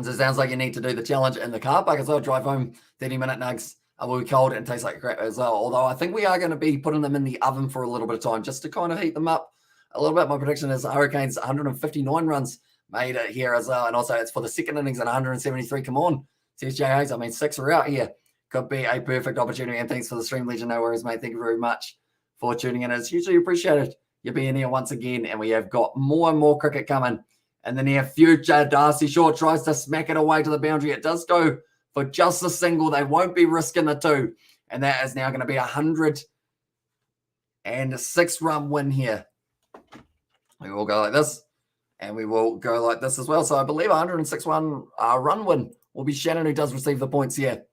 So it sounds like you need to do the challenge in the car park as well. Drive home 30-minute nugs. Will be cold and taste like crap as well. Although I think we are going to be putting them in the oven for a little bit of time just to kind of heat them up a little bit. My prediction is the Hurricanes 159 runs made it here as well. And also it's for the second innings at 173. Come on, says J. Hayes. I mean, 6 are out here. could be a perfect opportunity. And thanks for the stream, Legend. No worries, mate. Thank you very much for tuning in. It's hugely appreciated you being here once again. And we have got more and more cricket coming in the near future. Darcy Shaw tries to smack it away to the boundary. It does go for just a single. They won't be risking the two. And that is now going to be 106-run win here. We will go like this. And we will go like this as well. So I believe 106-run run win will be Shannon, who does receive the points here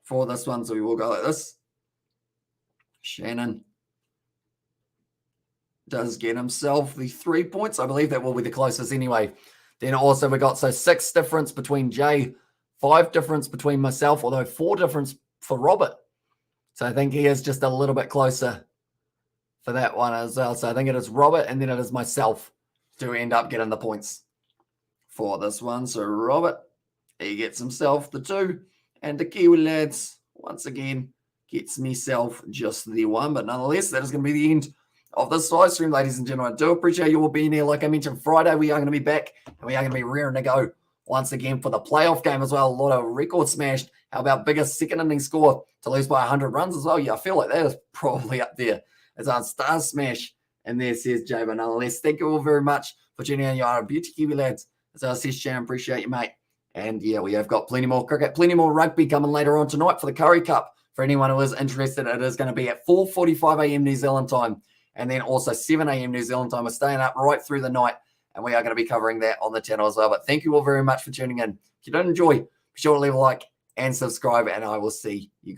for this one. So we will go like this. Shannon does get himself the 3 points. I believe that will be the closest anyway. Then also we got 6 difference between Jay, 5 difference between myself, although 4 difference for Robert. So I think he is just a little bit closer for that one as well. So I think it is Robert and then it is myself to end up getting the points for this one. So Robert, he gets himself the 2. And the Kiwi lads, once again, gets myself just the 1. But nonetheless, that is going to be the end of this live stream, ladies and gentlemen. I do appreciate you all being here. Like I mentioned, Friday, we are going to be back. And we are going to be rearing to go once again for the playoff game as well. A lot of records smashed. How about biggest second inning score to lose by 100 runs as well? Yeah, I feel like that is probably up there as our Stars smash. And there says Jay, but nonetheless, thank you all very much for tuning in. You are a beauty, Kiwi lads. As I said, Shannon, appreciate you, mate. And yeah, we have got plenty more cricket, plenty more rugby coming later on tonight for the Curry Cup. For anyone who is interested, it is going to be at 4:45 a.m. New Zealand time. And then also 7 a.m. New Zealand time. We're staying up right through the night. And we are going to be covering that on the channel as well. But thank you all very much for tuning in. If you don't enjoy, be sure to leave a like and subscribe. And I will see you guys.